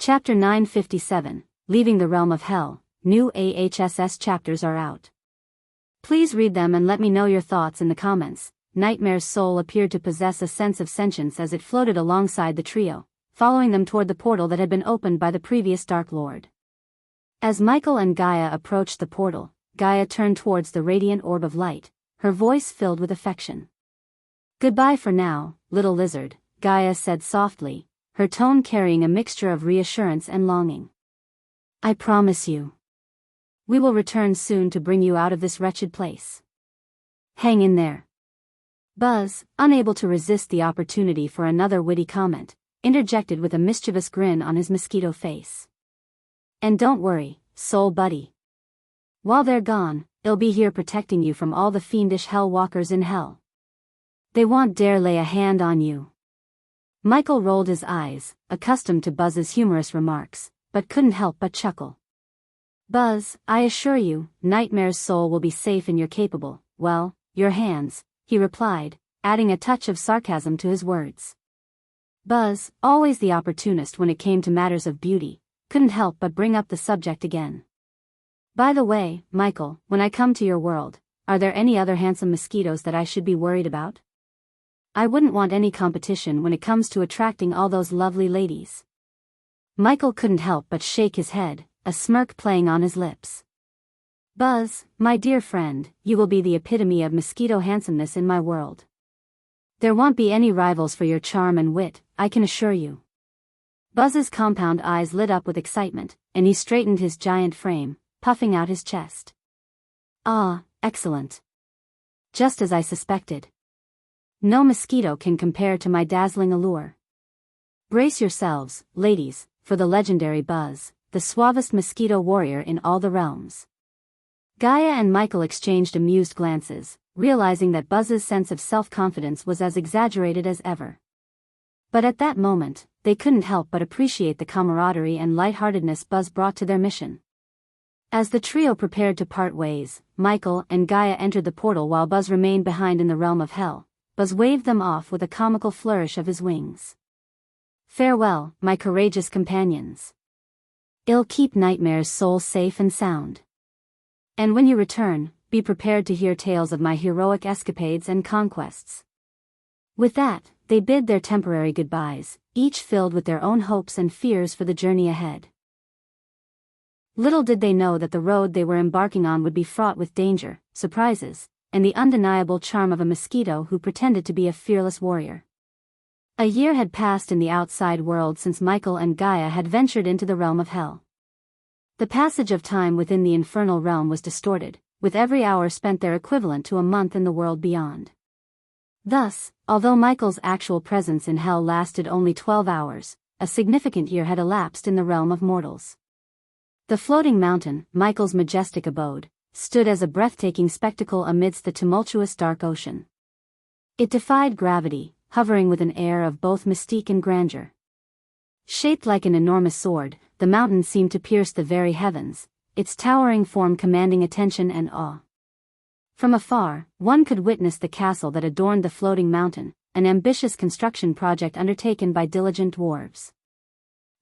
Chapter 957, Leaving the Realm of Hell, new AHSS chapters are out. Please read them and let me know your thoughts in the comments. Nightmare's soul appeared to possess a sense of sentience as it floated alongside the trio, following them toward the portal that had been opened by the previous Dark Lord. As Michael and Gaia approached the portal, Gaia turned towards the radiant orb of light, her voice filled with affection. "Goodbye for now, little lizard," Gaia said softly, her tone carrying a mixture of reassurance and longing. "I promise you. We will return soon to bring you out of this wretched place. Hang in there." Buzz, unable to resist the opportunity for another witty comment, interjected with a mischievous grin on his mosquito face. "And don't worry, soul buddy. While they're gone, I'll be here protecting you from all the fiendish hell walkers in hell. They won't dare lay a hand on you." Michael rolled his eyes, accustomed to Buzz's humorous remarks, but couldn't help but chuckle. "Buzz, I assure you, Nightmare's soul will be safe in your capable, well, your hands," he replied, adding a touch of sarcasm to his words. Buzz, always the opportunist when it came to matters of beauty, couldn't help but bring up the subject again. "By the way, Michael, when I come to your world, are there any other handsome mosquitoes that I should be worried about? I wouldn't want any competition when it comes to attracting all those lovely ladies." Michael couldn't help but shake his head, a smirk playing on his lips. "Buzz, my dear friend, you will be the epitome of mosquito handsomeness in my world. There won't be any rivals for your charm and wit, I can assure you." Buzz's compound eyes lit up with excitement, and he straightened his giant frame, puffing out his chest. "Ah, excellent. Just as I suspected. No mosquito can compare to my dazzling allure. Brace yourselves, ladies, for the legendary Buzz, the suavest mosquito warrior in all the realms." Gaia and Michael exchanged amused glances, realizing that Buzz's sense of self-confidence was as exaggerated as ever. But at that moment, they couldn't help but appreciate the camaraderie and lightheartedness Buzz brought to their mission. As the trio prepared to part ways, Michael and Gaia entered the portal while Buzz remained behind in the realm of hell. Buzz waved them off with a comical flourish of his wings. "Farewell, my courageous companions. I'll keep Nightmare's soul safe and sound. And when you return, be prepared to hear tales of my heroic escapades and conquests." With that, they bid their temporary goodbyes, each filled with their own hopes and fears for the journey ahead. Little did they know that the road they were embarking on would be fraught with danger, surprises, and the undeniable charm of a mosquito who pretended to be a fearless warrior. A year had passed in the outside world since Michael and Gaia had ventured into the realm of hell. The passage of time within the infernal realm was distorted, with every hour spent there equivalent to a month in the world beyond. Thus, although Michael's actual presence in hell lasted only 12 hours, a significant year had elapsed in the realm of mortals. The floating mountain, Michael's majestic abode, stood as a breathtaking spectacle amidst the tumultuous dark ocean. It defied gravity, hovering with an air of both mystique and grandeur. Shaped like an enormous sword, the mountain seemed to pierce the very heavens, its towering form commanding attention and awe. From afar, one could witness the castle that adorned the floating mountain, an ambitious construction project undertaken by diligent dwarves.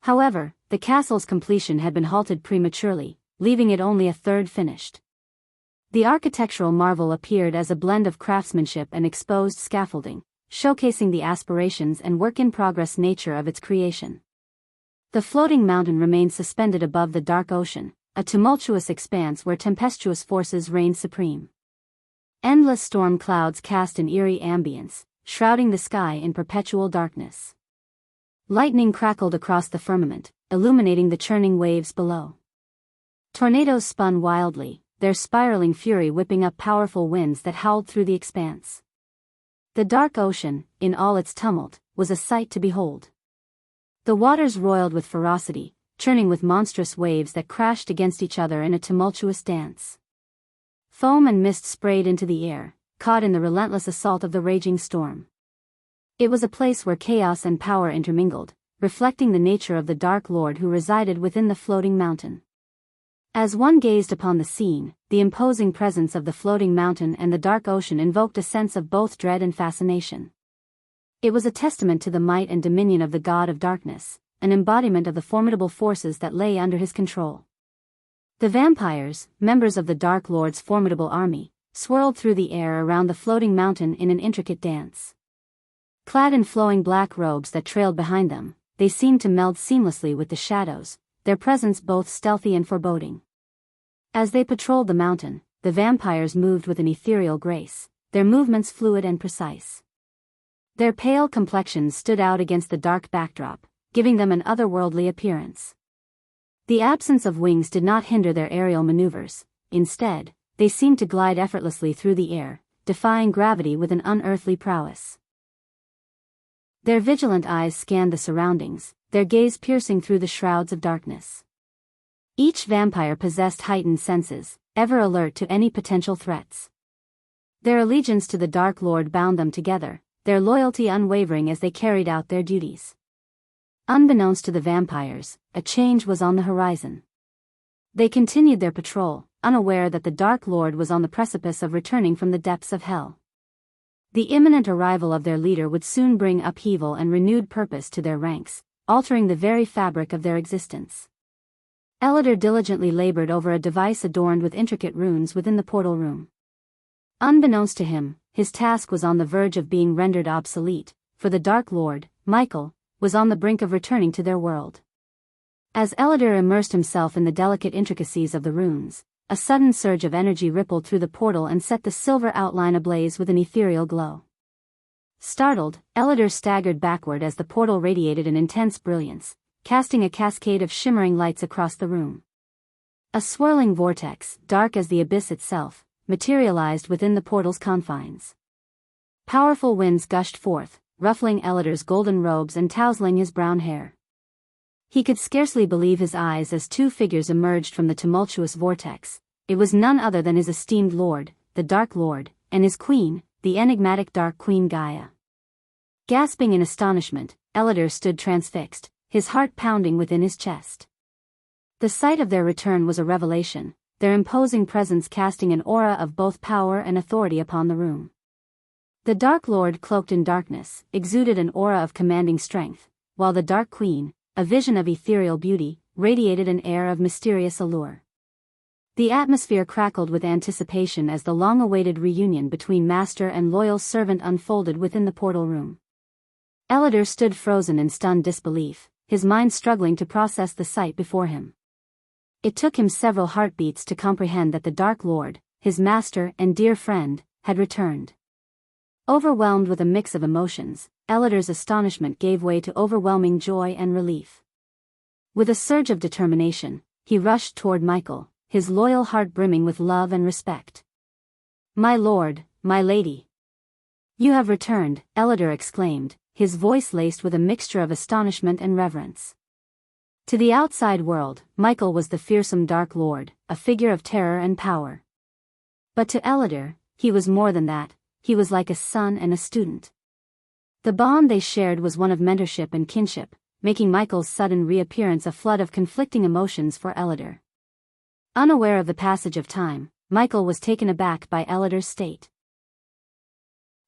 However, the castle's completion had been halted prematurely, leaving it only a third finished. The architectural marvel appeared as a blend of craftsmanship and exposed scaffolding, showcasing the aspirations and work-in-progress nature of its creation. The floating mountain remained suspended above the dark ocean, a tumultuous expanse where tempestuous forces reigned supreme. Endless storm clouds cast an eerie ambience, shrouding the sky in perpetual darkness. Lightning crackled across the firmament, illuminating the churning waves below. Tornadoes spun wildly, their spiraling fury whipping up powerful winds that howled through the expanse. The dark ocean, in all its tumult, was a sight to behold. The waters roiled with ferocity, churning with monstrous waves that crashed against each other in a tumultuous dance. Foam and mist sprayed into the air, caught in the relentless assault of the raging storm. It was a place where chaos and power intermingled, reflecting the nature of the Dark Lord who resided within the floating mountain. As one gazed upon the scene, the imposing presence of the floating mountain and the dark ocean invoked a sense of both dread and fascination. It was a testament to the might and dominion of the god of darkness, an embodiment of the formidable forces that lay under his control. The vampires, members of the Dark Lord's formidable army, swirled through the air around the floating mountain in an intricate dance. Clad in flowing black robes that trailed behind them, they seemed to meld seamlessly with the shadows, their presence both stealthy and foreboding. As they patrolled the mountain, the vampires moved with an ethereal grace, their movements fluid and precise. Their pale complexions stood out against the dark backdrop, giving them an otherworldly appearance. The absence of wings did not hinder their aerial maneuvers. Instead, they seemed to glide effortlessly through the air, defying gravity with an unearthly prowess. Their vigilant eyes scanned the surroundings, their gaze piercing through the shrouds of darkness. Each vampire possessed heightened senses, ever alert to any potential threats. Their allegiance to the Dark Lord bound them together, their loyalty unwavering as they carried out their duties. Unbeknownst to the vampires, a change was on the horizon. They continued their patrol, unaware that the Dark Lord was on the precipice of returning from the depths of hell. The imminent arrival of their leader would soon bring upheaval and renewed purpose to their ranks, altering the very fabric of their existence. Elidor diligently labored over a device adorned with intricate runes within the portal room. Unbeknownst to him, his task was on the verge of being rendered obsolete, for the Dark Lord, Michael, was on the brink of returning to their world. As Elidor immersed himself in the delicate intricacies of the runes, a sudden surge of energy rippled through the portal and set the silver outline ablaze with an ethereal glow. Startled, Elidor staggered backward as the portal radiated an intense brilliance, casting a cascade of shimmering lights across the room. A swirling vortex, dark as the abyss itself, materialized within the portal's confines. Powerful winds gushed forth, ruffling Elidor's golden robes and tousling his brown hair. He could scarcely believe his eyes as two figures emerged from the tumultuous vortex. It was none other than his esteemed lord, the Dark Lord, and his queen, the enigmatic Dark Queen Gaia. Gasping in astonishment, Elidor stood transfixed, his heart pounding within his chest. The sight of their return was a revelation, their imposing presence casting an aura of both power and authority upon the room. The Dark Lord, cloaked in darkness, exuded an aura of commanding strength, while the Dark Queen, a vision of ethereal beauty, radiated an air of mysterious allure. The atmosphere crackled with anticipation as the long-awaited reunion between master and loyal servant unfolded within the portal room. Elidor stood frozen in stunned disbelief, his mind struggling to process the sight before him. It took him several heartbeats to comprehend that the Dark Lord, his master and dear friend, had returned. Overwhelmed with a mix of emotions, Elidor's astonishment gave way to overwhelming joy and relief. With a surge of determination, he rushed toward Michael, his loyal heart brimming with love and respect. "My lord, my lady! You have returned," Elidor exclaimed, his voice laced with a mixture of astonishment and reverence. To the outside world, Michael was the fearsome Dark Lord, a figure of terror and power. But to Elidor, he was more than that. He was like a son and a student. The bond they shared was one of mentorship and kinship, making Michael's sudden reappearance a flood of conflicting emotions for Elidor. Unaware of the passage of time, Michael was taken aback by Elidor's state.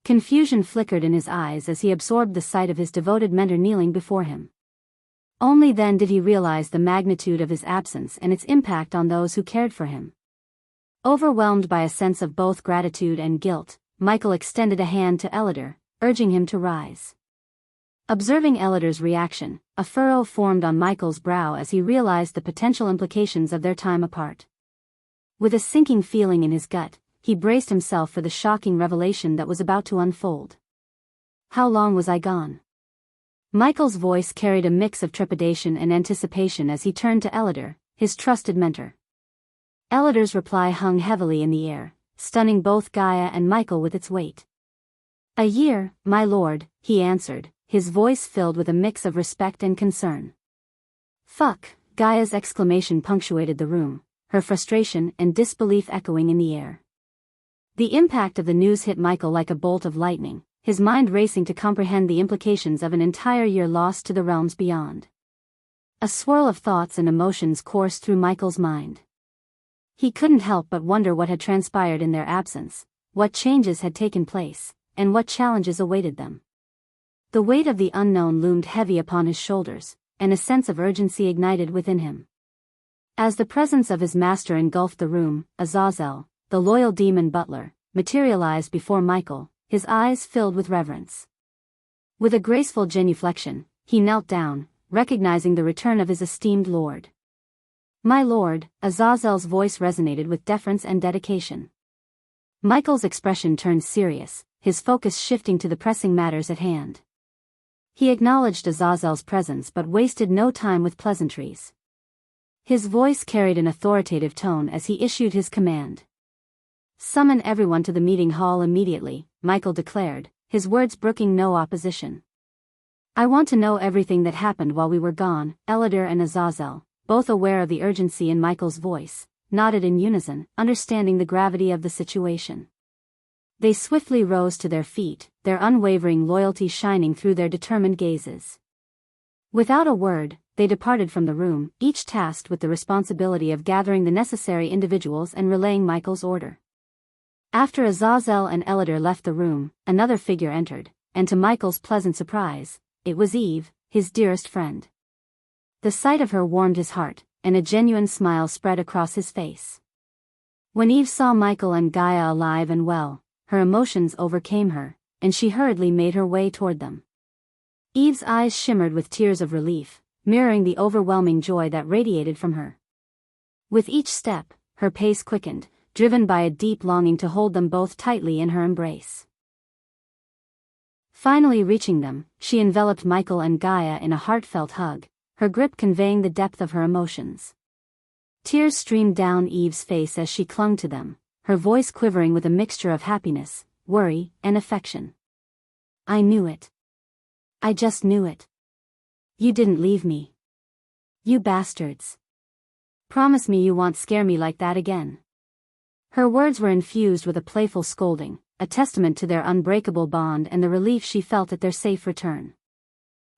Confusion flickered in his eyes as he absorbed the sight of his devoted mentor kneeling before him. Only then did he realize the magnitude of his absence and its impact on those who cared for him. Overwhelmed by a sense of both gratitude and guilt, Michael extended a hand to Elidor, urging him to rise. Observing Elidor's reaction, a furrow formed on Michael's brow as he realized the potential implications of their time apart. With a sinking feeling in his gut, he braced himself for the shocking revelation that was about to unfold. "How long was I gone?" Michael's voice carried a mix of trepidation and anticipation as he turned to Elidor, his trusted mentor. Elidor's reply hung heavily in the air, stunning both Gaia and Michael with its weight. "A year, my lord," he answered, his voice filled with a mix of respect and concern. "Fuck," Gaia's exclamation punctuated the room, her frustration and disbelief echoing in the air. The impact of the news hit Michael like a bolt of lightning, his mind racing to comprehend the implications of an entire year lost to the realms beyond. A swirl of thoughts and emotions coursed through Michael's mind. He couldn't help but wonder what had transpired in their absence, what changes had taken place, and what challenges awaited them. The weight of the unknown loomed heavy upon his shoulders, and a sense of urgency ignited within him. As the presence of his master engulfed the room, Azazel, the loyal demon butler, materialized before Michael, his eyes filled with reverence. With a graceful genuflection, he knelt down, recognizing the return of his esteemed lord. "My lord," Azazel's voice resonated with deference and dedication. Michael's expression turned serious, his focus shifting to the pressing matters at hand. He acknowledged Azazel's presence but wasted no time with pleasantries. His voice carried an authoritative tone as he issued his command. "Summon everyone to the meeting hall immediately," Michael declared, his words brooking no opposition. "I want to know everything that happened while we were gone." Elidor and Azazel, both aware of the urgency in Michael's voice, nodded in unison, understanding the gravity of the situation. They swiftly rose to their feet, their unwavering loyalty shining through their determined gazes. Without a word, they departed from the room, each tasked with the responsibility of gathering the necessary individuals and relaying Michael's order. After Azazel and Elidor left the room, another figure entered, and to Michael's pleasant surprise, it was Eve, his dearest friend. The sight of her warmed his heart, and a genuine smile spread across his face. When Eve saw Michael and Gaia alive and well, her emotions overcame her, and she hurriedly made her way toward them. Eve's eyes shimmered with tears of relief, mirroring the overwhelming joy that radiated from her. With each step, her pace quickened, driven by a deep longing to hold them both tightly in her embrace. Finally reaching them, she enveloped Michael and Gaia in a heartfelt hug, her grip conveying the depth of her emotions. Tears streamed down Eve's face as she clung to them, her voice quivering with a mixture of happiness, worry, and affection. "I knew it. I just knew it. You didn't leave me. You bastards. Promise me you won't scare me like that again." Her words were infused with a playful scolding, a testament to their unbreakable bond and the relief she felt at their safe return.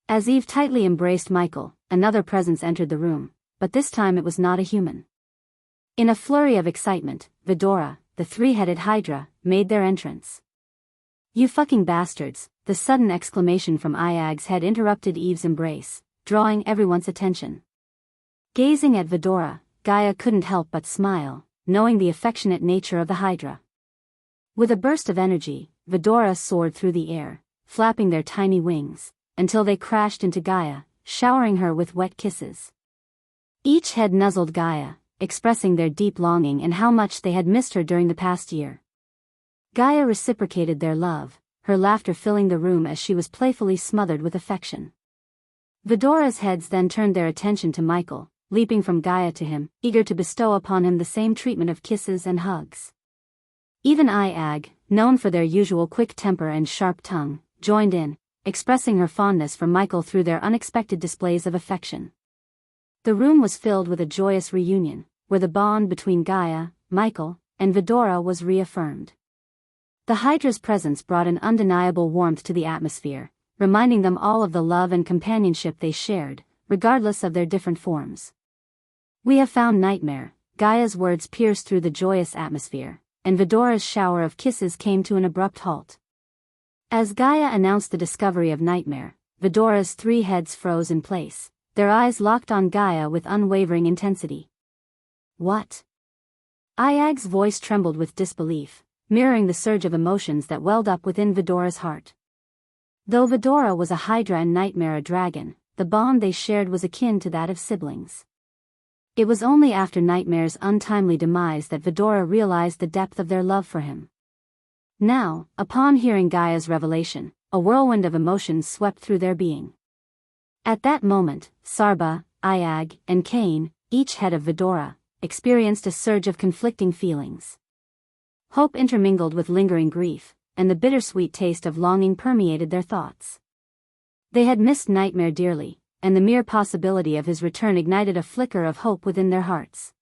As Eve tightly embraced Michael, another presence entered the room, but this time it was not a human. In a flurry of excitement, Vidora, the three-headed Hydra, made their entrance. "You fucking bastards," the sudden exclamation from Iag's head interrupted Eve's embrace, drawing everyone's attention. Gazing at Vidora, Gaia couldn't help but smile, knowing the affectionate nature of the Hydra. With a burst of energy, Vidora soared through the air, flapping their tiny wings, until they crashed into Gaia, showering her with wet kisses. Each head nuzzled Gaia, expressing their deep longing and how much they had missed her during the past year. Gaia reciprocated their love, her laughter filling the room as she was playfully smothered with affection. Vidora's heads then turned their attention to Michael, leaping from Gaia to him, eager to bestow upon him the same treatment of kisses and hugs. Even Iag, known for their usual quick temper and sharp tongue, joined in, expressing her fondness for Michael through their unexpected displays of affection. The room was filled with a joyous reunion, where the bond between Gaia, Michael, and Vidora was reaffirmed. The Hydra's presence brought an undeniable warmth to the atmosphere, reminding them all of the love and companionship they shared, regardless of their different forms. "We have found Nightmare," Gaia's words pierced through the joyous atmosphere, and Vidora's shower of kisses came to an abrupt halt. As Gaia announced the discovery of Nightmare, Vidora's three heads froze in place, their eyes locked on Gaia with unwavering intensity. "What?" Iag's voice trembled with disbelief, mirroring the surge of emotions that welled up within Vidora's heart. Though Vidora was a Hydra and Nightmare a dragon, the bond they shared was akin to that of siblings. It was only after Nightmare's untimely demise that Vidora realized the depth of their love for him. Now, upon hearing Gaia's revelation, a whirlwind of emotions swept through their being. At that moment, Sarba, Iag, and Cain, each head of Vidora, experienced a surge of conflicting feelings. Hope intermingled with lingering grief, and the bittersweet taste of longing permeated their thoughts. They had missed Nightmare dearly, and the mere possibility of his return ignited a flicker of hope within their hearts.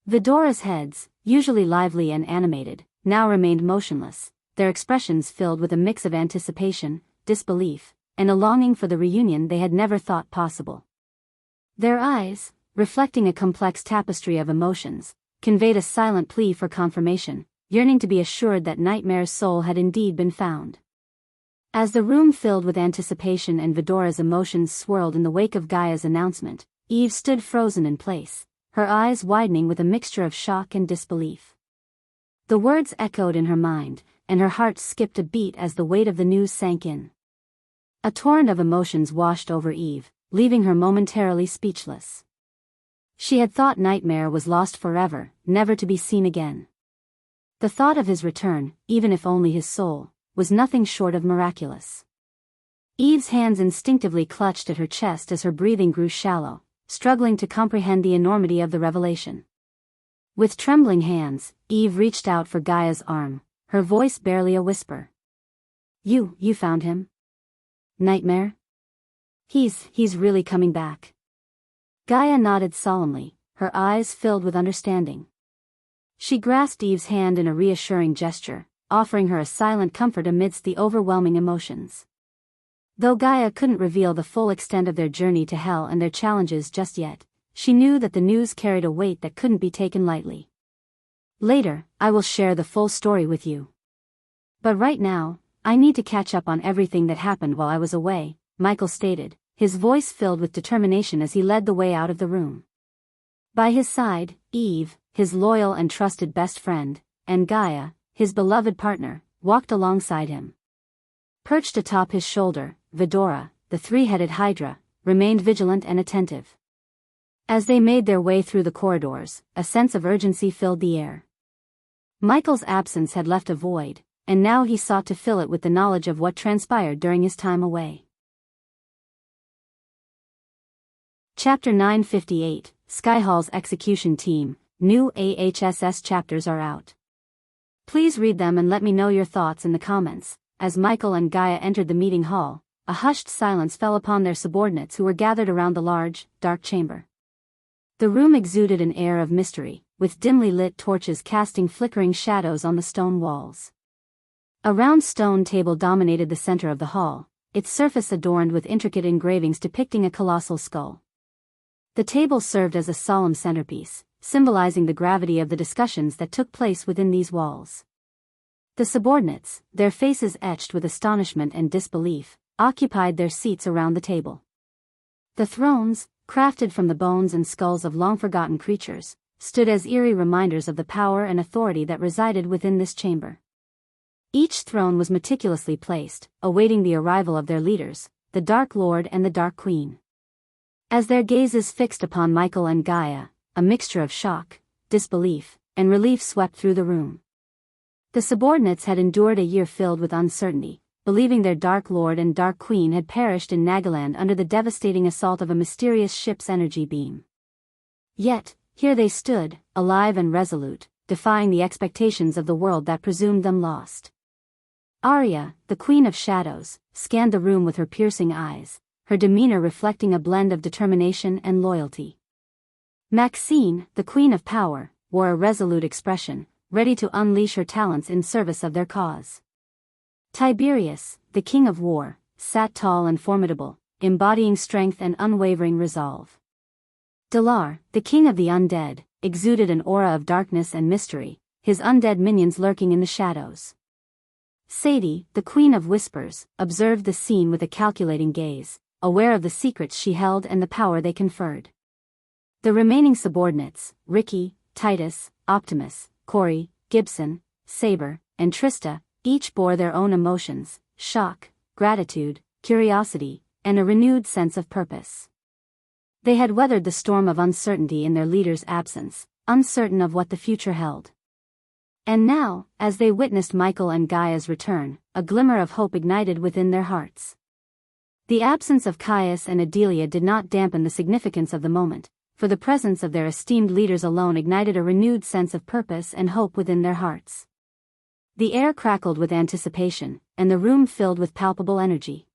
Vidora's heads, usually lively and animated, now remained motionless, their expressions filled with a mix of anticipation, disbelief, and a longing for the reunion they had never thought possible. Their eyes, reflecting a complex tapestry of emotions, conveyed a silent plea for confirmation, yearning to be assured that Nightmare's soul had indeed been found. As the room filled with anticipation and Vidora's emotions swirled in the wake of Gaia's announcement, Eve stood frozen in place, her eyes widening with a mixture of shock and disbelief. The words echoed in her mind, and her heart skipped a beat as the weight of the news sank in. A torrent of emotions washed over Eve, leaving her momentarily speechless. She had thought Nightmare was lost forever, never to be seen again. The thought of his return, even if only his soul, was nothing short of miraculous. Eve's hands instinctively clutched at her chest as her breathing grew shallow, struggling to comprehend the enormity of the revelation. With trembling hands, Eve reached out for Gaia's arm, her voice barely a whisper. You found him? Nightmare? He's really coming back. Gaia nodded solemnly, her eyes filled with understanding. She grasped Eve's hand in a reassuring gesture, offering her a silent comfort amidst the overwhelming emotions. Though Gaia couldn't reveal the full extent of their journey to hell and their challenges just yet, she knew that the news carried a weight that couldn't be taken lightly. Later, I will share the full story with you. But right now, I need to catch up on everything that happened while I was away, Michael stated, his voice filled with determination as he led the way out of the room. By his side, Eve, his loyal and trusted best friend, and Gaia, his beloved partner, walked alongside him. Perched atop his shoulder, Vidora, the three-headed Hydra, remained vigilant and attentive. As they made their way through the corridors, a sense of urgency filled the air. Michael's absence had left a void, and now he sought to fill it with the knowledge of what transpired during his time away. Chapter 958, Skyhall's Execution Team, new AHSS chapters are out. Please read them and let me know your thoughts in the comments. As Michael and Gaia entered the meeting hall, a hushed silence fell upon their subordinates who were gathered around the large, dark chamber. The room exuded an air of mystery, with dimly lit torches casting flickering shadows on the stone walls. A round stone table dominated the center of the hall, its surface adorned with intricate engravings depicting a colossal skull. The table served as a solemn centerpiece, symbolizing the gravity of the discussions that took place within these walls. The subordinates, their faces etched with astonishment and disbelief, occupied their seats around the table. The thrones, crafted from the bones and skulls of long-forgotten creatures, stood as eerie reminders of the power and authority that resided within this chamber. Each throne was meticulously placed, awaiting the arrival of their leaders, the Dark Lord and the Dark Queen. As their gazes fixed upon Michael and Gaia, a mixture of shock, disbelief, and relief swept through the room. The subordinates had endured a year filled with uncertainty, believing their Dark Lord and Dark Queen had perished in Nagaland under the devastating assault of a mysterious ship's energy beam. Yet, here they stood, alive and resolute, defying the expectations of the world that presumed them lost. Arya, the Queen of Shadows, scanned the room with her piercing eyes, her demeanor reflecting a blend of determination and loyalty. Maxine, the Queen of Power, wore a resolute expression, ready to unleash her talents in service of their cause. Tiberius, the King of War, sat tall and formidable, embodying strength and unwavering resolve. Dalar, the King of the Undead, exuded an aura of darkness and mystery, his undead minions lurking in the shadows. Sadie, the Queen of Whispers, observed the scene with a calculating gaze, aware of the secrets she held and the power they conferred. The remaining subordinates, Ricky, Titus, Optimus, Corey, Gibson, Saber, and Trista, each bore their own emotions, shock, gratitude, curiosity, and a renewed sense of purpose. They had weathered the storm of uncertainty in their leader's absence, uncertain of what the future held. And now, as they witnessed Michael and Gaia's return, a glimmer of hope ignited within their hearts. The absence of Caius and Adelia did not dampen the significance of the moment, for the presence of their esteemed leaders alone ignited a renewed sense of purpose and hope within their hearts. The air crackled with anticipation, and the room filled with palpable energy.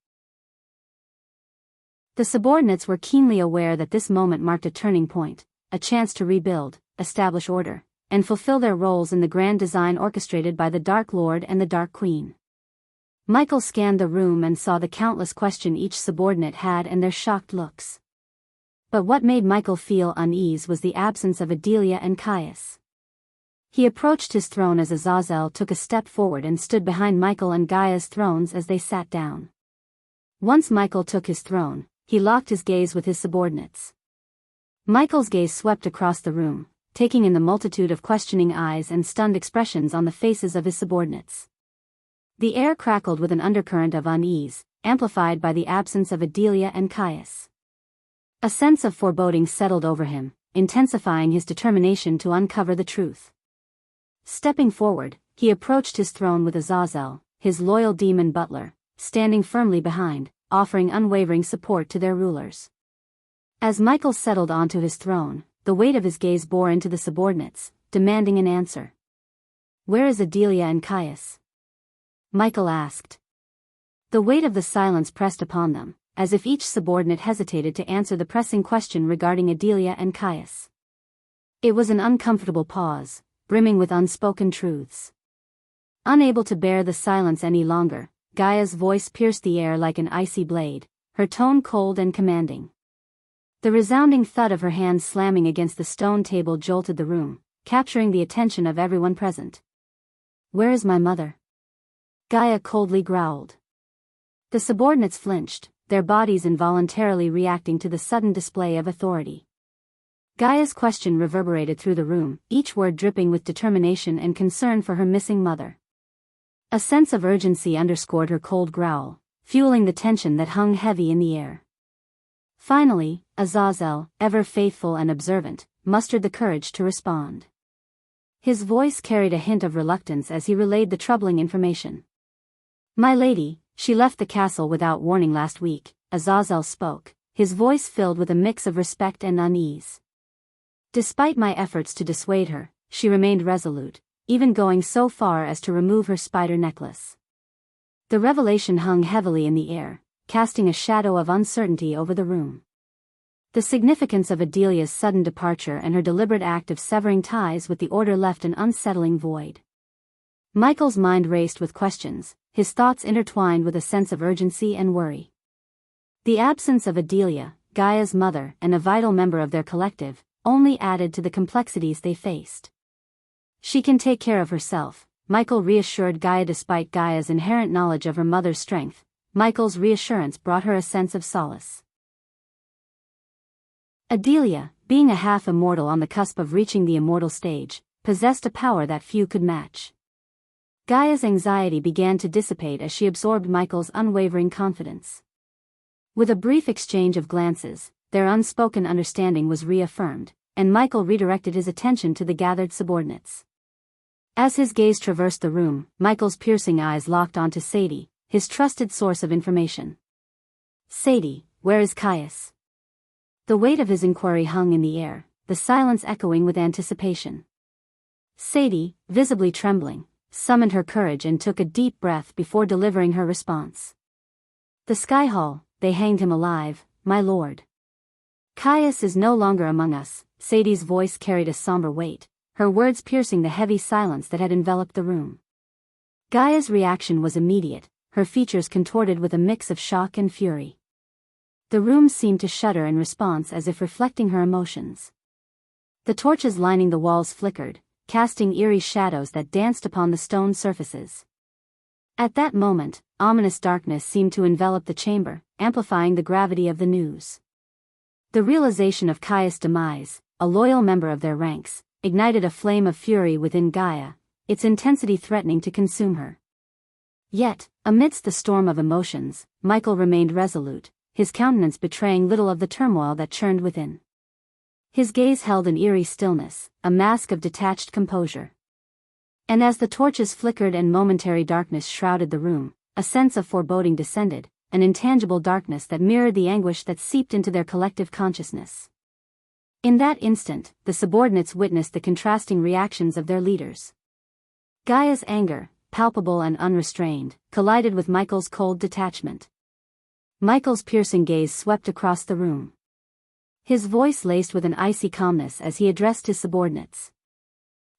The subordinates were keenly aware that this moment marked a turning point, a chance to rebuild, establish order, and fulfill their roles in the grand design orchestrated by the Dark Lord and the Dark Queen. Michael scanned the room and saw the countless questions each subordinate had and their shocked looks. But what made Michael feel unease was the absence of Adelia and Caius. He approached his throne as Azazel took a step forward and stood behind Michael and Gaia's thrones as they sat down. Once Michael took his throne, he locked his gaze with his subordinates. Michael's gaze swept across the room, taking in the multitude of questioning eyes and stunned expressions on the faces of his subordinates. The air crackled with an undercurrent of unease, amplified by the absence of Adelia and Caius. A sense of foreboding settled over him, intensifying his determination to uncover the truth. Stepping forward, he approached his throne with Azazel, his loyal demon butler, standing firmly behind, offering unwavering support to their rulers. As Michael settled onto his throne, the weight of his gaze bore into the subordinates, demanding an answer. "Where is Adelia and Caius?" Michael asked. The weight of the silence pressed upon them, as if each subordinate hesitated to answer the pressing question regarding Adelia and Caius. It was an uncomfortable pause, brimming with unspoken truths. Unable to bear the silence any longer, Gaia's voice pierced the air like an icy blade, her tone cold and commanding. The resounding thud of her hands slamming against the stone table jolted the room, capturing the attention of everyone present. "Where is my mother?" Gaia coldly growled. The subordinates flinched, their bodies involuntarily reacting to the sudden display of authority. Gaia's question reverberated through the room, each word dripping with determination and concern for her missing mother. A sense of urgency underscored her cold growl, fueling the tension that hung heavy in the air. Finally, Azazel, ever faithful and observant, mustered the courage to respond. His voice carried a hint of reluctance as he relayed the troubling information. "My lady, she left the castle without warning last week," Azazel spoke, his voice filled with a mix of respect and unease. "Despite my efforts to dissuade her, she remained resolute, even going so far as to remove her spider necklace." The revelation hung heavily in the air, casting a shadow of uncertainty over the room. The significance of Adelia's sudden departure and her deliberate act of severing ties with the order left an unsettling void. Michael's mind raced with questions, his thoughts intertwined with a sense of urgency and worry. The absence of Adelia, Gaia's mother and a vital member of their collective, only added to the complexities they faced. "She can take care of herself," Michael reassured Gaia. Despite Gaia's inherent knowledge of her mother's strength, Michael's reassurance brought her a sense of solace. Adelia, being a half-immortal on the cusp of reaching the immortal stage, possessed a power that few could match. Gaia's anxiety began to dissipate as she absorbed Michael's unwavering confidence. With a brief exchange of glances, their unspoken understanding was reaffirmed, and Michael redirected his attention to the gathered subordinates. As his gaze traversed the room, Michael's piercing eyes locked onto Sadie, his trusted source of information. "Sadie, where is Caius?" The weight of his inquiry hung in the air, the silence echoing with anticipation. Sadie, visibly trembling, summoned her courage and took a deep breath before delivering her response. "The Sky Hall, they hanged him alive, my lord." "Caius is no longer among us," Sadie's voice carried a somber weight, her words piercing the heavy silence that had enveloped the room. Gaia's reaction was immediate, her features contorted with a mix of shock and fury. The room seemed to shudder in response as if reflecting her emotions. The torches lining the walls flickered, casting eerie shadows that danced upon the stone surfaces. At that moment, ominous darkness seemed to envelop the chamber, amplifying the gravity of the news. The realization of Caius' demise, a loyal member of their ranks, ignited a flame of fury within Gaia, its intensity threatening to consume her. Yet, amidst the storm of emotions, Michael remained resolute, his countenance betraying little of the turmoil that churned within. His gaze held an eerie stillness, a mask of detached composure. And as the torches flickered and momentary darkness shrouded the room, a sense of foreboding descended, an intangible darkness that mirrored the anguish that seeped into their collective consciousness. In that instant, the subordinates witnessed the contrasting reactions of their leaders. Gaia's anger, palpable and unrestrained, collided with Michael's cold detachment. Michael's piercing gaze swept across the room. His voice laced with an icy calmness as he addressed his subordinates.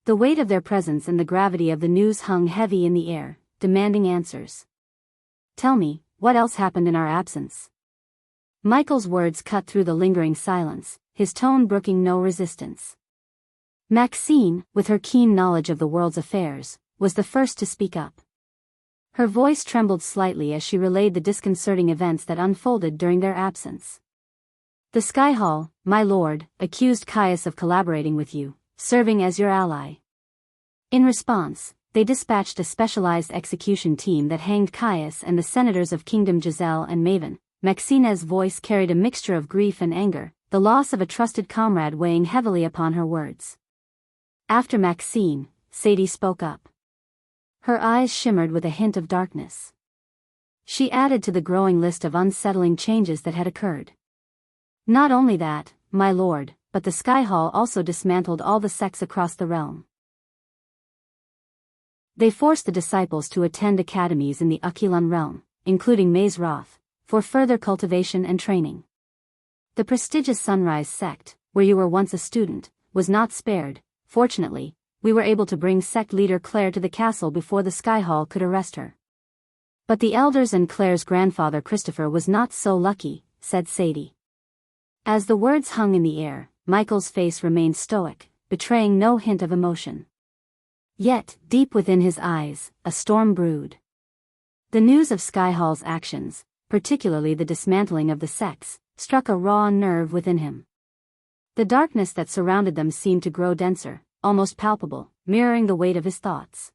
The weight of their presence and the gravity of the news hung heavy in the air, demanding answers. "Tell me, what else happened in our absence?" Michael's words cut through the lingering silence, his tone brooking no resistance. Maxine, with her keen knowledge of the world's affairs, was the first to speak up. Her voice trembled slightly as she relayed the disconcerting events that unfolded during their absence. The Sky Hall, my lord, accused Caius of collaborating with you, serving as your ally. In response, they dispatched a specialized execution team that hanged Caius and the senators of Kingdom Giselle and Maven. Maxine's voice carried a mixture of grief and anger, the loss of a trusted comrade weighing heavily upon her words. After Maxine, Sadie spoke up. Her eyes shimmered with a hint of darkness. She added to the growing list of unsettling changes that had occurred. Not only that, my lord, but the Sky Hall also dismantled all the sects across the realm. They forced the disciples to attend academies in the Akilan realm, including Maze Roth, for further cultivation and training. The prestigious Sunrise sect, where you were once a student, was not spared. Fortunately, we were able to bring sect leader Claire to the castle before the Sky Hall could arrest her. But the elders and Claire's grandfather Christopher was not so lucky, said Sadie. As the words hung in the air, Michael's face remained stoic, betraying no hint of emotion. Yet, deep within his eyes, a storm brewed. The news of Sky Hall's actions, particularly the dismantling of the sects, struck a raw nerve within him. The darkness that surrounded them seemed to grow denser, almost palpable, mirroring the weight of his thoughts.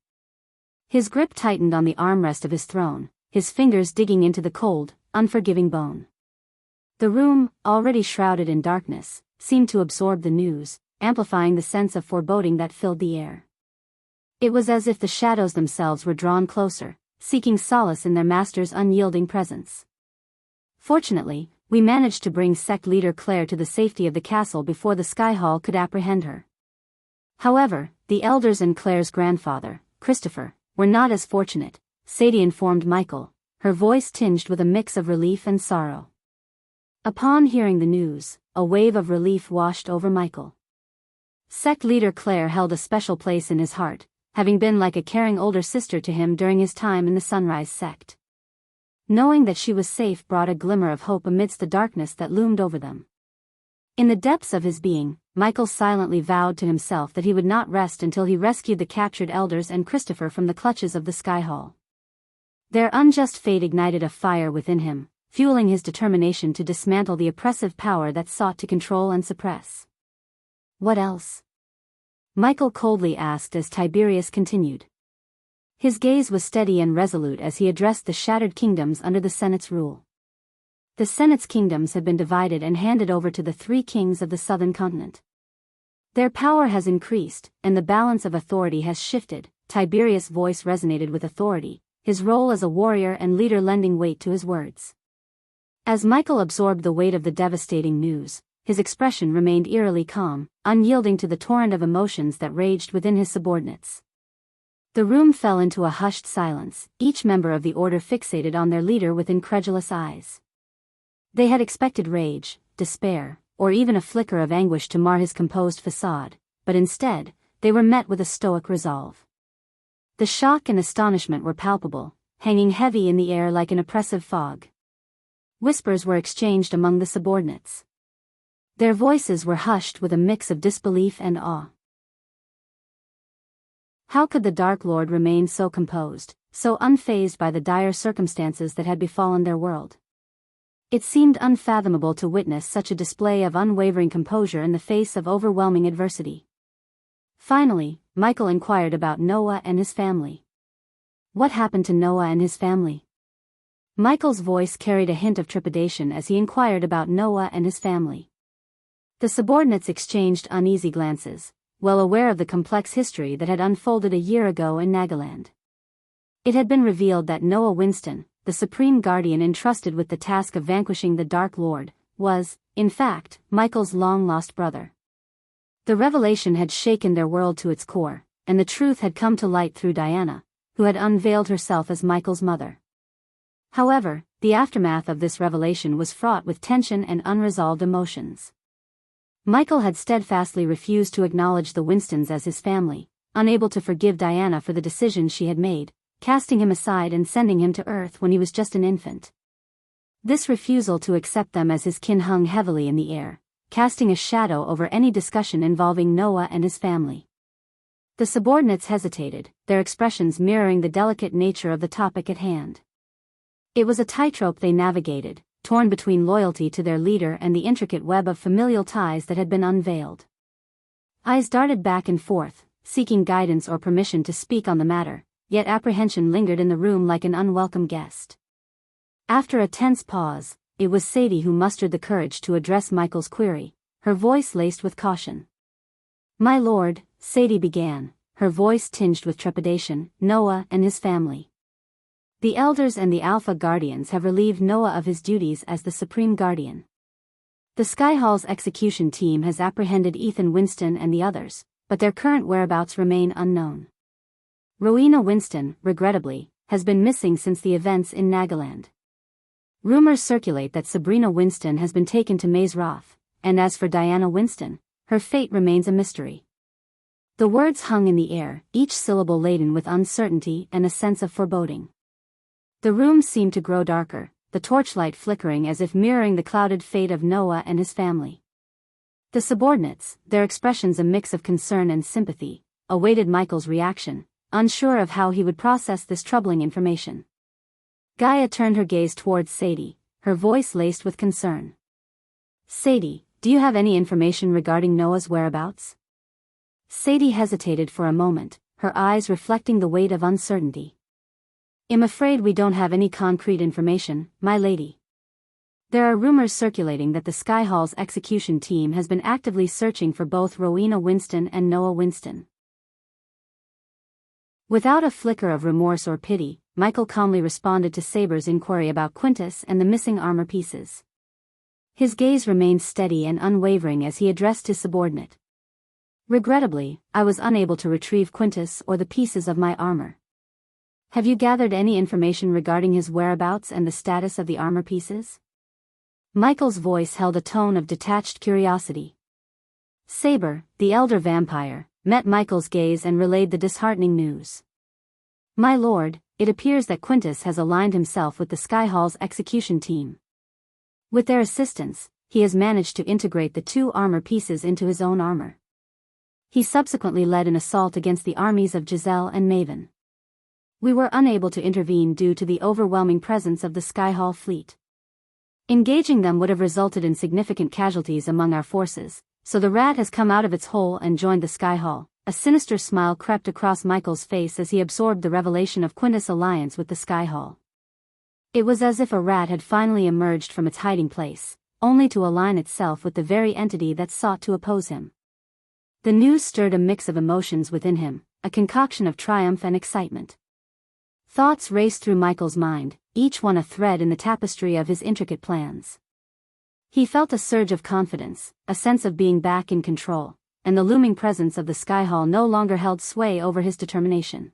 His grip tightened on the armrest of his throne, his fingers digging into the cold, unforgiving bone. The room, already shrouded in darkness, seemed to absorb the news, amplifying the sense of foreboding that filled the air. It was as if the shadows themselves were drawn closer, seeking solace in their master's unyielding presence. Fortunately, we managed to bring sect leader Claire to the safety of the castle before the Sky Hall could apprehend her. However, the elders and Claire's grandfather, Christopher, were not as fortunate, Sadie informed Michael, her voice tinged with a mix of relief and sorrow. Upon hearing the news, a wave of relief washed over Michael. Sect leader Claire held a special place in his heart, having been like a caring older sister to him during his time in the Sunrise sect. Knowing that she was safe brought a glimmer of hope amidst the darkness that loomed over them. In the depths of his being, Michael silently vowed to himself that he would not rest until he rescued the captured elders and Christopher from the clutches of the Sky Hall. Their unjust fate ignited a fire within him, fueling his determination to dismantle the oppressive power that sought to control and suppress. What else? Michael coldly asked as Tiberius continued. His gaze was steady and resolute as he addressed the shattered kingdoms under the Senate's rule. The Senate's kingdoms had been divided and handed over to the three kings of the southern continent. Their power has increased, and the balance of authority has shifted. Tiberius' voice resonated with authority, his role as a warrior and leader lending weight to his words. As Michael absorbed the weight of the devastating news, his expression remained eerily calm, unyielding to the torrent of emotions that raged within his subordinates. The room fell into a hushed silence, each member of the order fixated on their leader with incredulous eyes. They had expected rage, despair, or even a flicker of anguish to mar his composed facade, but instead, they were met with a stoic resolve. The shock and astonishment were palpable, hanging heavy in the air like an oppressive fog. Whispers were exchanged among the subordinates. Their voices were hushed with a mix of disbelief and awe. How could the Dark Lord remain so composed, so unfazed by the dire circumstances that had befallen their world? It seemed unfathomable to witness such a display of unwavering composure in the face of overwhelming adversity. Finally, Michael inquired about Noah and his family. What happened to Noah and his family? Michael's voice carried a hint of trepidation as he inquired about Noah and his family. The subordinates exchanged uneasy glances, well aware of the complex history that had unfolded a year ago in Nagaland. It had been revealed that Noah Winston, the supreme guardian entrusted with the task of vanquishing the Dark Lord, was, in fact, Michael's long-lost brother. The revelation had shaken their world to its core, and the truth had come to light through Diana, who had unveiled herself as Michael's mother. However, the aftermath of this revelation was fraught with tension and unresolved emotions. Michael had steadfastly refused to acknowledge the Winstons as his family, unable to forgive Diana for the decision she had made, casting him aside and sending him to Earth when he was just an infant. This refusal to accept them as his kin hung heavily in the air, casting a shadow over any discussion involving Noah and his family. The subordinates hesitated, their expressions mirroring the delicate nature of the topic at hand. It was a tightrope they navigated, torn between loyalty to their leader and the intricate web of familial ties that had been unveiled. Eyes darted back and forth, seeking guidance or permission to speak on the matter, yet apprehension lingered in the room like an unwelcome guest. After a tense pause, it was Sadie who mustered the courage to address Michael's query, her voice laced with caution. "My lord," Sadie began, her voice tinged with trepidation, "Noah and his family. The elders and the Alpha Guardians have relieved Noah of his duties as the Supreme Guardian. The Skyhall's execution team has apprehended Ethan Winston and the others, but their current whereabouts remain unknown. Rowena Winston, regrettably, has been missing since the events in Nagaland. Rumors circulate that Sabrina Winston has been taken to Maze Roth, and as for Diana Winston, her fate remains a mystery." The words hung in the air, each syllable laden with uncertainty and a sense of foreboding. The room seemed to grow darker, the torchlight flickering as if mirroring the clouded fate of Noah and his family. The subordinates, their expressions a mix of concern and sympathy, awaited Michael's reaction, unsure of how he would process this troubling information. Gaia turned her gaze towards Sadie, her voice laced with concern. "Sadie, do you have any information regarding Noah's whereabouts?" Sadie hesitated for a moment, her eyes reflecting the weight of uncertainty. "I'm afraid we don't have any concrete information, my lady. There are rumors circulating that the Skyhall's execution team has been actively searching for both Rowena Winston and Noah Winston." Without a flicker of remorse or pity, Michael calmly responded to Saber's inquiry about Quintus and the missing armor pieces. His gaze remained steady and unwavering as he addressed his subordinate. "Regrettably, I was unable to retrieve Quintus or the pieces of my armor. Have you gathered any information regarding his whereabouts and the status of the armor pieces?" Michael's voice held a tone of detached curiosity. Saber, the elder vampire, met Michael's gaze and relayed the disheartening news. "My lord, it appears that Quintus has aligned himself with the Skyhall's execution team. With their assistance, he has managed to integrate the two armor pieces into his own armor. He subsequently led an assault against the armies of Giselle and Maven. We were unable to intervene due to the overwhelming presence of the Skyhall fleet. Engaging them would have resulted in significant casualties among our forces, so the rat has come out of its hole and joined the Skyhall." A sinister smile crept across Michael's face as he absorbed the revelation of Quintus' alliance with the Skyhall. It was as if a rat had finally emerged from its hiding place, only to align itself with the very entity that sought to oppose him. The news stirred a mix of emotions within him, a concoction of triumph and excitement. Thoughts raced through Michael's mind, each one a thread in the tapestry of his intricate plans. He felt a surge of confidence, a sense of being back in control, and the looming presence of the Skyhall no longer held sway over his determination.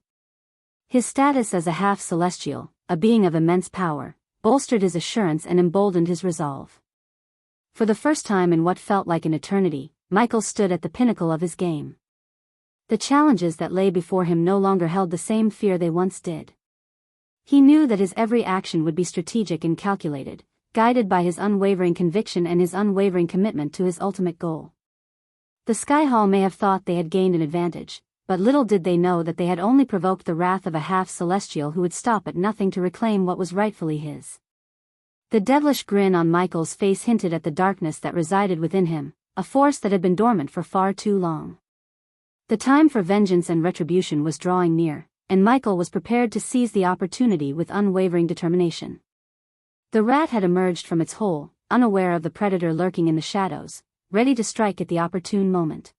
His status as a half-celestial, a being of immense power, bolstered his assurance and emboldened his resolve. For the first time in what felt like an eternity, Michael stood at the pinnacle of his game. The challenges that lay before him no longer held the same fear they once did. He knew that his every action would be strategic and calculated, guided by his unwavering conviction and his unwavering commitment to his ultimate goal. The Skyhall may have thought they had gained an advantage, but little did they know that they had only provoked the wrath of a half-celestial who would stop at nothing to reclaim what was rightfully his. The devilish grin on Michael's face hinted at the darkness that resided within him, a force that had been dormant for far too long. The time for vengeance and retribution was drawing near, and Michael was prepared to seize the opportunity with unwavering determination. The rat had emerged from its hole, unaware of the predator lurking in the shadows, ready to strike at the opportune moment.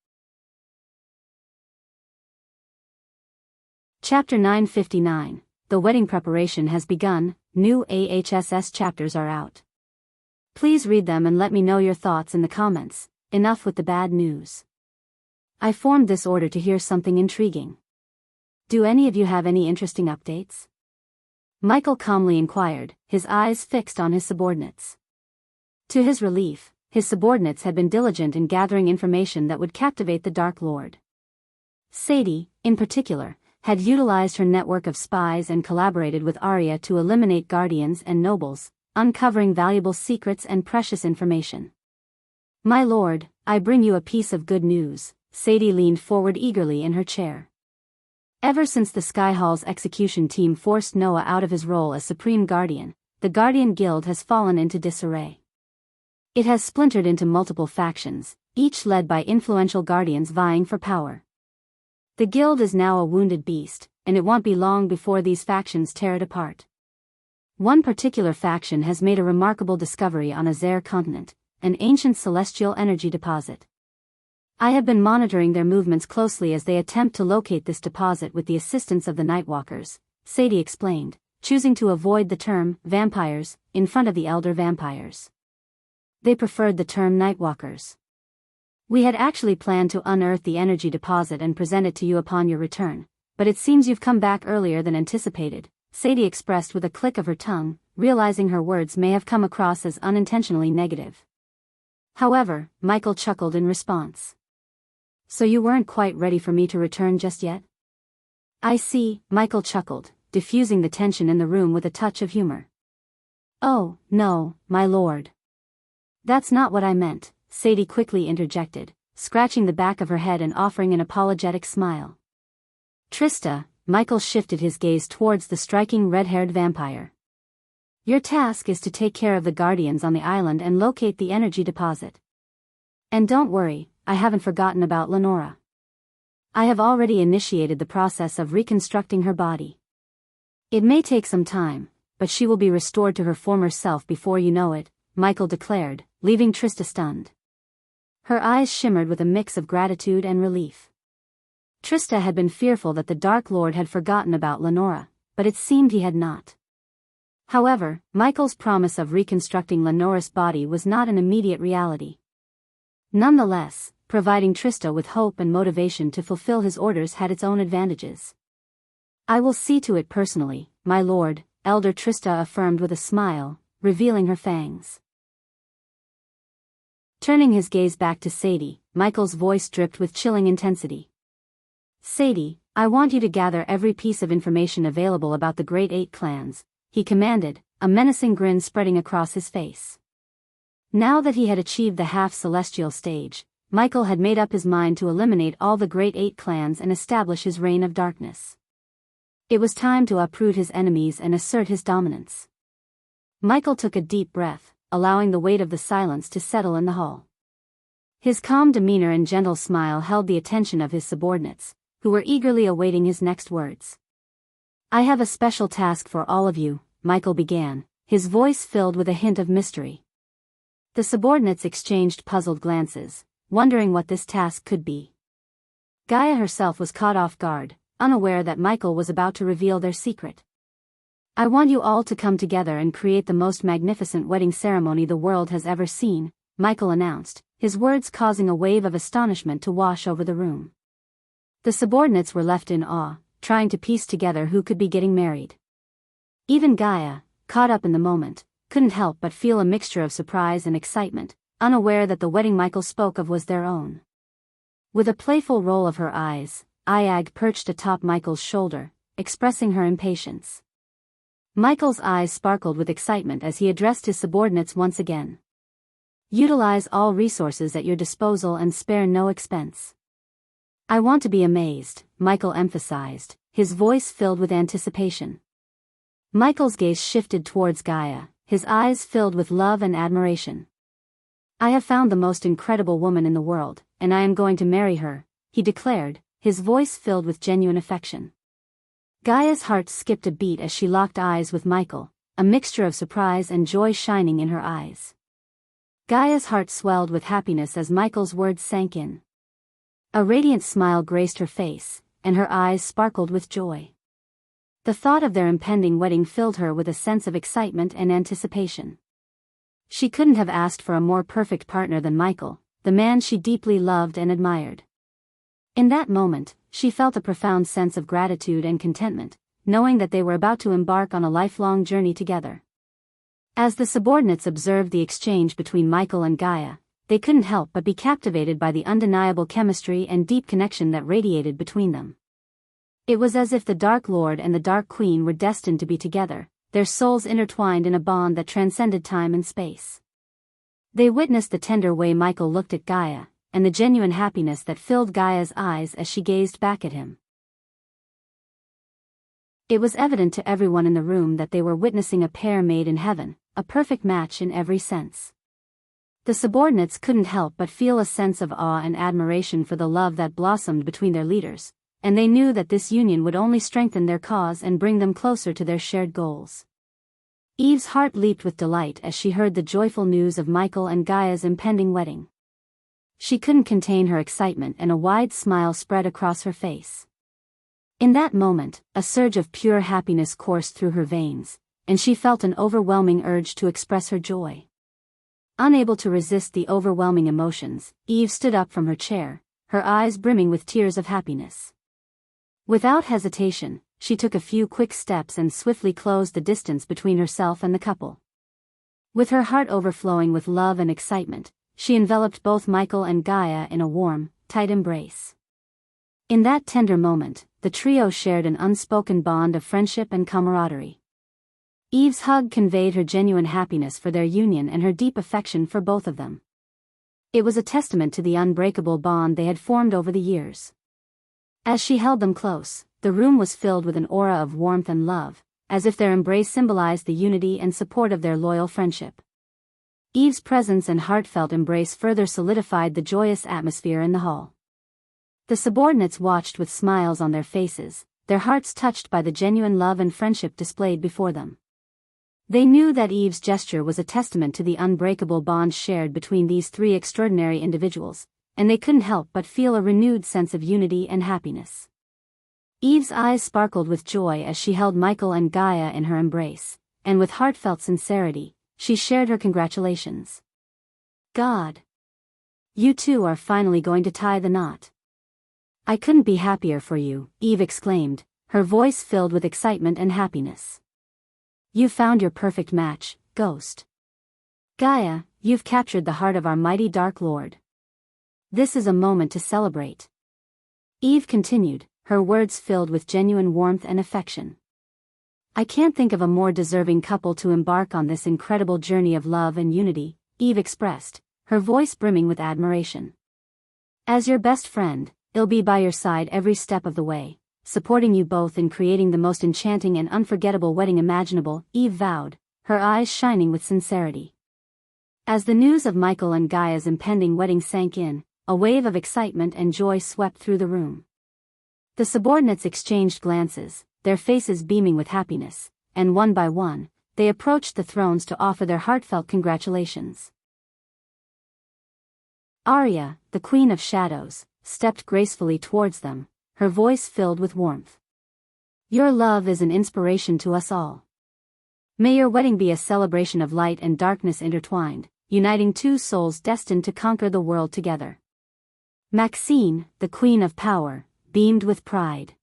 Chapter 959, The Wedding Preparation has begun, new AHSS chapters are out. Please read them and let me know your thoughts in the comments. Enough with the bad news. I formed this order to hear something intriguing. Do any of you have any interesting updates? Michael calmly inquired, his eyes fixed on his subordinates. To his relief, his subordinates had been diligent in gathering information that would captivate the Dark Lord. Sadie, in particular, had utilized her network of spies and collaborated with Arya to eliminate guardians and nobles, uncovering valuable secrets and precious information. My lord, I bring you a piece of good news. Sadie leaned forward eagerly in her chair. Ever since the Sky Hall's execution team forced Noah out of his role as Supreme Guardian, the Guardian Guild has fallen into disarray. It has splintered into multiple factions, each led by influential guardians vying for power. The guild is now a wounded beast, and it won't be long before these factions tear it apart. One particular faction has made a remarkable discovery on Azare continent, an ancient celestial energy deposit. I have been monitoring their movements closely as they attempt to locate this deposit with the assistance of the Nightwalkers, Sadie explained, choosing to avoid the term vampires in front of the elder vampires. They preferred the term Nightwalkers. We had actually planned to unearth the energy deposit and present it to you upon your return, but it seems you've come back earlier than anticipated, Sadie expressed with a click of her tongue, realizing her words may have come across as unintentionally negative. However, Michael chuckled in response. So you weren't quite ready for me to return just yet? I see, Michael chuckled, diffusing the tension in the room with a touch of humor. Oh, no, my lord. That's not what I meant, Sadie quickly interjected, scratching the back of her head and offering an apologetic smile. Trista, Michael shifted his gaze towards the striking red-haired vampire. Your task is to take care of the guardians on the island and locate the energy deposit. And don't worry, I haven't forgotten about Lenora. I have already initiated the process of reconstructing her body. It may take some time, but she will be restored to her former self before you know it, Michael declared, leaving Trista stunned. Her eyes shimmered with a mix of gratitude and relief. Trista had been fearful that the Dark Lord had forgotten about Lenora, but it seemed he had not. However, Michael's promise of reconstructing Lenora's body was not an immediate reality. Nonetheless, providing Trista with hope and motivation to fulfill his orders had its own advantages. I will see to it personally, my lord, Elder Trista affirmed with a smile, revealing her fangs. Turning his gaze back to Sadie, Michael's voice dripped with chilling intensity. Sadie, I want you to gather every piece of information available about the Great Eight clans, he commanded, a menacing grin spreading across his face. Now that he had achieved the half-celestial stage, Michael had made up his mind to eliminate all the Great Eight clans and establish his reign of darkness. It was time to uproot his enemies and assert his dominance. Michael took a deep breath, allowing the weight of the silence to settle in the hall. His calm demeanor and gentle smile held the attention of his subordinates, who were eagerly awaiting his next words. I have a special task for all of you, Michael began, his voice filled with a hint of mystery. The subordinates exchanged puzzled glances, wondering what this task could be. Gaia herself was caught off guard, unaware that Michael was about to reveal their secret. I want you all to come together and create the most magnificent wedding ceremony the world has ever seen, Michael announced, his words causing a wave of astonishment to wash over the room. The subordinates were left in awe, trying to piece together who could be getting married. Even Gaia, caught up in the moment, couldn't help but feel a mixture of surprise and excitement, unaware that the wedding Michael spoke of was their own. With a playful roll of her eyes, Iag perched atop Michael's shoulder, expressing her impatience. Michael's eyes sparkled with excitement as he addressed his subordinates once again. Utilize all resources at your disposal and spare no expense. I want to be amazed, Michael emphasized, his voice filled with anticipation. Michael's gaze shifted towards Gaia, his eyes filled with love and admiration. I have found the most incredible woman in the world, and I am going to marry her, he declared, his voice filled with genuine affection. Gaia's heart skipped a beat as she locked eyes with Michael, a mixture of surprise and joy shining in her eyes. Gaia's heart swelled with happiness as Michael's words sank in. A radiant smile graced her face, and her eyes sparkled with joy. The thought of their impending wedding filled her with a sense of excitement and anticipation. She couldn't have asked for a more perfect partner than Michael, the man she deeply loved and admired. In that moment, she felt a profound sense of gratitude and contentment, knowing that they were about to embark on a lifelong journey together. As the subordinates observed the exchange between Michael and Gaia, they couldn't help but be captivated by the undeniable chemistry and deep connection that radiated between them. It was as if the Dark Lord and the Dark Queen were destined to be together, their souls intertwined in a bond that transcended time and space. They witnessed the tender way Michael looked at Gaia, and the genuine happiness that filled Gaia's eyes as she gazed back at him. It was evident to everyone in the room that they were witnessing a pair made in heaven, a perfect match in every sense. The subordinates couldn't help but feel a sense of awe and admiration for the love that blossomed between their leaders, and they knew that this union would only strengthen their cause and bring them closer to their shared goals. Eve's heart leaped with delight as she heard the joyful news of Michael and Gaia's impending wedding. She couldn't contain her excitement, and a wide smile spread across her face. In that moment, a surge of pure happiness coursed through her veins, and she felt an overwhelming urge to express her joy. Unable to resist the overwhelming emotions, Eve stood up from her chair, her eyes brimming with tears of happiness. Without hesitation, she took a few quick steps and swiftly closed the distance between herself and the couple. With her heart overflowing with love and excitement, she enveloped both Michael and Gaia in a warm, tight embrace. In that tender moment, the trio shared an unspoken bond of friendship and camaraderie. Eve's hug conveyed her genuine happiness for their union and her deep affection for both of them. It was a testament to the unbreakable bond they had formed over the years. As she held them close, the room was filled with an aura of warmth and love, as if their embrace symbolized the unity and support of their loyal friendship. Eve's presence and heartfelt embrace further solidified the joyous atmosphere in the hall. The subordinates watched with smiles on their faces, their hearts touched by the genuine love and friendship displayed before them. They knew that Eve's gesture was a testament to the unbreakable bond shared between these three extraordinary individuals, and they couldn't help but feel a renewed sense of unity and happiness. Eve's eyes sparkled with joy as she held Michael and Gaia in her embrace, and with heartfelt sincerity, she shared her congratulations. God! You two are finally going to tie the knot. I couldn't be happier for you, Eve exclaimed, her voice filled with excitement and happiness. You found your perfect match, Ghost. Gaia, you've captured the heart of our mighty Dark Lord. This is a moment to celebrate. Eve continued, her words filled with genuine warmth and affection. I can't think of a more deserving couple to embark on this incredible journey of love and unity, Eve expressed, her voice brimming with admiration. As your best friend, I'll be by your side every step of the way, supporting you both in creating the most enchanting and unforgettable wedding imaginable, Eve vowed, her eyes shining with sincerity. As the news of Michael and Gaia's impending wedding sank in, a wave of excitement and joy swept through the room. The subordinates exchanged glances, their faces beaming with happiness, and one by one, they approached the thrones to offer their heartfelt congratulations. Arya, the Queen of Shadows, stepped gracefully towards them, her voice filled with warmth. Your love is an inspiration to us all. May your wedding be a celebration of light and darkness intertwined, uniting two souls destined to conquer the world together. Maxine, the Queen of Power, beamed with pride.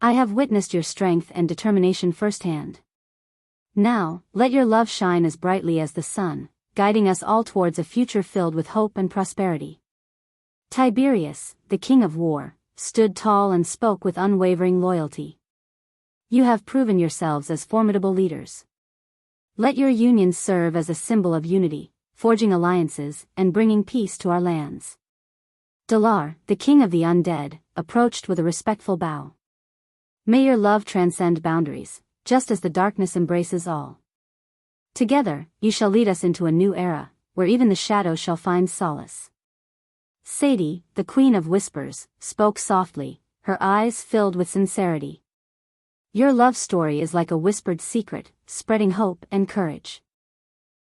I have witnessed your strength and determination firsthand. Now, let your love shine as brightly as the sun, guiding us all towards a future filled with hope and prosperity. Tiberius, the King of War, stood tall and spoke with unwavering loyalty. You have proven yourselves as formidable leaders. Let your union serve as a symbol of unity, forging alliances and bringing peace to our lands. Dalar, the King of the Undead, approached with a respectful bow. May your love transcend boundaries, just as the darkness embraces all. Together, you shall lead us into a new era, where even the shadows shall find solace. Sadie, the Queen of Whispers, spoke softly, her eyes filled with sincerity. Your love story is like a whispered secret, spreading hope and courage.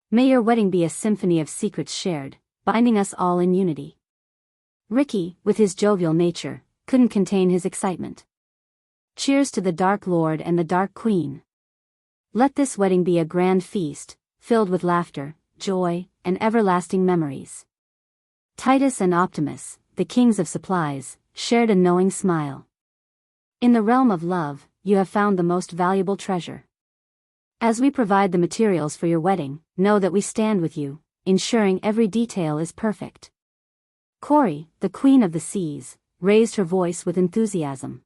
May your wedding be a symphony of secrets shared, binding us all in unity. Ricky, with his jovial nature, couldn't contain his excitement. Cheers to the Dark Lord and the Dark Queen. Let this wedding be a grand feast, filled with laughter, joy, and everlasting memories. Titus and Optimus, the kings of supplies, shared a knowing smile. In the realm of love, you have found the most valuable treasure. As we provide the materials for your wedding, know that we stand with you, ensuring every detail is perfect. Cori, the Queen of the Seas, raised her voice with enthusiasm.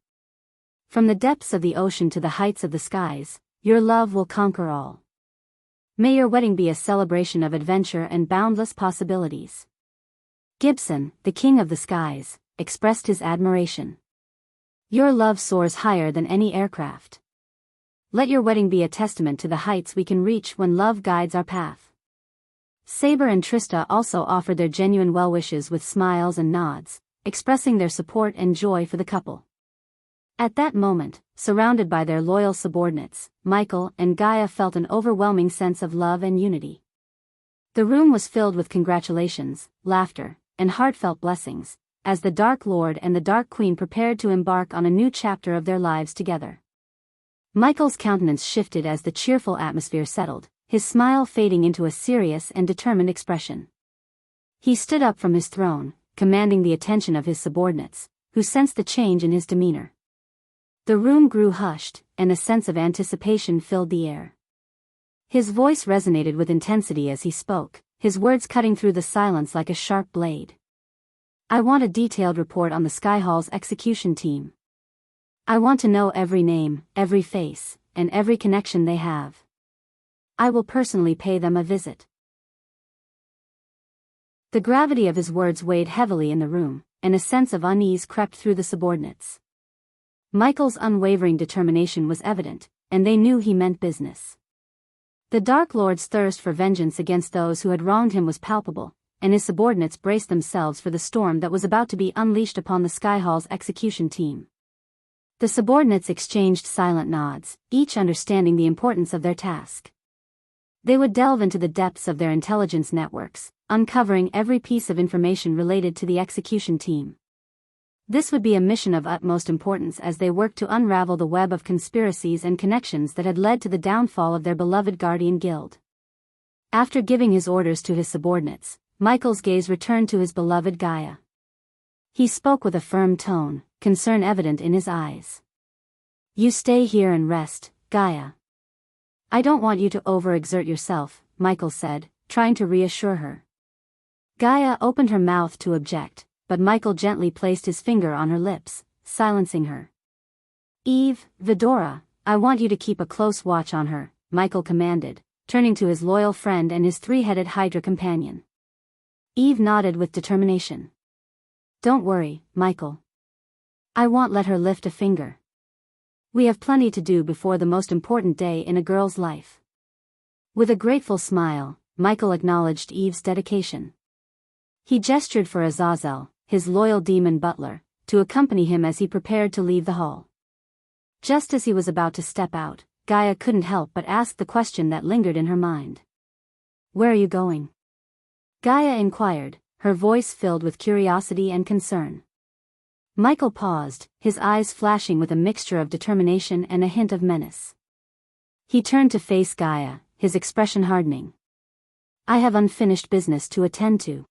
From the depths of the ocean to the heights of the skies, your love will conquer all. May your wedding be a celebration of adventure and boundless possibilities. Gibson, the king of the skies, expressed his admiration. Your love soars higher than any aircraft. Let your wedding be a testament to the heights we can reach when love guides our path. Saber and Trista also offered their genuine well wishes with smiles and nods, expressing their support and joy for the couple. At that moment, surrounded by their loyal subordinates, Michael and Gaia felt an overwhelming sense of love and unity. The room was filled with congratulations, laughter, and heartfelt blessings, as the Dark Lord and the Dark Queen prepared to embark on a new chapter of their lives together. Michael's countenance shifted as the cheerful atmosphere settled, his smile fading into a serious and determined expression. He stood up from his throne, commanding the attention of his subordinates, who sensed the change in his demeanor. The room grew hushed, and a sense of anticipation filled the air. His voice resonated with intensity as he spoke, his words cutting through the silence like a sharp blade. I want a detailed report on the Skyhall's execution team. I want to know every name, every face, and every connection they have. I will personally pay them a visit. The gravity of his words weighed heavily in the room, and a sense of unease crept through the subordinates. Michael's unwavering determination was evident, and they knew he meant business. The Dark Lord's thirst for vengeance against those who had wronged him was palpable, and his subordinates braced themselves for the storm that was about to be unleashed upon the Skyhall's execution team. The subordinates exchanged silent nods, each understanding the importance of their task. They would delve into the depths of their intelligence networks, uncovering every piece of information related to the execution team. This would be a mission of utmost importance as they worked to unravel the web of conspiracies and connections that had led to the downfall of their beloved Guardian Guild. After giving his orders to his subordinates, Michael's gaze returned to his beloved Gaia. He spoke with a firm tone, concern evident in his eyes. You stay here and rest, Gaia. I don't want you to overexert yourself, Michael said, trying to reassure her. Gaia opened her mouth to object, but Michael gently placed his finger on her lips, silencing her. Eve, Vidora, I want you to keep a close watch on her, Michael commanded, turning to his loyal friend and his three-headed Hydra companion. Eve nodded with determination. Don't worry, Michael. I won't let her lift a finger. We have plenty to do before the most important day in a girl's life. With a grateful smile, Michael acknowledged Eve's dedication. He gestured for Azazel, his loyal demon butler, to accompany him as he prepared to leave the hall. Just as he was about to step out, Gaia couldn't help but ask the question that lingered in her mind. Where are you going? Gaia inquired, her voice filled with curiosity and concern. Michael paused, his eyes flashing with a mixture of determination and a hint of menace. He turned to face Gaia, his expression hardening. I have unfinished business to attend to.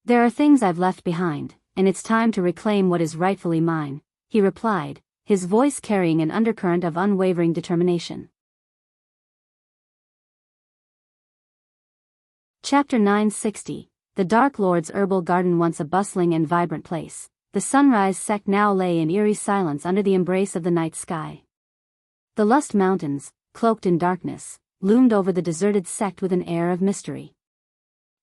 There are things I've left behind, and it's time to reclaim what is rightfully mine, he replied, his voice carrying an undercurrent of unwavering determination. Chapter 960. The Dark Lord's herbal garden. Once a bustling and vibrant place, the Sunrise sect now lay in eerie silence under the embrace of the night sky. The Lust Mountains, cloaked in darkness, loomed over the deserted sect with an air of mystery.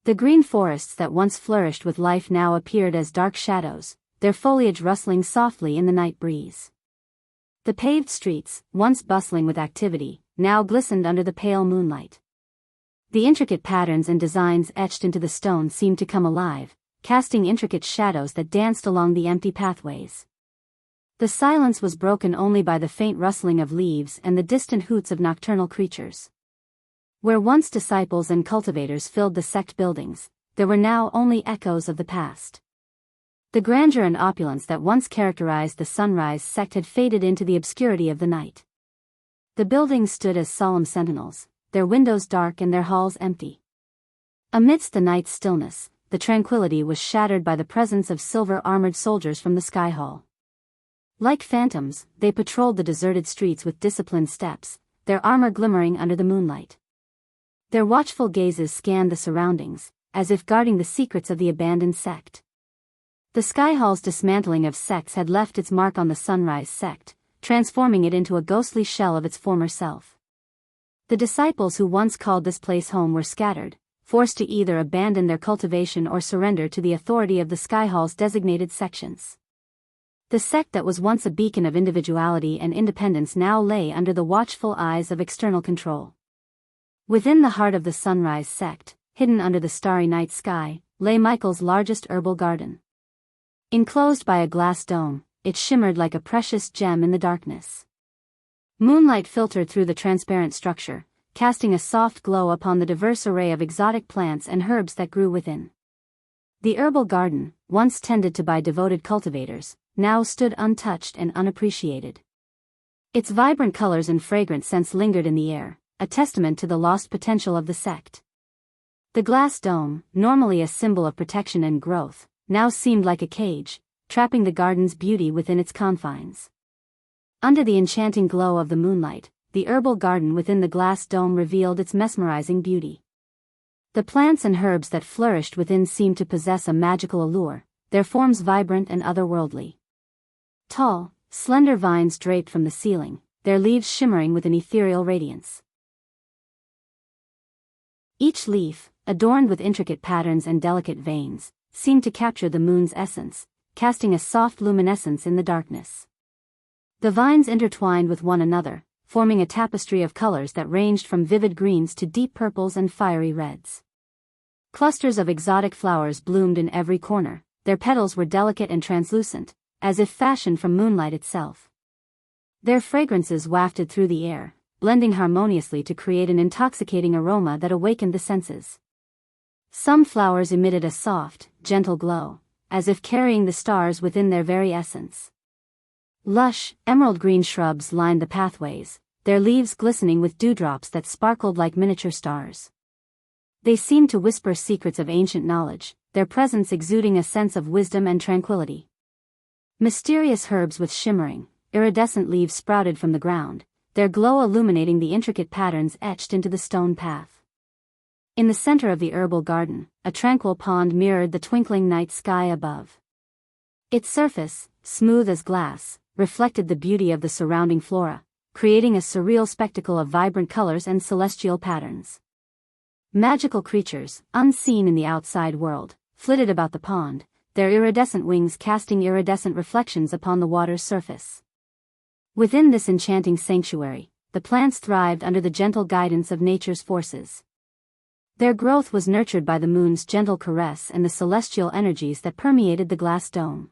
The green forests that once flourished with life now appeared as dark shadows, their foliage rustling softly in the night breeze. The paved streets, once bustling with activity, now glistened under the pale moonlight. The intricate patterns and designs etched into the stone seemed to come alive, casting intricate shadows that danced along the empty pathways. The silence was broken only by the faint rustling of leaves and the distant hoots of nocturnal creatures. Where once disciples and cultivators filled the sect buildings, there were now only echoes of the past. The grandeur and opulence that once characterized the Sunrise sect had faded into the obscurity of the night. The buildings stood as solemn sentinels, their windows dark and their halls empty. Amidst the night's stillness, the tranquility was shattered by the presence of silver-armored soldiers from the Sky Hall. Like phantoms, they patrolled the deserted streets with disciplined steps, their armor glimmering under the moonlight. Their watchful gazes scanned the surroundings, as if guarding the secrets of the abandoned sect. The Sky Hall's dismantling of sects had left its mark on the Sunrise sect, transforming it into a ghostly shell of its former self. The disciples who once called this place home were scattered, forced to either abandon their cultivation or surrender to the authority of the Sky Hall's designated sections. The sect that was once a beacon of individuality and independence now lay under the watchful eyes of external control. Within the heart of the Sunrise sect, hidden under the starry night sky, lay Michael's largest herbal garden. Enclosed by a glass dome, it shimmered like a precious gem in the darkness. Moonlight filtered through the transparent structure, casting a soft glow upon the diverse array of exotic plants and herbs that grew within. The herbal garden, once tended to by devoted cultivators, now stood untouched and unappreciated. Its vibrant colors and fragrant scents lingered in the air, a testament to the lost potential of the sect. The glass dome, normally a symbol of protection and growth, now seemed like a cage, trapping the garden's beauty within its confines. Under the enchanting glow of the moonlight, the herbal garden within the glass dome revealed its mesmerizing beauty. The plants and herbs that flourished within seemed to possess a magical allure, their forms vibrant and otherworldly. Tall, slender vines draped from the ceiling, their leaves shimmering with an ethereal radiance. Each leaf, adorned with intricate patterns and delicate veins, seemed to capture the moon's essence, casting a soft luminescence in the darkness. The vines intertwined with one another, forming a tapestry of colors that ranged from vivid greens to deep purples and fiery reds. Clusters of exotic flowers bloomed in every corner, their petals were delicate and translucent, as if fashioned from moonlight itself. Their fragrances wafted through the air, blending harmoniously to create an intoxicating aroma that awakened the senses. Some flowers emitted a soft, gentle glow, as if carrying the stars within their very essence. Lush, emerald-green shrubs lined the pathways, their leaves glistening with dewdrops that sparkled like miniature stars. They seemed to whisper secrets of ancient knowledge, their presence exuding a sense of wisdom and tranquility. Mysterious herbs with shimmering, iridescent leaves sprouted from the ground, their glow illuminating the intricate patterns etched into the stone path. In the center of the herbal garden, a tranquil pond mirrored the twinkling night sky above. Its surface, smooth as glass, reflected the beauty of the surrounding flora, creating a surreal spectacle of vibrant colors and celestial patterns. Magical creatures, unseen in the outside world, flitted about the pond, their iridescent wings casting iridescent reflections upon the water's surface. Within this enchanting sanctuary, the plants thrived under the gentle guidance of nature's forces. Their growth was nurtured by the moon's gentle caress and the celestial energies that permeated the glass dome.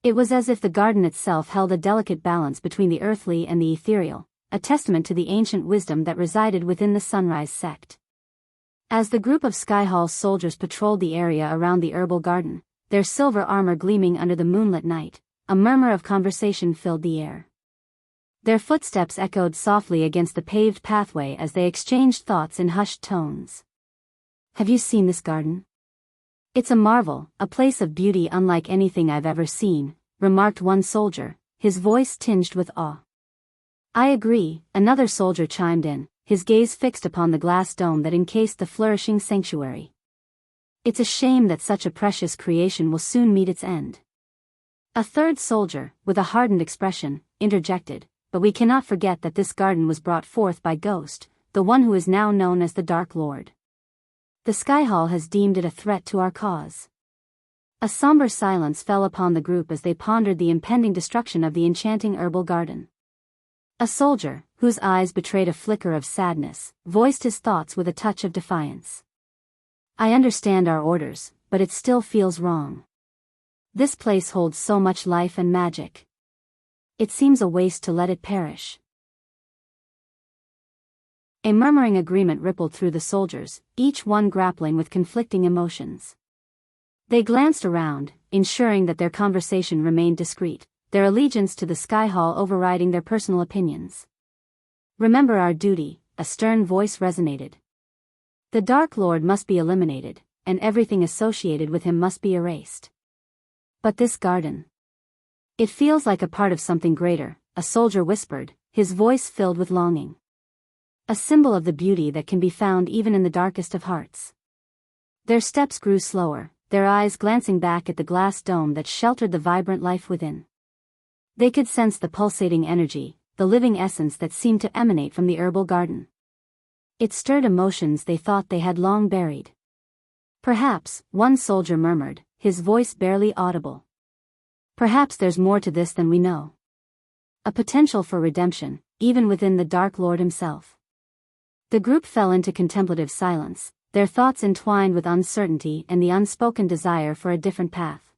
It was as if the garden itself held a delicate balance between the earthly and the ethereal, a testament to the ancient wisdom that resided within the Sunrise sect. As the group of Sky Hall's soldiers patrolled the area around the herbal garden, their silver armor gleaming under the moonlit night, a murmur of conversation filled the air. Their footsteps echoed softly against the paved pathway as they exchanged thoughts in hushed tones. "Have you seen this garden? It's a marvel, a place of beauty unlike anything I've ever seen," remarked one soldier, his voice tinged with awe. "I agree," another soldier chimed in, his gaze fixed upon the glass dome that encased the flourishing sanctuary. "It's a shame that such a precious creation will soon meet its end." A third soldier, with a hardened expression, interjected, "But we cannot forget that this garden was brought forth by Ghost, the one who is now known as the Dark Lord. The Sky Hall has deemed it a threat to our cause." A somber silence fell upon the group as they pondered the impending destruction of the enchanting herbal garden. A soldier, whose eyes betrayed a flicker of sadness, voiced his thoughts with a touch of defiance. "I understand our orders, but it still feels wrong. This place holds so much life and magic. It seems a waste to let it perish." A murmuring agreement rippled through the soldiers, each one grappling with conflicting emotions. They glanced around, ensuring that their conversation remained discreet, their allegiance to the Sky Hall overriding their personal opinions. "Remember our duty," a stern voice resonated. "The Dark Lord must be eliminated, and everything associated with him must be erased. But this garden. It feels like a part of something greater," a soldier whispered, his voice filled with longing. "A symbol of the beauty that can be found even in the darkest of hearts." Their steps grew slower, their eyes glancing back at the glass dome that sheltered the vibrant life within. They could sense the pulsating energy, the living essence that seemed to emanate from the herbal garden. It stirred emotions they thought they had long buried. Perhaps, one soldier murmured, his voice barely audible. Perhaps there's more to this than we know. A potential for redemption, even within the Dark Lord himself. The group fell into contemplative silence, their thoughts entwined with uncertainty and the unspoken desire for a different path.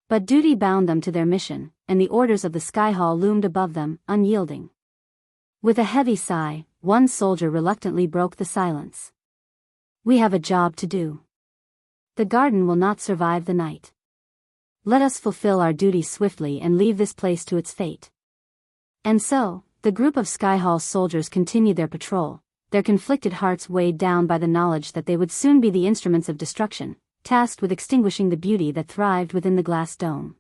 But duty bound them to their mission, and the orders of the Sky Hall loomed above them, unyielding. With a heavy sigh, one soldier reluctantly broke the silence. We have a job to do. The garden will not survive the night. Let us fulfill our duty swiftly and leave this place to its fate. And so, the group of Sky Hall soldiers continued their patrol, their conflicted hearts weighed down by the knowledge that they would soon be the instruments of destruction, tasked with extinguishing the beauty that thrived within the glass dome.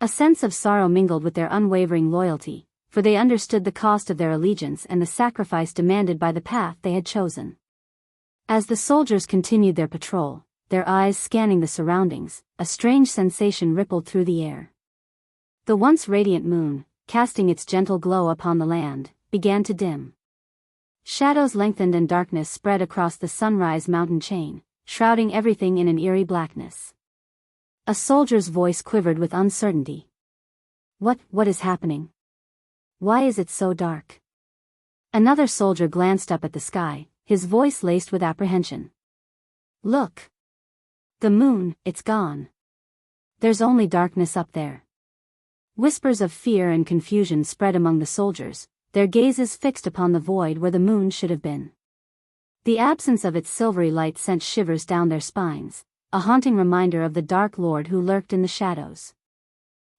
A sense of sorrow mingled with their unwavering loyalty, for they understood the cost of their allegiance and the sacrifice demanded by the path they had chosen. As the soldiers continued their patrol, their eyes scanning the surroundings, a strange sensation rippled through the air. The once radiant moon, casting its gentle glow upon the land, began to dim. Shadows lengthened and darkness spread across the sunrise mountain chain, shrouding everything in an eerie blackness. A soldier's voice quivered with uncertainty. What is happening? Why is it so dark? Another soldier glanced up at the sky, his voice laced with apprehension. Look! The moon, it's gone. There's only darkness up there. Whispers of fear and confusion spread among the soldiers, their gazes fixed upon the void where the moon should have been. The absence of its silvery light sent shivers down their spines, a haunting reminder of the Dark Lord who lurked in the shadows.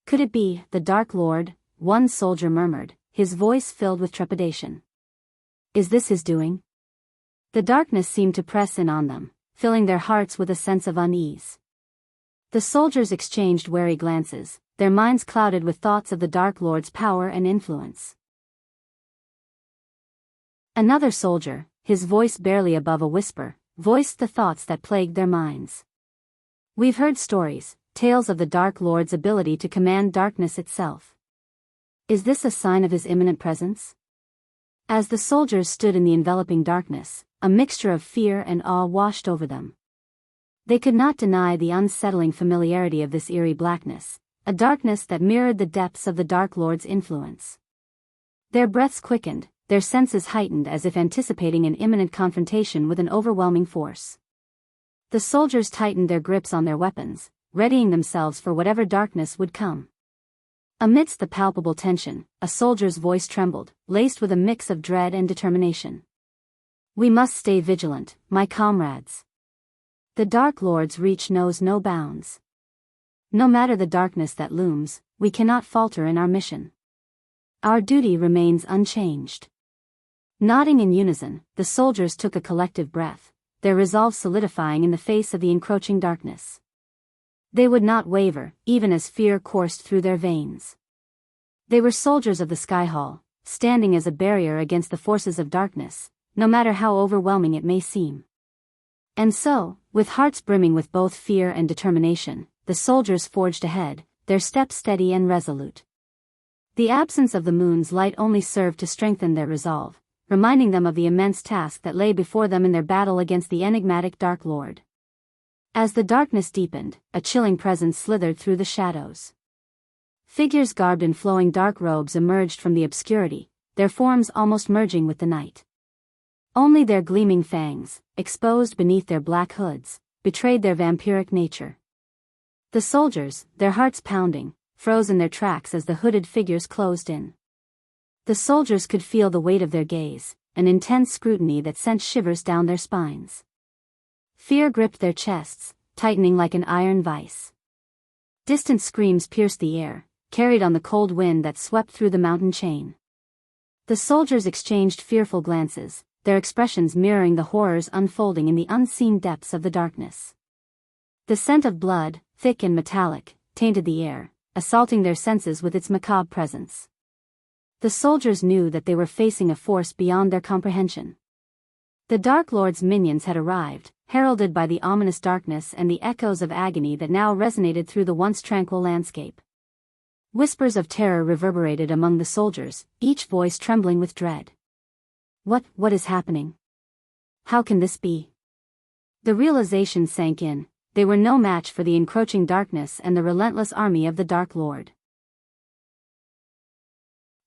Could it be the Dark Lord? One soldier murmured, his voice filled with trepidation. Is this his doing? The darkness seemed to press in on them, filling their hearts with a sense of unease. The soldiers exchanged wary glances, their minds clouded with thoughts of the Dark Lord's power and influence. Another soldier, his voice barely above a whisper, voiced the thoughts that plagued their minds. We've heard stories, tales of the Dark Lord's ability to command darkness itself. Is this a sign of his imminent presence? As the soldiers stood in the enveloping darkness, a mixture of fear and awe washed over them. They could not deny the unsettling familiarity of this eerie blackness, a darkness that mirrored the depths of the Dark Lord's influence. Their breaths quickened, their senses heightened as if anticipating an imminent confrontation with an overwhelming force. The soldiers tightened their grips on their weapons, readying themselves for whatever darkness would come. Amidst the palpable tension, a soldier's voice trembled, laced with a mix of dread and determination. We must stay vigilant, my comrades. The Dark Lord's reach knows no bounds. No matter the darkness that looms, we cannot falter in our mission. Our duty remains unchanged. Nodding in unison, the soldiers took a collective breath, their resolve solidifying in the face of the encroaching darkness. They would not waver, even as fear coursed through their veins. They were soldiers of the Sky Hall, standing as a barrier against the forces of darkness, no matter how overwhelming it may seem. And so, with hearts brimming with both fear and determination, the soldiers forged ahead, their steps steady and resolute. The absence of the moon's light only served to strengthen their resolve, reminding them of the immense task that lay before them in their battle against the enigmatic Dark Lord. As the darkness deepened, a chilling presence slithered through the shadows. Figures garbed in flowing dark robes emerged from the obscurity, their forms almost merging with the night. Only their gleaming fangs, exposed beneath their black hoods, betrayed their vampiric nature. The soldiers, their hearts pounding, froze in their tracks as the hooded figures closed in. The soldiers could feel the weight of their gaze, an intense scrutiny that sent shivers down their spines. Fear gripped their chests, tightening like an iron vice. Distant screams pierced the air, carried on the cold wind that swept through the mountain chain. The soldiers exchanged fearful glances, their expressions mirroring the horrors unfolding in the unseen depths of the darkness. The scent of blood, thick and metallic, tainted the air, assaulting their senses with its macabre presence. The soldiers knew that they were facing a force beyond their comprehension. The Dark Lord's minions had arrived, heralded by the ominous darkness and the echoes of agony that now resonated through the once tranquil landscape. Whispers of terror reverberated among the soldiers, each voice trembling with dread. What is happening? How can this be? The realization sank in. They were no match for the encroaching darkness and the relentless army of the Dark Lord.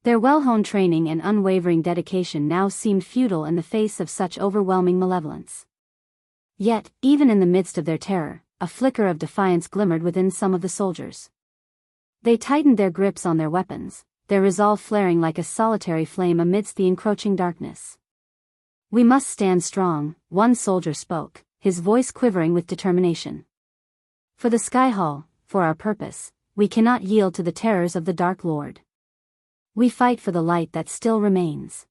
Their well-honed training and unwavering dedication now seemed futile in the face of such overwhelming malevolence. Yet, even in the midst of their terror, a flicker of defiance glimmered within some of the soldiers. They tightened their grips on their weapons, their resolve flaring like a solitary flame amidst the encroaching darkness. "We must stand strong," one soldier spoke, his voice quivering with determination. "For the Sky Hall, for our purpose, we cannot yield to the terrors of the Dark Lord. We fight for the light that still remains."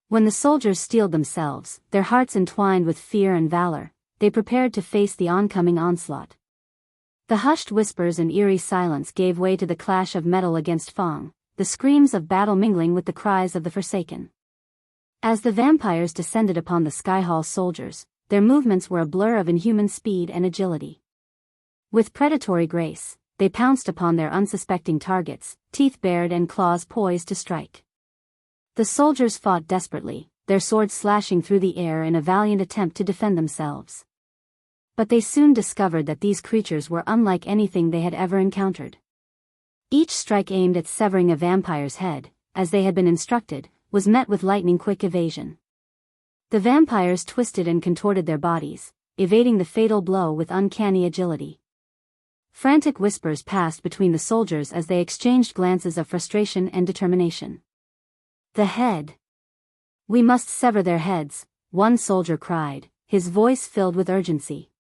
When the soldiers steeled themselves, their hearts entwined with fear and valor, they prepared to face the oncoming onslaught. The hushed whispers and eerie silence gave way to the clash of metal against Fang, the screams of battle mingling with the cries of the Forsaken. As the vampires descended upon the Sky Hall soldiers, their movements were a blur of inhuman speed and agility. With predatory grace, they pounced upon their unsuspecting targets, teeth bared and claws poised to strike. The soldiers fought desperately, their swords slashing through the air in a valiant attempt to defend themselves. But they soon discovered that these creatures were unlike anything they had ever encountered. Each strike aimed at severing a vampire's head, as they had been instructed, was met with lightning-quick evasion. The vampires twisted and contorted their bodies, evading the fatal blow with uncanny agility. Frantic whispers passed between the soldiers as they exchanged glances of frustration and determination. "The head! We must sever their heads," one soldier cried, his voice filled with urgency.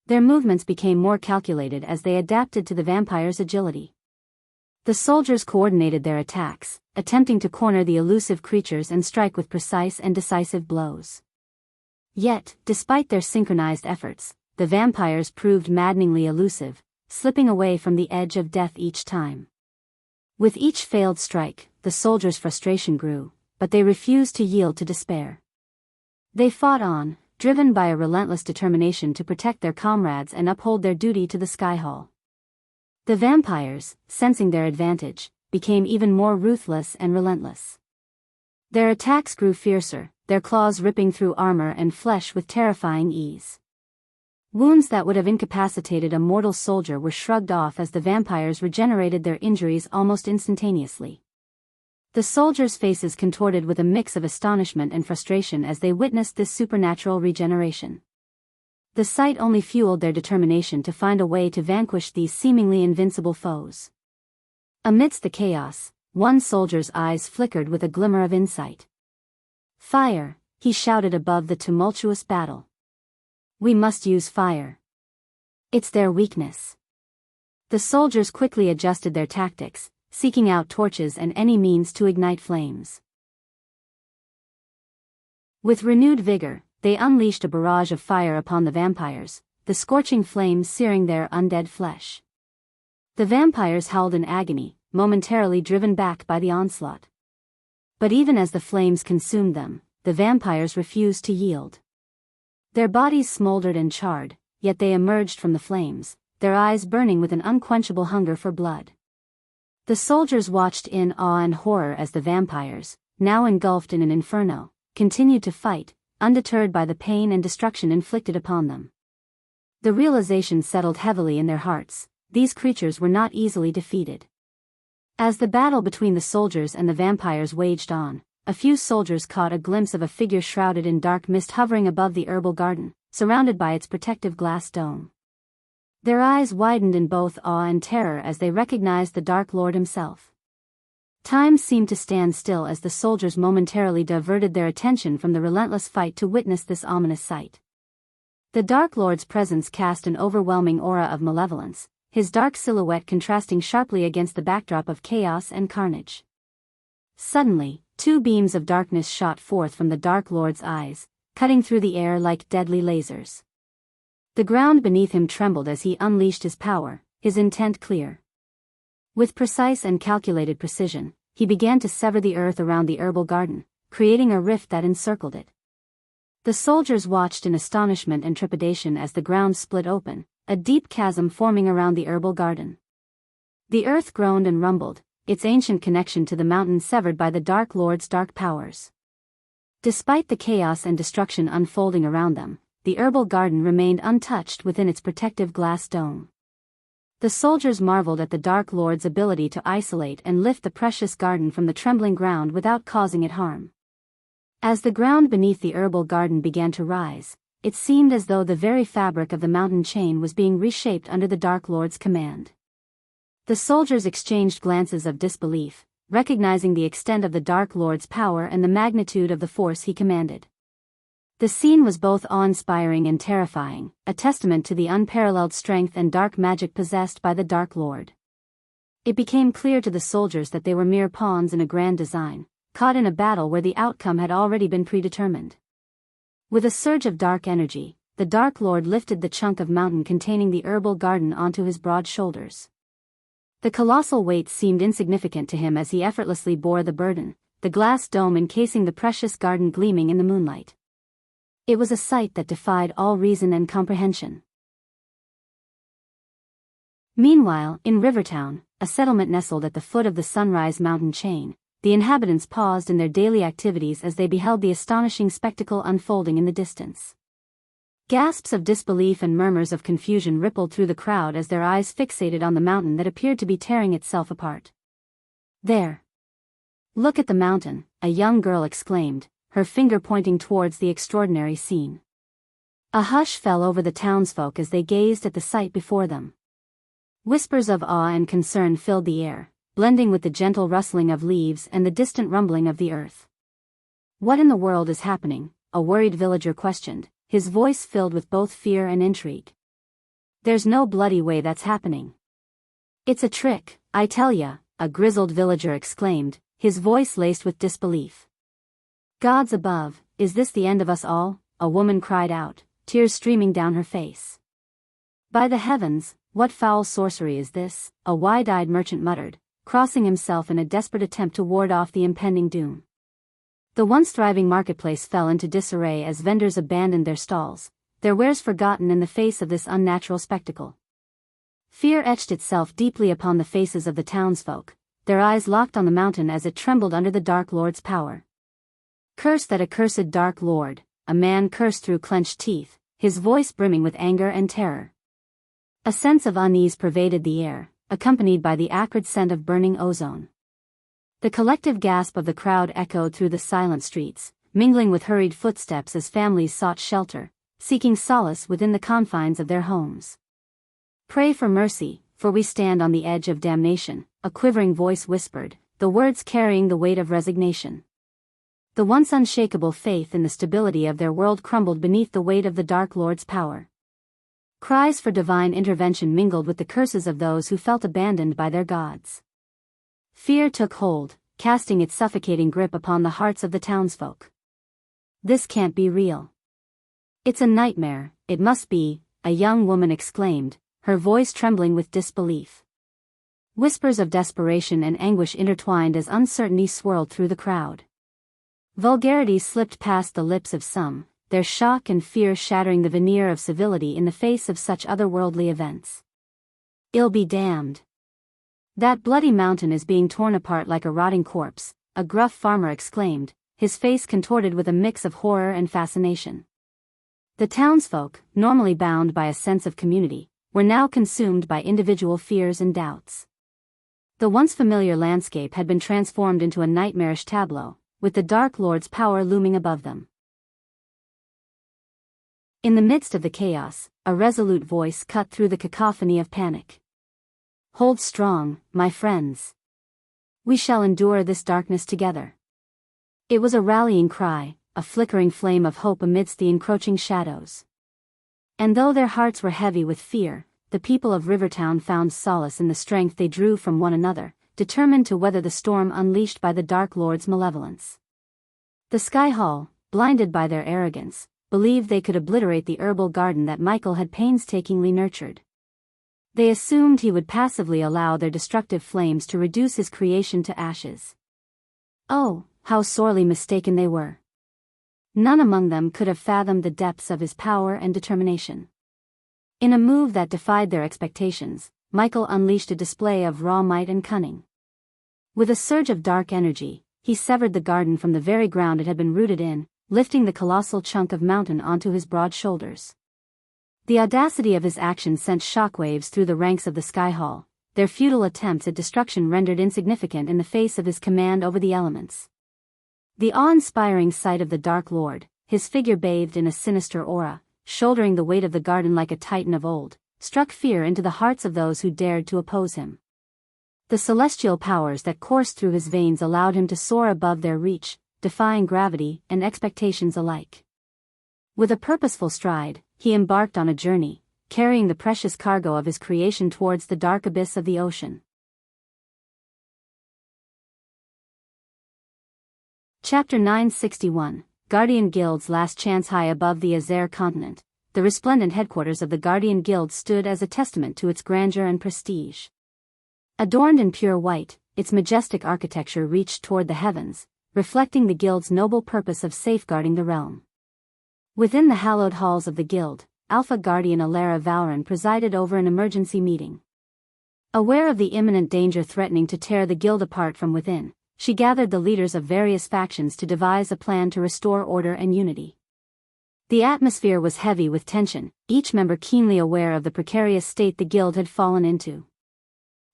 Their movements became more calculated as they adapted to the vampire's agility. The soldiers coordinated their attacks, attempting to corner the elusive creatures and strike with precise and decisive blows. Yet, despite their synchronized efforts, the vampires proved maddeningly elusive, slipping away from the edge of death each time. With each failed strike, the soldiers' frustration grew, but they refused to yield to despair. They fought on, driven by a relentless determination to protect their comrades and uphold their duty to the Sky Hall. The vampires, sensing their advantage, became even more ruthless and relentless. Their attacks grew fiercer, their claws ripping through armor and flesh with terrifying ease. Wounds that would have incapacitated a mortal soldier were shrugged off as the vampires regenerated their injuries almost instantaneously. The soldiers' faces contorted with a mix of astonishment and frustration as they witnessed this supernatural regeneration. The sight only fueled their determination to find a way to vanquish these seemingly invincible foes. Amidst the chaos, one soldier's eyes flickered with a glimmer of insight. "Fire!" he shouted above the tumultuous battle. "We must use fire. It's their weakness." The soldiers quickly adjusted their tactics, seeking out torches and any means to ignite flames. With renewed vigor, they unleashed a barrage of fire upon the vampires, the scorching flames searing their undead flesh. The vampires howled in agony, momentarily driven back by the onslaught. But even as the flames consumed them, the vampires refused to yield. Their bodies smoldered and charred, yet they emerged from the flames, their eyes burning with an unquenchable hunger for blood. The soldiers watched in awe and horror as the vampires, now engulfed in an inferno, continued to fight, undeterred by the pain and destruction inflicted upon them. The realization settled heavily in their hearts: these creatures were not easily defeated. As the battle between the soldiers and the vampires waged on, a few soldiers caught a glimpse of a figure shrouded in dark mist hovering above the herbal garden, surrounded by its protective glass dome. Their eyes widened in both awe and terror as they recognized the Dark Lord himself. Time seemed to stand still as the soldiers momentarily diverted their attention from the relentless fight to witness this ominous sight. The Dark Lord's presence cast an overwhelming aura of malevolence, his dark silhouette contrasting sharply against the backdrop of chaos and carnage. Suddenly, two beams of darkness shot forth from the Dark Lord's eyes, cutting through the air like deadly lasers. The ground beneath him trembled as he unleashed his power, his intent clear. With precise and calculated precision, he began to sever the earth around the herbal garden, creating a rift that encircled it. The soldiers watched in astonishment and trepidation as the ground split open, a deep chasm forming around the herbal garden. The earth groaned and rumbled, its ancient connection to the mountain severed by the Dark Lord's dark powers. Despite the chaos and destruction unfolding around them, the herbal garden remained untouched within its protective glass dome. The soldiers marveled at the Dark Lord's ability to isolate and lift the precious garden from the trembling ground without causing it harm. As the ground beneath the herbal garden began to rise, it seemed as though the very fabric of the mountain chain was being reshaped under the Dark Lord's command. The soldiers exchanged glances of disbelief, recognizing the extent of the Dark Lord's power and the magnitude of the force he commanded. The scene was both awe-inspiring and terrifying, a testament to the unparalleled strength and dark magic possessed by the Dark Lord. It became clear to the soldiers that they were mere pawns in a grand design, caught in a battle where the outcome had already been predetermined. With a surge of dark energy, the Dark Lord lifted the chunk of mountain containing the herbal garden onto his broad shoulders. The colossal weight seemed insignificant to him as he effortlessly bore the burden, the glass dome encasing the precious garden gleaming in the moonlight. It was a sight that defied all reason and comprehension. Meanwhile, in Rivertown, a settlement nestled at the foot of the Sunrise mountain chain, the inhabitants paused in their daily activities as they beheld the astonishing spectacle unfolding in the distance. Gasps of disbelief and murmurs of confusion rippled through the crowd as their eyes fixated on the mountain that appeared to be tearing itself apart. "There! Look at the mountain," a young girl exclaimed, her finger pointing towards the extraordinary scene. A hush fell over the townsfolk as they gazed at the sight before them. Whispers of awe and concern filled the air, blending with the gentle rustling of leaves and the distant rumbling of the earth. "What in the world is happening?" a worried villager questioned, his voice filled with both fear and intrigue. "There's no bloody way that's happening. It's a trick, I tell ya," a grizzled villager exclaimed, his voice laced with disbelief. "Gods above, is this the end of us all?" a woman cried out, tears streaming down her face. "By the heavens, what foul sorcery is this?" a wide-eyed merchant muttered, crossing himself in a desperate attempt to ward off the impending doom. The once thriving marketplace fell into disarray as vendors abandoned their stalls, their wares forgotten in the face of this unnatural spectacle. Fear etched itself deeply upon the faces of the townsfolk, their eyes locked on the mountain as it trembled under the Dark Lord's power. "Curse that accursed Dark Lord," a man cursed through clenched teeth, his voice brimming with anger and terror. A sense of unease pervaded the air, accompanied by the acrid scent of burning ozone. The collective gasp of the crowd echoed through the silent streets, mingling with hurried footsteps as families sought shelter, seeking solace within the confines of their homes. "Pray for mercy, for we stand on the edge of damnation," a quivering voice whispered, the words carrying the weight of resignation. The once unshakable faith in the stability of their world crumbled beneath the weight of the Dark Lord's power. Cries for divine intervention mingled with the curses of those who felt abandoned by their gods. Fear took hold, casting its suffocating grip upon the hearts of the townsfolk. "This can't be real. It's a nightmare, it must be," a young woman exclaimed, her voice trembling with disbelief. Whispers of desperation and anguish intertwined as uncertainty swirled through the crowd. Vulgarities slipped past the lips of some, their shock and fear shattering the veneer of civility in the face of such otherworldly events. "I'll be damned. That bloody mountain is being torn apart like a rotting corpse," a gruff farmer exclaimed, his face contorted with a mix of horror and fascination. The townsfolk, normally bound by a sense of community, were now consumed by individual fears and doubts. The once familiar landscape had been transformed into a nightmarish tableau, with the Dark Lord's power looming above them. In the midst of the chaos, a resolute voice cut through the cacophony of panic. "Hold strong, my friends. We shall endure this darkness together." It was a rallying cry, a flickering flame of hope amidst the encroaching shadows. And though their hearts were heavy with fear, the people of Rivertown found solace in the strength they drew from one another, determined to weather the storm unleashed by the Dark Lord's malevolence. The Sky Hall, blinded by their arrogance, believed they could obliterate the herbal garden that Michael had painstakingly nurtured. They assumed he would passively allow their destructive flames to reduce his creation to ashes. Oh, how sorely mistaken they were. None among them could have fathomed the depths of his power and determination. In a move that defied their expectations, Michael unleashed a display of raw might and cunning. With a surge of dark energy, he severed the garden from the very ground it had been rooted in, lifting the colossal chunk of mountain onto his broad shoulders. The audacity of his action sent shockwaves through the ranks of the Sky Hall, their futile attempts at destruction rendered insignificant in the face of his command over the elements. The awe-inspiring sight of the Dark Lord, his figure bathed in a sinister aura, shouldering the weight of the garden like a titan of old, struck fear into the hearts of those who dared to oppose him. The celestial powers that coursed through his veins allowed him to soar above their reach, defying gravity and expectations alike. With a purposeful stride, he embarked on a journey, carrying the precious cargo of his creation towards the dark abyss of the ocean. Chapter 961, Guardian Guild's Last Chance. High above the Azer continent, the resplendent headquarters of the Guardian Guild stood as a testament to its grandeur and prestige. Adorned in pure white, its majestic architecture reached toward the heavens, reflecting the Guild's noble purpose of safeguarding the realm. Within the hallowed halls of the Guild, Alpha Guardian Alara Valran presided over an emergency meeting. Aware of the imminent danger threatening to tear the Guild apart from within, she gathered the leaders of various factions to devise a plan to restore order and unity. The atmosphere was heavy with tension, each member keenly aware of the precarious state the Guild had fallen into.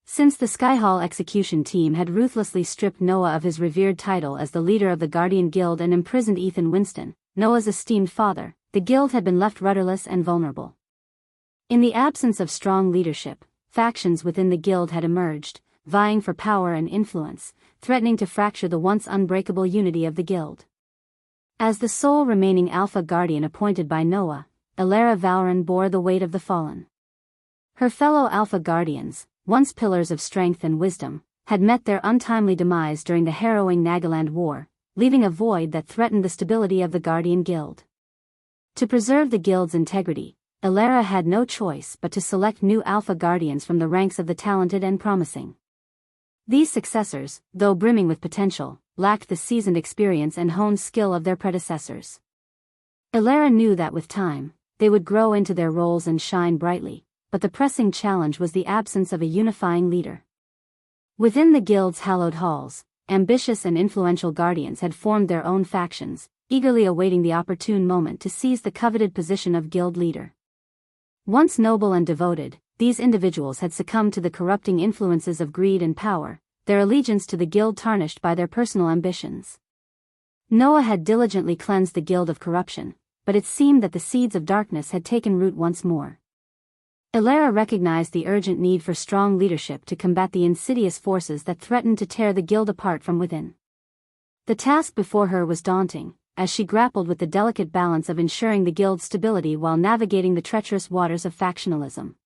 Since the Skyhall execution team had ruthlessly stripped Noah of his revered title as the leader of the Guardian Guild and imprisoned Ethan Winston, Noah's esteemed father, the Guild had been left rudderless and vulnerable. In the absence of strong leadership, factions within the Guild had emerged, vying for power and influence, threatening to fracture the once unbreakable unity of the Guild. As the sole remaining Alpha Guardian appointed by Noah, Alara Valran bore the weight of the fallen. Her fellow Alpha Guardians, once pillars of strength and wisdom, had met their untimely demise during the harrowing Nagaland War, leaving a void that threatened the stability of the Guardian Guild. To preserve the Guild's integrity, Alara had no choice but to select new Alpha Guardians from the ranks of the talented and promising. These successors, though brimming with potential, lacked the seasoned experience and honed skill of their predecessors. Alara knew that with time, they would grow into their roles and shine brightly, but the pressing challenge was the absence of a unifying leader. Within the Guild's hallowed halls, ambitious and influential guardians had formed their own factions, eagerly awaiting the opportune moment to seize the coveted position of Guild leader. Once noble and devoted, these individuals had succumbed to the corrupting influences of greed and power, their allegiance to the Guild tarnished by their personal ambitions. Noah had diligently cleansed the Guild of corruption, but it seemed that the seeds of darkness had taken root once more. Alara recognized the urgent need for strong leadership to combat the insidious forces that threatened to tear the Guild apart from within. The task before her was daunting, as she grappled with the delicate balance of ensuring the Guild's stability while navigating the treacherous waters of factionalism.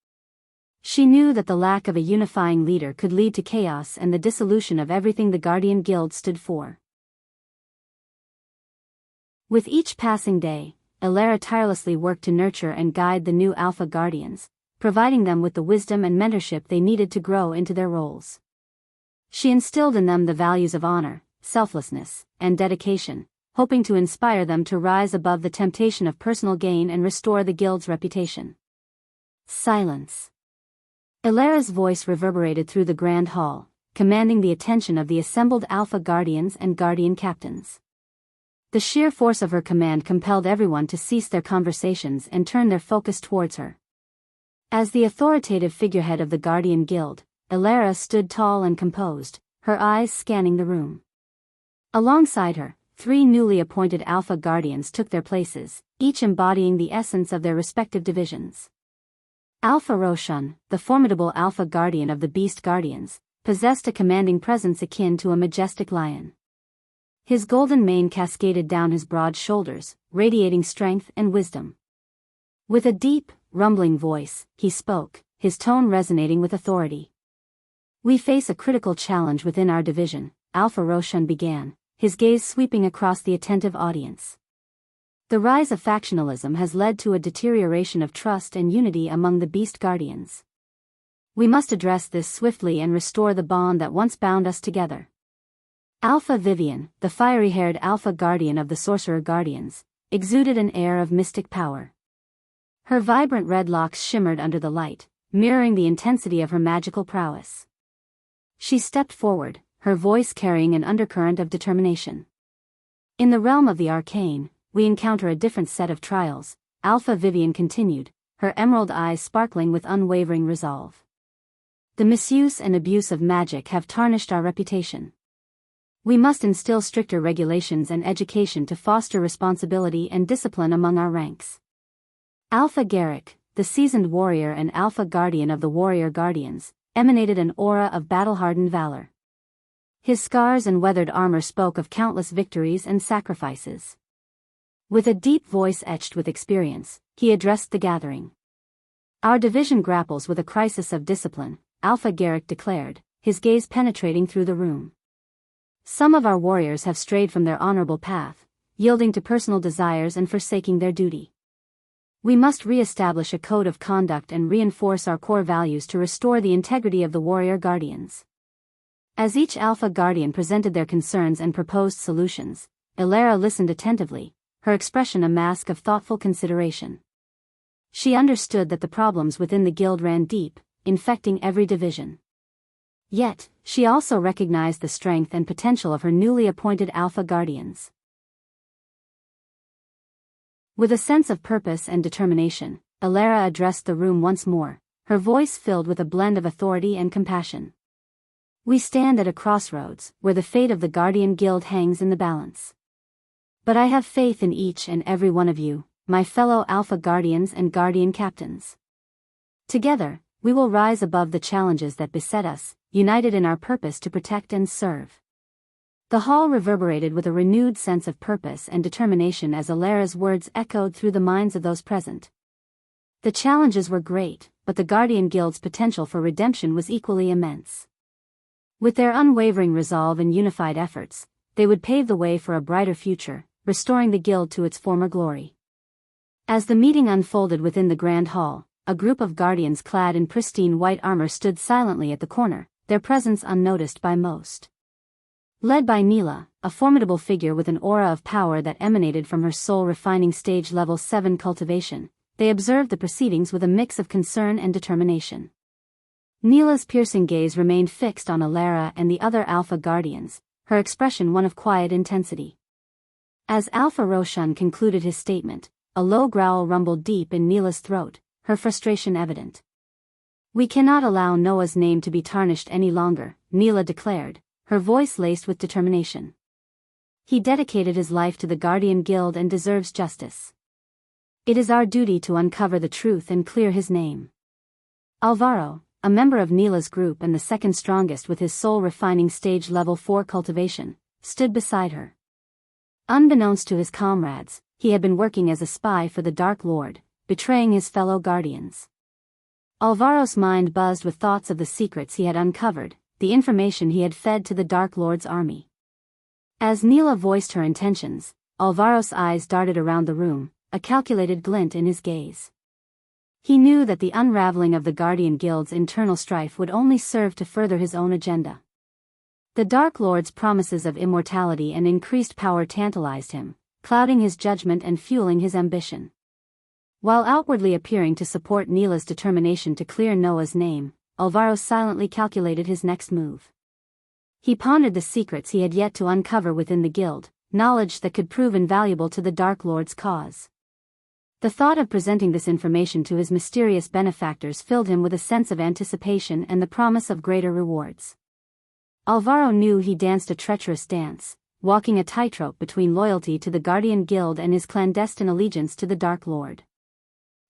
She knew that the lack of a unifying leader could lead to chaos and the dissolution of everything the Guardian Guild stood for. With each passing day, Alara tirelessly worked to nurture and guide the new Alpha Guardians, providing them with the wisdom and mentorship they needed to grow into their roles. She instilled in them the values of honor, selflessness, and dedication, hoping to inspire them to rise above the temptation of personal gain and restore the Guild's reputation. Silence. Alara's voice reverberated through the grand hall, commanding the attention of the assembled Alpha Guardians and Guardian Captains. The sheer force of her command compelled everyone to cease their conversations and turn their focus towards her. As the authoritative figurehead of the Guardian Guild, Alara stood tall and composed, her eyes scanning the room. Alongside her, 3 newly appointed Alpha Guardians took their places, each embodying the essence of their respective divisions. Alpha Roshan, the formidable Alpha Guardian of the Beast Guardians, possessed a commanding presence akin to a majestic lion. His golden mane cascaded down his broad shoulders, radiating strength and wisdom. With a deep, rumbling voice, he spoke, his tone resonating with authority. "We face a critical challenge within our division," Alpha Roshan began, his gaze sweeping across the attentive audience. "The rise of factionalism has led to a deterioration of trust and unity among the Beast Guardians. We must address this swiftly and restore the bond that once bound us together." Alpha Vivian, the fiery-haired Alpha Guardian of the Sorcerer Guardians, exuded an air of mystic power. Her vibrant red locks shimmered under the light, mirroring the intensity of her magical prowess. She stepped forward, her voice carrying an undercurrent of determination. In the realm of the arcane, we encounter a different set of trials, Alpha Vivian continued, her emerald eyes sparkling with unwavering resolve. The misuse and abuse of magic have tarnished our reputation. We must instill stricter regulations and education to foster responsibility and discipline among our ranks. Alpha Garrick, the seasoned warrior and Alpha Guardian of the Warrior Guardians, emanated an aura of battle-hardened valor. His scars and weathered armor spoke of countless victories and sacrifices. With a deep voice etched with experience, he addressed the gathering. Our division grapples with a crisis of discipline, Alpha Garrick declared, his gaze penetrating through the room. Some of our warriors have strayed from their honorable path, yielding to personal desires and forsaking their duty. We must re-establish a code of conduct and reinforce our core values to restore the integrity of the Warrior Guardians. As each Alpha Guardian presented their concerns and proposed solutions, Ilara listened attentively, her expression a mask of thoughtful consideration. She understood that the problems within the guild ran deep, infecting every division. Yet, she also recognized the strength and potential of her newly appointed Alpha Guardians. With a sense of purpose and determination, Ilara addressed the room once more, her voice filled with a blend of authority and compassion. We stand at a crossroads, where the fate of the Guardian Guild hangs in the balance. But I have faith in each and every one of you, my fellow Alpha Guardians and Guardian Captains. Together, we will rise above the challenges that beset us, united in our purpose to protect and serve. The hall reverberated with a renewed sense of purpose and determination as Ilara's words echoed through the minds of those present. The challenges were great, but the Guardian Guild's potential for redemption was equally immense. With their unwavering resolve and unified efforts, they would pave the way for a brighter future, restoring the guild to its former glory. As the meeting unfolded within the Grand Hall, a group of guardians clad in pristine white armor stood silently at the corner, their presence unnoticed by most. Led by Neela, a formidable figure with an aura of power that emanated from her soul-refining stage level 7 cultivation, they observed the proceedings with a mix of concern and determination. Neela's piercing gaze remained fixed on Ilara and the other Alpha Guardians, her expression one of quiet intensity. As Alpha Roshan concluded his statement, a low growl rumbled deep in Neela's throat, her frustration evident. "We cannot allow Noah's name to be tarnished any longer," Neela declared, her voice laced with determination. "He dedicated his life to the Guardian Guild and deserves justice. It is our duty to uncover the truth and clear his name." Alvaro, a member of Neela's group and the second strongest with his soul-refining stage level 4 cultivation, stood beside her. Unbeknownst to his comrades, he had been working as a spy for the Dark Lord, betraying his fellow guardians. Alvaro's mind buzzed with thoughts of the secrets he had uncovered, the information he had fed to the Dark Lord's army. As Neela voiced her intentions, Alvaro's eyes darted around the room, a calculated glint in his gaze. He knew that the unraveling of the Guardian Guild's internal strife would only serve to further his own agenda. The Dark Lord's promises of immortality and increased power tantalized him, clouding his judgment and fueling his ambition. While outwardly appearing to support Neela's determination to clear Noah's name, Alvaro silently calculated his next move. He pondered the secrets he had yet to uncover within the guild, knowledge that could prove invaluable to the Dark Lord's cause. The thought of presenting this information to his mysterious benefactors filled him with a sense of anticipation and the promise of greater rewards. Alvaro knew he danced a treacherous dance, walking a tightrope between loyalty to the Guardian Guild and his clandestine allegiance to the Dark Lord.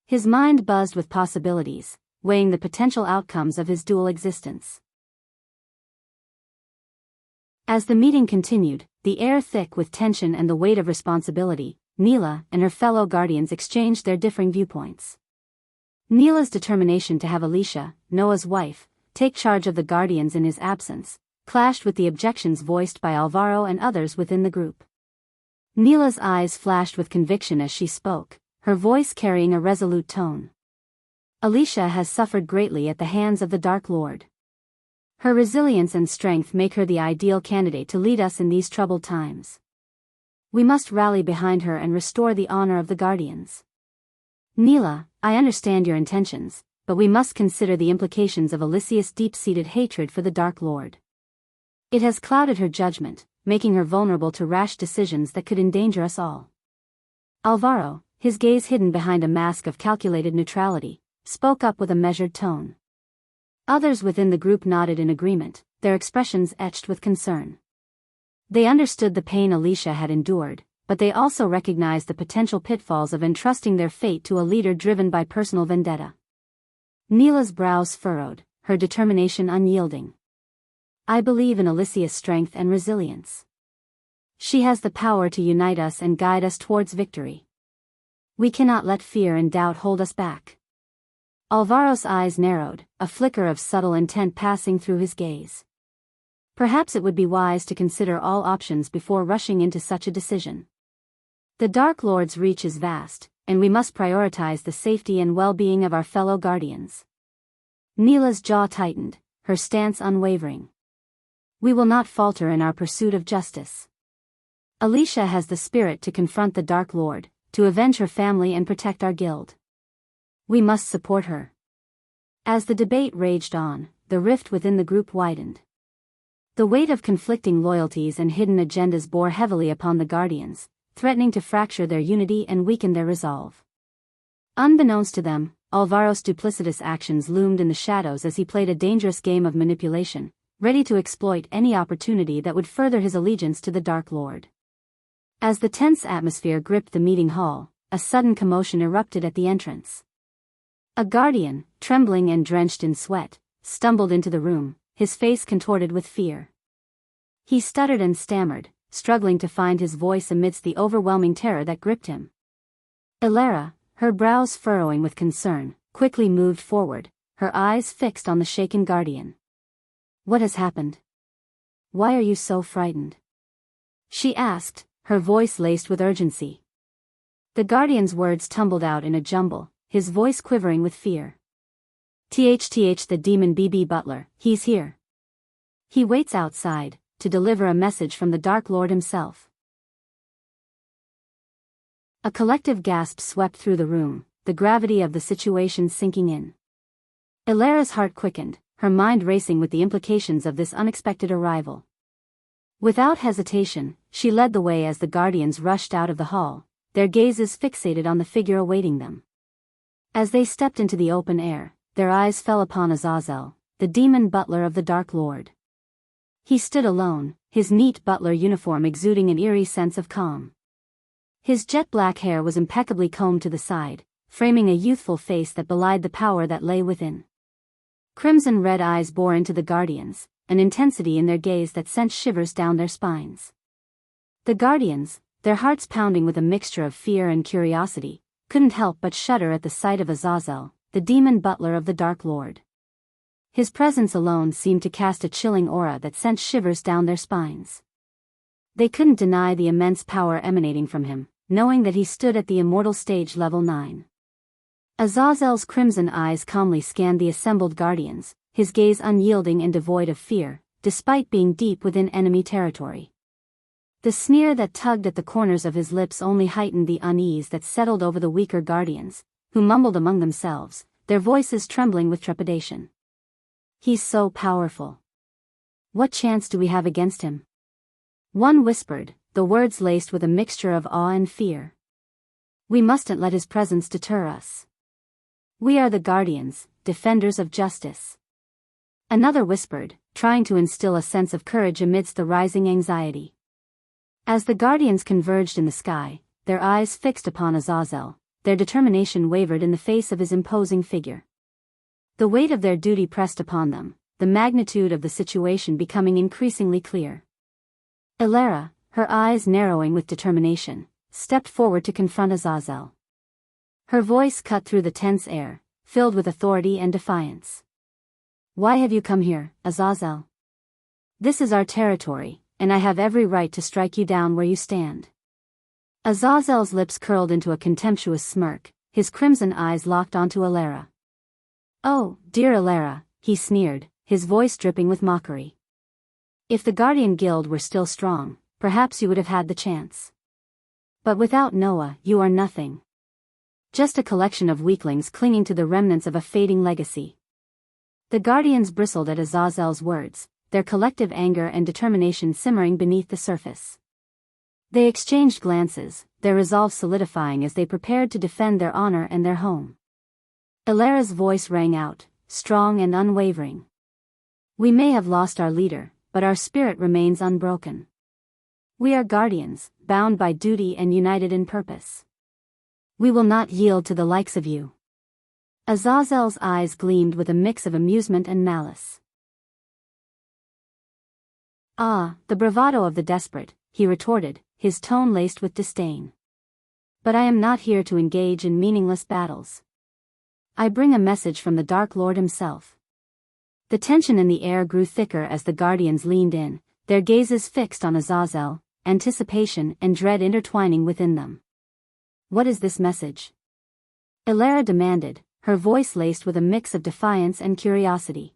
His mind buzzed with possibilities, weighing the potential outcomes of his dual existence. As the meeting continued, the air thick with tension and the weight of responsibility, Neela and her fellow guardians exchanged their differing viewpoints. Neela's determination to have Alicia, Noah's wife, take charge of the guardians in his absence, clashed with the objections voiced by Alvaro and others within the group. Neela's eyes flashed with conviction as she spoke, her voice carrying a resolute tone. "Alicia has suffered greatly at the hands of the Dark Lord. Her resilience and strength make her the ideal candidate to lead us in these troubled times. We must rally behind her and restore the honor of the Guardians. Neela, I understand your intentions, but we must consider the implications of Alicia's deep-seated hatred for the Dark Lord. It has clouded her judgment, making her vulnerable to rash decisions that could endanger us all. Alvaro, his gaze hidden behind a mask of calculated neutrality, spoke up with a measured tone. Others within the group nodded in agreement, their expressions etched with concern. They understood the pain Alicia had endured, but they also recognized the potential pitfalls of entrusting their fate to a leader driven by personal vendetta. Neela's brows furrowed, her determination unyielding. I believe in Alicia's strength and resilience. She has the power to unite us and guide us towards victory. We cannot let fear and doubt hold us back. Alvaro's eyes narrowed, a flicker of subtle intent passing through his gaze. Perhaps it would be wise to consider all options before rushing into such a decision. The Dark Lord's reach is vast, and we must prioritize the safety and well-being of our fellow guardians. Neela's jaw tightened, her stance unwavering. We will not falter in our pursuit of justice. Alicia has the spirit to confront the Dark Lord, to avenge her family and protect our guild. We must support her. As the debate raged on, the rift within the group widened. The weight of conflicting loyalties and hidden agendas bore heavily upon the Guardians, threatening to fracture their unity and weaken their resolve. Unbeknownst to them, Alvaro's duplicitous actions loomed in the shadows as he played a dangerous game of manipulation, ready to exploit any opportunity that would further his allegiance to the Dark Lord. As the tense atmosphere gripped the meeting hall, a sudden commotion erupted at the entrance. A guardian, trembling and drenched in sweat, stumbled into the room, his face contorted with fear. He stuttered and stammered, struggling to find his voice amidst the overwhelming terror that gripped him. Elara, her brows furrowing with concern, quickly moved forward, her eyes fixed on the shaken guardian. What has happened? Why are you so frightened? She asked, her voice laced with urgency. The guardian's words tumbled out in a jumble, his voice quivering with fear. "Tht the demon BB Butler, he's here. He waits outside, to deliver a message from the Dark Lord himself." A collective gasp swept through the room, the gravity of the situation sinking in. Elara's heart quickened, her mind racing with the implications of this unexpected arrival. Without hesitation, she led the way as the guardians rushed out of the hall, their gazes fixated on the figure awaiting them. As they stepped into the open air, their eyes fell upon Azazel, the demon butler of the Dark Lord. He stood alone, his neat butler uniform exuding an eerie sense of calm. His jet-black hair was impeccably combed to the side, framing a youthful face that belied the power that lay within. Crimson-red eyes bore into the guardians, an intensity in their gaze that sent shivers down their spines. The guardians, their hearts pounding with a mixture of fear and curiosity, couldn't help but shudder at the sight of Azazel, the demon butler of the Dark Lord. His presence alone seemed to cast a chilling aura that sent shivers down their spines. They couldn't deny the immense power emanating from him, knowing that he stood at the immortal stage level 9. Azazel's crimson eyes calmly scanned the assembled guardians, his gaze unyielding and devoid of fear, despite being deep within enemy territory. The sneer that tugged at the corners of his lips only heightened the unease that settled over the weaker guardians, who mumbled among themselves, their voices trembling with trepidation. He's so powerful. What chance do we have against him? One whispered, the words laced with a mixture of awe and fear. We mustn't let his presence deter us. We are the guardians, defenders of justice. Another whispered, trying to instill a sense of courage amidst the rising anxiety. As the guardians converged in the sky, their eyes fixed upon Azazel, their determination wavered in the face of his imposing figure. The weight of their duty pressed upon them, the magnitude of the situation becoming increasingly clear. Elara, her eyes narrowing with determination, stepped forward to confront Azazel. Her voice cut through the tense air, filled with authority and defiance. Why have you come here, Azazel? This is our territory, and I have every right to strike you down where you stand. Azazel's lips curled into a contemptuous smirk, his crimson eyes locked onto Elara. Oh, dear Elara, he sneered, his voice dripping with mockery. If the Guardian Guild were still strong, perhaps you would have had the chance. But without Noah, you are nothing. Just a collection of weaklings clinging to the remnants of a fading legacy. The Guardians bristled at Azazel's words, their collective anger and determination simmering beneath the surface. They exchanged glances, their resolve solidifying as they prepared to defend their honor and their home. Ilara's voice rang out, strong and unwavering. "We may have lost our leader, but our spirit remains unbroken. We are guardians, bound by duty and united in purpose. We will not yield to the likes of you." Azazel's eyes gleamed with a mix of amusement and malice. "Ah, the bravado of the desperate," he retorted, his tone laced with disdain. "But I am not here to engage in meaningless battles. I bring a message from the Dark Lord himself." The tension in the air grew thicker as the guardians leaned in, their gazes fixed on Azazel, anticipation and dread intertwining within them. "What is this message?" Ilara demanded, her voice laced with a mix of defiance and curiosity.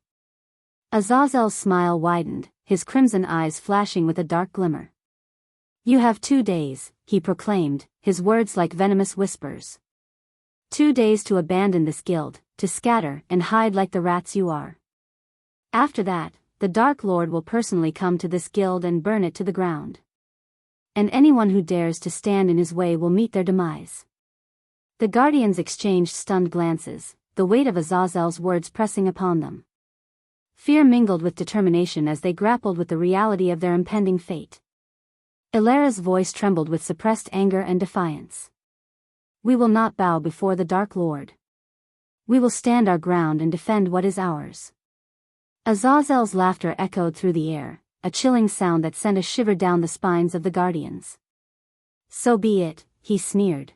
Azazel's smile widened, his crimson eyes flashing with a dark glimmer. "You have 2 days, he proclaimed, his words like venomous whispers. 2 days to abandon this guild, to scatter and hide like the rats you are. After that, the Dark Lord will personally come to this guild and burn it to the ground. And anyone who dares to stand in his way will meet their demise." The guardians exchanged stunned glances, the weight of Azazel's words pressing upon them. Fear mingled with determination as they grappled with the reality of their impending fate. Ilara's voice trembled with suppressed anger and defiance. "We will not bow before the Dark Lord. We will stand our ground and defend what is ours." Azazel's laughter echoed through the air, a chilling sound that sent a shiver down the spines of the guardians. "So be it," he sneered.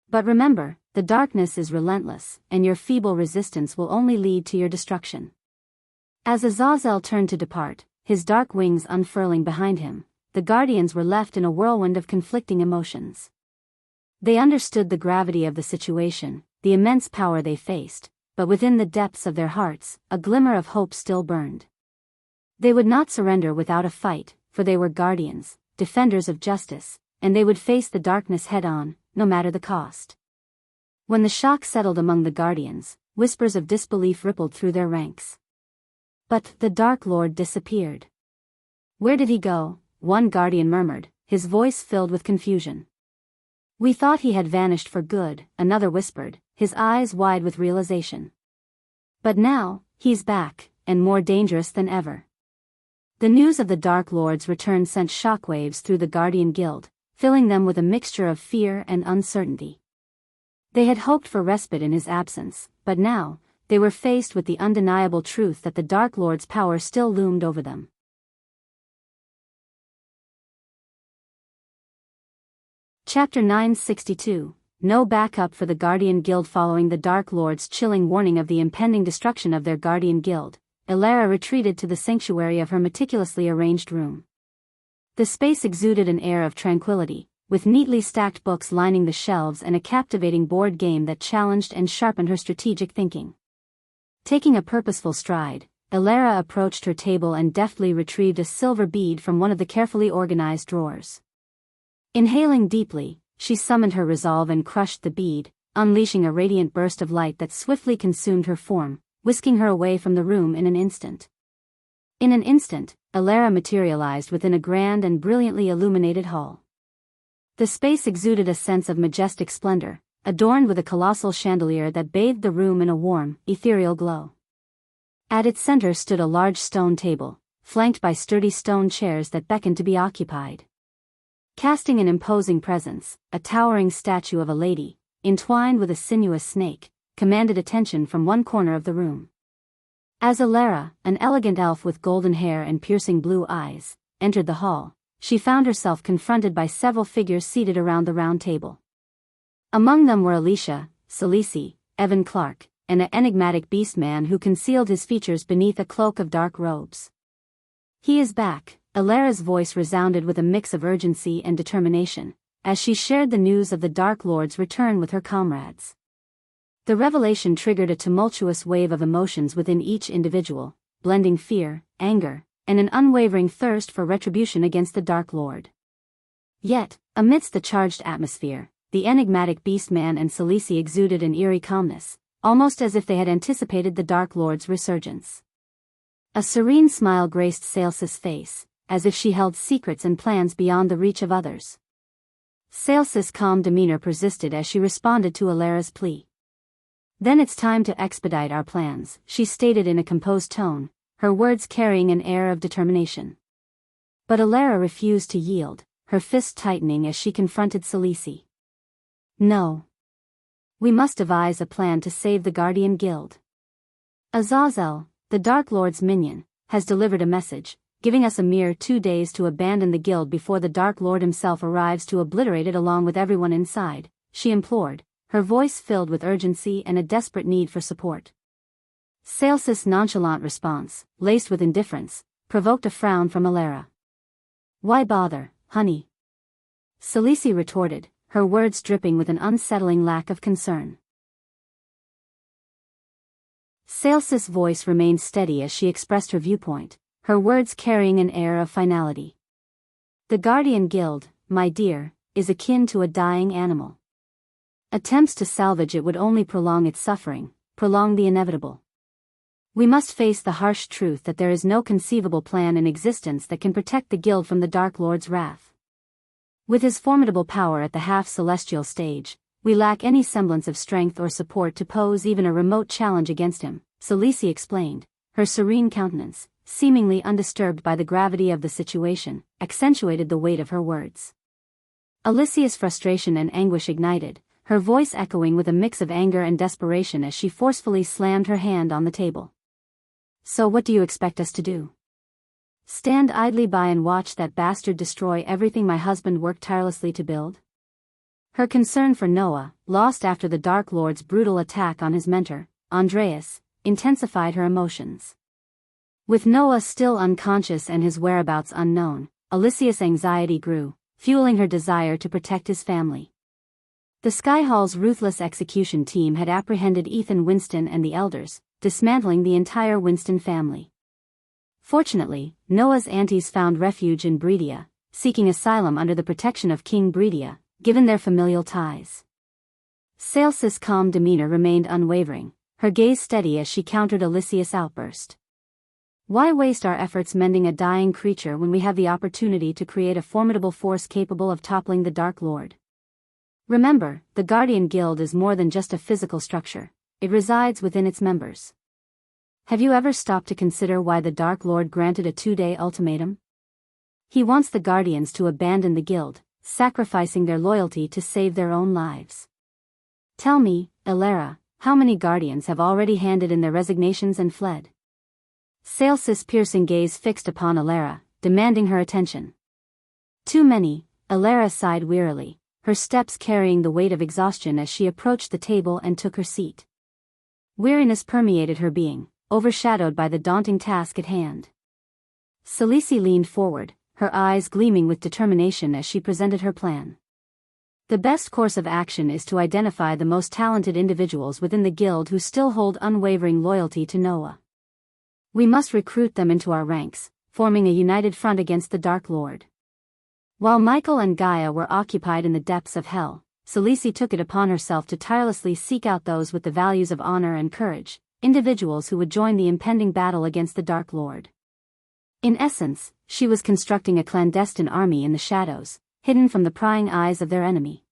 "But remember, the darkness is relentless, and your feeble resistance will only lead to your destruction." As Azazel turned to depart, his dark wings unfurling behind him, the guardians were left in a whirlwind of conflicting emotions. They understood the gravity of the situation, the immense power they faced, but within the depths of their hearts, a glimmer of hope still burned. They would not surrender without a fight, for they were guardians, defenders of justice, and they would face the darkness head-on, no matter the cost. When the shock settled among the guardians, whispers of disbelief rippled through their ranks. But the Dark Lord disappeared. "Where did he go?" one guardian murmured, his voice filled with confusion. "We thought he had vanished for good," another whispered, his eyes wide with realization. "But now, he's back, and more dangerous than ever." The news of the Dark Lord's return sent shockwaves through the Guardian Guild, filling them with a mixture of fear and uncertainty. They had hoped for respite in his absence, but now, they were faced with the undeniable truth that the Dark Lord's power still loomed over them. Chapter 962, No Backup for the Guardian Guild. Following the Dark Lord's chilling warning of the impending destruction of their Guardian Guild, Ilara retreated to the sanctuary of her meticulously arranged room. The space exuded an air of tranquility, with neatly stacked books lining the shelves and a captivating board game that challenged and sharpened her strategic thinking. Taking a purposeful stride, Ilara approached her table and deftly retrieved a silver bead from one of the carefully organized drawers. Inhaling deeply, she summoned her resolve and crushed the bead, unleashing a radiant burst of light that swiftly consumed her form, whisking her away from the room in an instant. In an instant, Ilara materialized within a grand and brilliantly illuminated hall. The space exuded a sense of majestic splendor, adorned with a colossal chandelier that bathed the room in a warm, ethereal glow. At its center stood a large stone table, flanked by sturdy stone chairs that beckoned to be occupied. Casting an imposing presence, a towering statue of a lady, entwined with a sinuous snake, commanded attention from one corner of the room. As Ilara, an elegant elf with golden hair and piercing blue eyes, entered the hall, she found herself confronted by several figures seated around the round table. Among them were Alicia, Celici, Evan Clark, and an enigmatic beast-man who concealed his features beneath a cloak of dark robes. "He is back," Ilara's voice resounded with a mix of urgency and determination, as she shared the news of the Dark Lord's return with her comrades. The revelation triggered a tumultuous wave of emotions within each individual, blending fear, anger, and an unwavering thirst for retribution against the Dark Lord. Yet, amidst the charged atmosphere, the enigmatic beast-man and Celici exuded an eerie calmness, almost as if they had anticipated the Dark Lord's resurgence. A serene smile graced Sales's face, as if she held secrets and plans beyond the reach of others. Sales's calm demeanor persisted as she responded to Alara's plea. "Then it's time to expedite our plans," she stated in a composed tone, her words carrying an air of determination. But Alara refused to yield, her fist tightening as she confronted Salisi. "No. We must devise a plan to save the Guardian Guild. Azazel, the Dark Lord's minion, has delivered a message, giving us a mere 2 days to abandon the guild before the Dark Lord himself arrives to obliterate it along with everyone inside," she implored, her voice filled with urgency and a desperate need for support. Sales's nonchalant response, laced with indifference, provoked a frown from Alara. "Why bother, honey?" Salisi retorted, her words dripping with an unsettling lack of concern. Sales's voice remained steady as she expressed her viewpoint, her words carrying an air of finality. "The Guardian Guild, my dear, is akin to a dying animal. Attempts to salvage it would only prolong its suffering, prolong the inevitable. We must face the harsh truth that there is no conceivable plan in existence that can protect the guild from the Dark Lord's wrath. With his formidable power at the half-celestial stage, we lack any semblance of strength or support to pose even a remote challenge against him," Salisi explained, her serene countenance, seemingly undisturbed by the gravity of the situation, accentuated the weight of her words. Alicia's frustration and anguish ignited, her voice echoing with a mix of anger and desperation as she forcefully slammed her hand on the table. "So what do you expect us to do? Stand idly by and watch that bastard destroy everything my husband worked tirelessly to build?" Her concern for Noah, lost after the Dark Lord's brutal attack on his mentor, Andreas, intensified her emotions. With Noah still unconscious and his whereabouts unknown, Alicia's anxiety grew, fueling her desire to protect his family. The Sky Hall's ruthless execution team had apprehended Ethan Winston and the elders, dismantling the entire Winston family. Fortunately, Noah's aunties found refuge in Breedia, seeking asylum under the protection of King Breedia, given their familial ties. Sales's calm demeanor remained unwavering, her gaze steady as she countered Alicia's outburst. "Why waste our efforts mending a dying creature when we have the opportunity to create a formidable force capable of toppling the Dark Lord? Remember, the Guardian Guild is more than just a physical structure, it resides within its members. Have you ever stopped to consider why the Dark Lord granted a 2-day ultimatum? He wants the Guardians to abandon the Guild, sacrificing their loyalty to save their own lives. Tell me, Alara, how many Guardians have already handed in their resignations and fled?" Sales's piercing gaze fixed upon Alara, demanding her attention. "Too many," Alara sighed wearily, her steps carrying the weight of exhaustion as she approached the table and took her seat. Weariness permeated her being, overshadowed by the daunting task at hand. Salisi leaned forward, her eyes gleaming with determination as she presented her plan. "The best course of action is to identify the most talented individuals within the guild who still hold unwavering loyalty to Noah. We must recruit them into our ranks, forming a united front against the Dark Lord." While Michael and Gaia were occupied in the depths of hell, Salisi took it upon herself to tirelessly seek out those with the values of honor and courage, individuals who would join the impending battle against the Dark Lord. In essence, she was constructing a clandestine army in the shadows, hidden from the prying eyes of their enemy.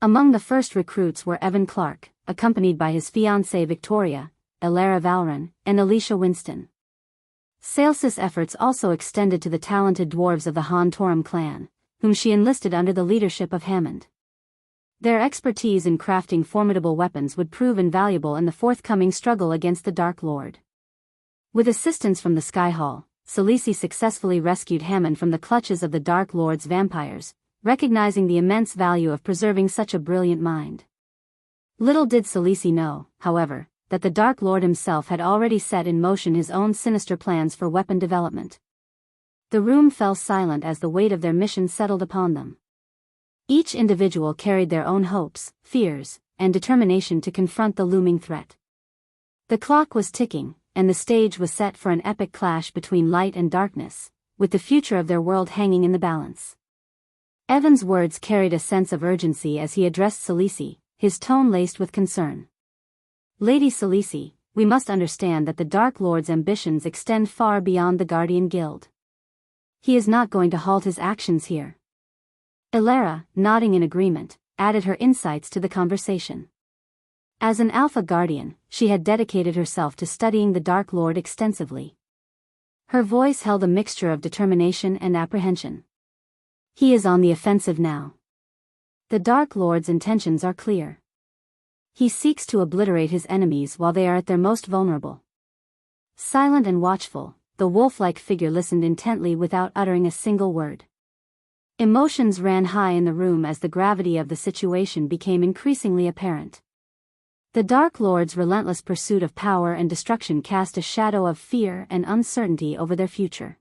Among the first recruits were Evan Clark, accompanied by his fiancée Victoria, Alara Valron, and Alicia Winston. Sales's efforts also extended to the talented dwarves of the Han Torum clan, whom she enlisted under the leadership of Hammond. Their expertise in crafting formidable weapons would prove invaluable in the forthcoming struggle against the Dark Lord. With assistance from the Sky Hall, Salisi successfully rescued Hammond from the clutches of the Dark Lord's vampires, recognizing the immense value of preserving such a brilliant mind. Little did Salisi know, however, that the Dark Lord himself had already set in motion his own sinister plans for weapon development. The room fell silent as the weight of their mission settled upon them. Each individual carried their own hopes, fears, and determination to confront the looming threat. The clock was ticking, and the stage was set for an epic clash between light and darkness, with the future of their world hanging in the balance. Evan's words carried a sense of urgency as he addressed Salisi, his tone laced with concern. "Lady Salisi, we must understand that the Dark Lord's ambitions extend far beyond the Guardian Guild. He is not going to halt his actions here." Elara, nodding in agreement, added her insights to the conversation. As an Alpha Guardian, she had dedicated herself to studying the Dark Lord extensively. Her voice held a mixture of determination and apprehension. "He is on the offensive now. The Dark Lord's intentions are clear. He seeks to obliterate his enemies while they are at their most vulnerable." Silent and watchful, the wolf-like figure listened intently without uttering a single word. Emotions ran high in the room as the gravity of the situation became increasingly apparent. The Dark Lord's relentless pursuit of power and destruction cast a shadow of fear and uncertainty over their future.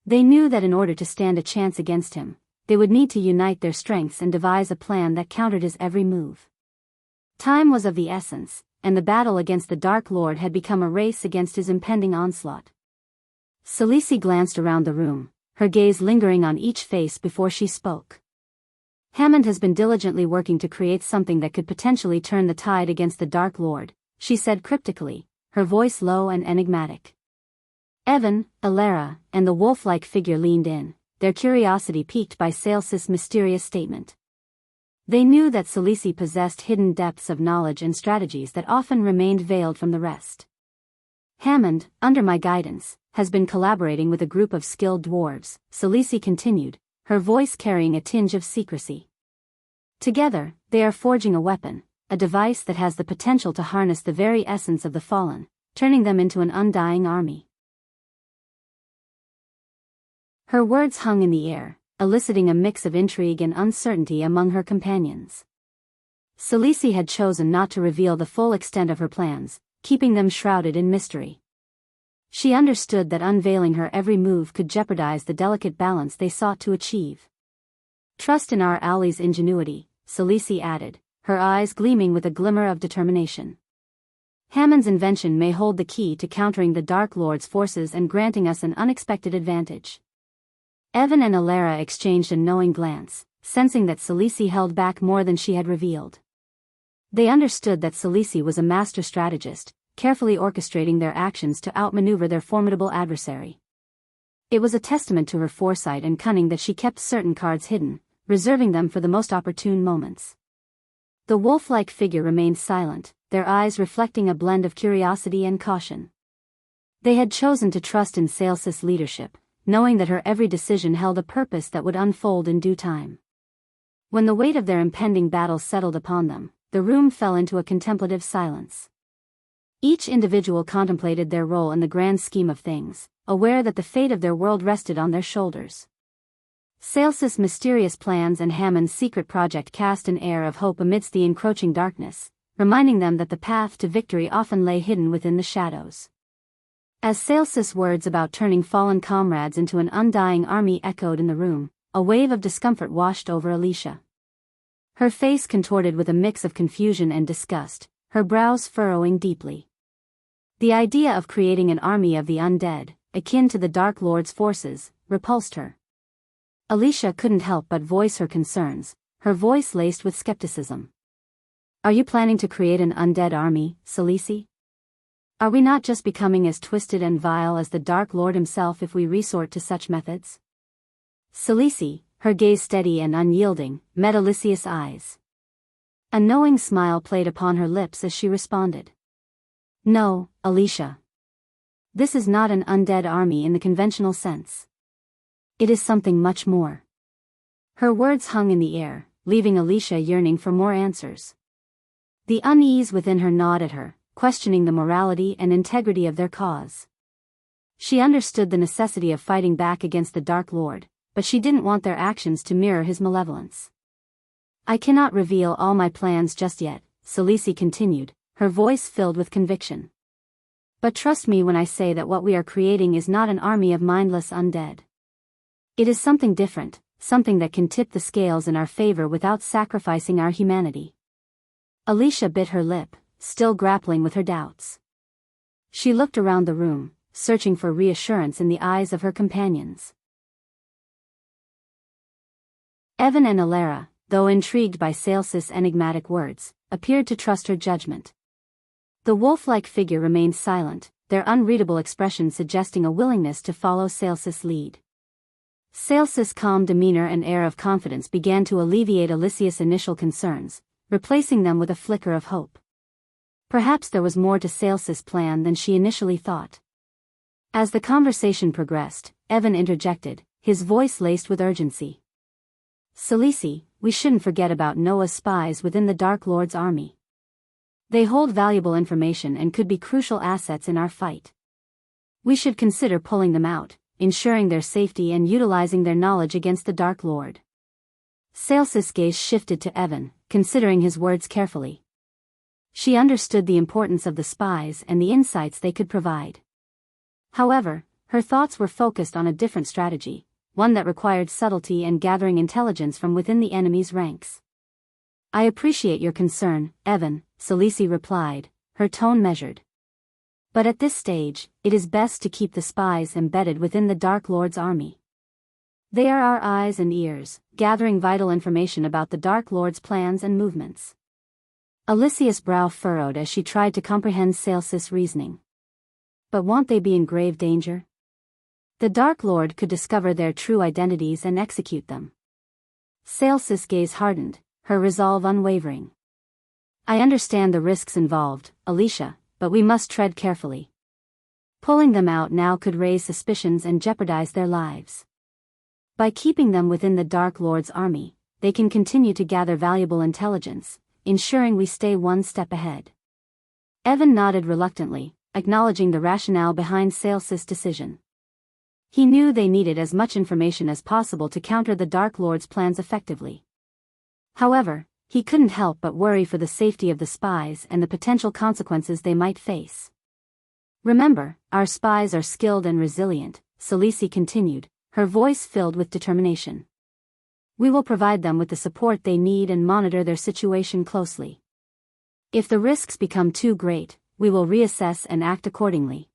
They knew that in order to stand a chance against him, they would need to unite their strengths and devise a plan that countered his every move. Time was of the essence, and the battle against the Dark Lord had become a race against his impending onslaught. Celice glanced around the room, her gaze lingering on each face before she spoke. "Hammond has been diligently working to create something that could potentially turn the tide against the Dark Lord," she said cryptically, her voice low and enigmatic. Evan, Elara, and the wolf-like figure leaned in, their curiosity piqued by Sales's mysterious statement. They knew that Celice possessed hidden depths of knowledge and strategies that often remained veiled from the rest. "Hammond, under my guidance, has been collaborating with a group of skilled dwarves," Celice continued, her voice carrying a tinge of secrecy. "Together, they are forging a weapon, a device that has the potential to harness the very essence of the fallen, turning them into an undying army." Her words hung in the air, eliciting a mix of intrigue and uncertainty among her companions. Celice had chosen not to reveal the full extent of her plans, keeping them shrouded in mystery. She understood that unveiling her every move could jeopardize the delicate balance they sought to achieve. "Trust in our ally's ingenuity," Celice added, her eyes gleaming with a glimmer of determination. "Hammond's invention may hold the key to countering the Dark Lord's forces and granting us an unexpected advantage." Evan and Elara exchanged a knowing glance, sensing that Celice held back more than she had revealed. They understood that Celice was a master strategist, carefully orchestrating their actions to outmaneuver their formidable adversary. It was a testament to her foresight and cunning that she kept certain cards hidden, reserving them for the most opportune moments. The wolf-like figure remained silent, their eyes reflecting a blend of curiosity and caution. They had chosen to trust in Sales's leadership, knowing that her every decision held a purpose that would unfold in due time. When the weight of their impending battle settled upon them, the room fell into a contemplative silence. Each individual contemplated their role in the grand scheme of things, aware that the fate of their world rested on their shoulders. Sales's mysterious plans and Hammond's secret project cast an air of hope amidst the encroaching darkness, reminding them that the path to victory often lay hidden within the shadows. As Sales's words about turning fallen comrades into an undying army echoed in the room, a wave of discomfort washed over Alicia. Her face contorted with a mix of confusion and disgust, her brows furrowing deeply. The idea of creating an army of the undead, akin to the Dark Lord's forces, repulsed her. Alicia couldn't help but voice her concerns, her voice laced with skepticism. "Are you planning to create an undead army, Celice? Are we not just becoming as twisted and vile as the Dark Lord himself if we resort to such methods?" Celice, her gaze steady and unyielding, met Alicia's eyes. A knowing smile played upon her lips as she responded. "No, Alicia. This is not an undead army in the conventional sense. It is something much more." Her words hung in the air, leaving Alicia yearning for more answers. The unease within her gnawed at her, questioning the morality and integrity of their cause. She understood the necessity of fighting back against the Dark Lord, but she didn't want their actions to mirror his malevolence. "I cannot reveal all my plans just yet," Celice continued, her voice filled with conviction. "But trust me when I say that what we are creating is not an army of mindless undead. It is something different, something that can tip the scales in our favor without sacrificing our humanity." Alicia bit her lip, still grappling with her doubts. She looked around the room, searching for reassurance in the eyes of her companions. Evan and Elara, though intrigued by Sales's enigmatic words, appeared to trust her judgment. The wolf-like figure remained silent, their unreadable expression suggesting a willingness to follow Sales's lead. Sales's calm demeanor and air of confidence began to alleviate Alicia's initial concerns, replacing them with a flicker of hope. Perhaps there was more to Sales's plan than she initially thought. As the conversation progressed, Evan interjected, his voice laced with urgency. "Salisi, we shouldn't forget about Noah's spies within the Dark Lord's army. They hold valuable information and could be crucial assets in our fight. We should consider pulling them out, ensuring their safety and utilizing their knowledge against the Dark Lord." Sales's gaze shifted to Evan, considering his words carefully. She understood the importance of the spies and the insights they could provide. However, her thoughts were focused on a different strategy, one that required subtlety and gathering intelligence from within the enemy's ranks. "I appreciate your concern, Evan," Salisi replied, her tone measured. "But at this stage, it is best to keep the spies embedded within the Dark Lord's army. They are our eyes and ears, gathering vital information about the Dark Lord's plans and movements." Alicia's brow furrowed as she tried to comprehend Sales's reasoning. But won't they be in grave danger? The Dark Lord could discover their true identities and execute them. Sales's gaze hardened, her resolve unwavering. "I understand the risks involved, Alicia, but we must tread carefully. Pulling them out now could raise suspicions and jeopardize their lives. By keeping them within the Dark Lord's army, they can continue to gather valuable intelligence, ensuring we stay one step ahead." Evan nodded reluctantly, acknowledging the rationale behind Sales's decision. He knew they needed as much information as possible to counter the Dark Lord's plans effectively. However, he couldn't help but worry for the safety of the spies and the potential consequences they might face. "Remember, our spies are skilled and resilient," Salisi continued, her voice filled with determination. "We will provide them with the support they need and monitor their situation closely. If the risks become too great, we will reassess and act accordingly.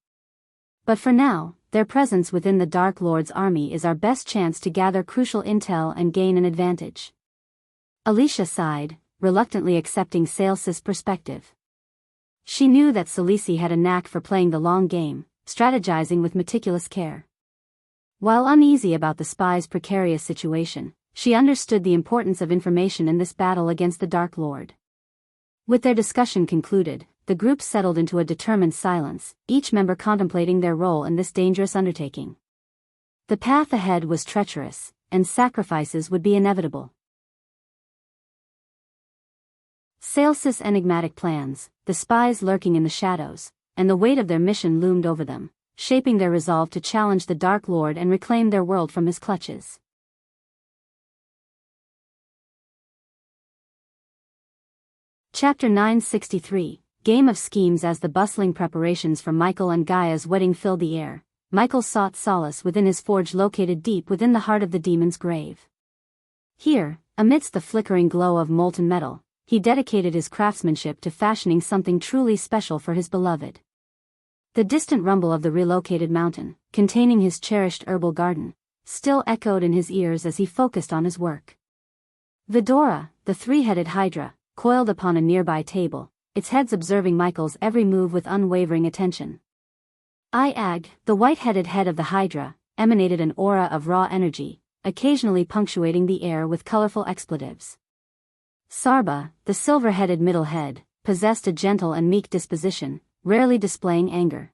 But for now, their presence within the Dark Lord's army is our best chance to gather crucial intel and gain an advantage." Alicia sighed, reluctantly accepting Sales's perspective. She knew that Salisi had a knack for playing the long game, strategizing with meticulous care. While uneasy about the spies' precarious situation, she understood the importance of information in this battle against the Dark Lord. With their discussion concluded, the group settled into a determined silence, each member contemplating their role in this dangerous undertaking. The path ahead was treacherous, and sacrifices would be inevitable. Sales's enigmatic plans, the spies lurking in the shadows, and the weight of their mission loomed over them, shaping their resolve to challenge the Dark Lord and reclaim their world from his clutches. Chapter 963, Game of Schemes. As the bustling preparations for Michael and Gaia's wedding filled the air, Michael sought solace within his forge located deep within the heart of the demon's grave. Here, amidst the flickering glow of molten metal, he dedicated his craftsmanship to fashioning something truly special for his beloved. The distant rumble of the relocated mountain, containing his cherished herbal garden, still echoed in his ears as he focused on his work. Vidora, the three-headed hydra, coiled upon a nearby table, its heads observing Michael's every move with unwavering attention. Iag, the white-headed head of the hydra, emanated an aura of raw energy, occasionally punctuating the air with colorful expletives. Sarba, the silver-headed middle head, possessed a gentle and meek disposition, rarely displaying anger.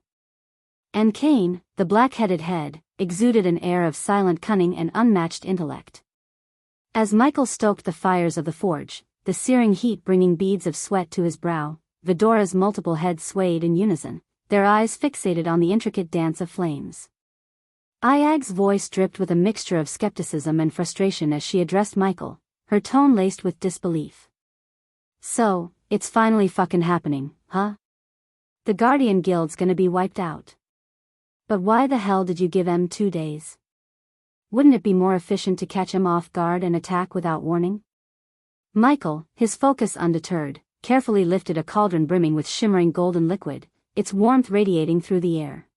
And Cain, the black-headed head, exuded an air of silent cunning and unmatched intellect. As Michael stoked the fires of the forge, the searing heat bringing beads of sweat to his brow, Vidora's multiple heads swayed in unison, their eyes fixated on the intricate dance of flames. Iag's voice dripped with a mixture of skepticism and frustration as she addressed Michael, her tone laced with disbelief. "So, it's finally fucking happening, huh? The Guardian Guild's gonna be wiped out. But why the hell did you give him 2 days? Wouldn't it be more efficient to catch him off guard and attack without warning?" Michael, his focus undeterred, carefully lifted a cauldron brimming with shimmering golden liquid, its warmth radiating through the air.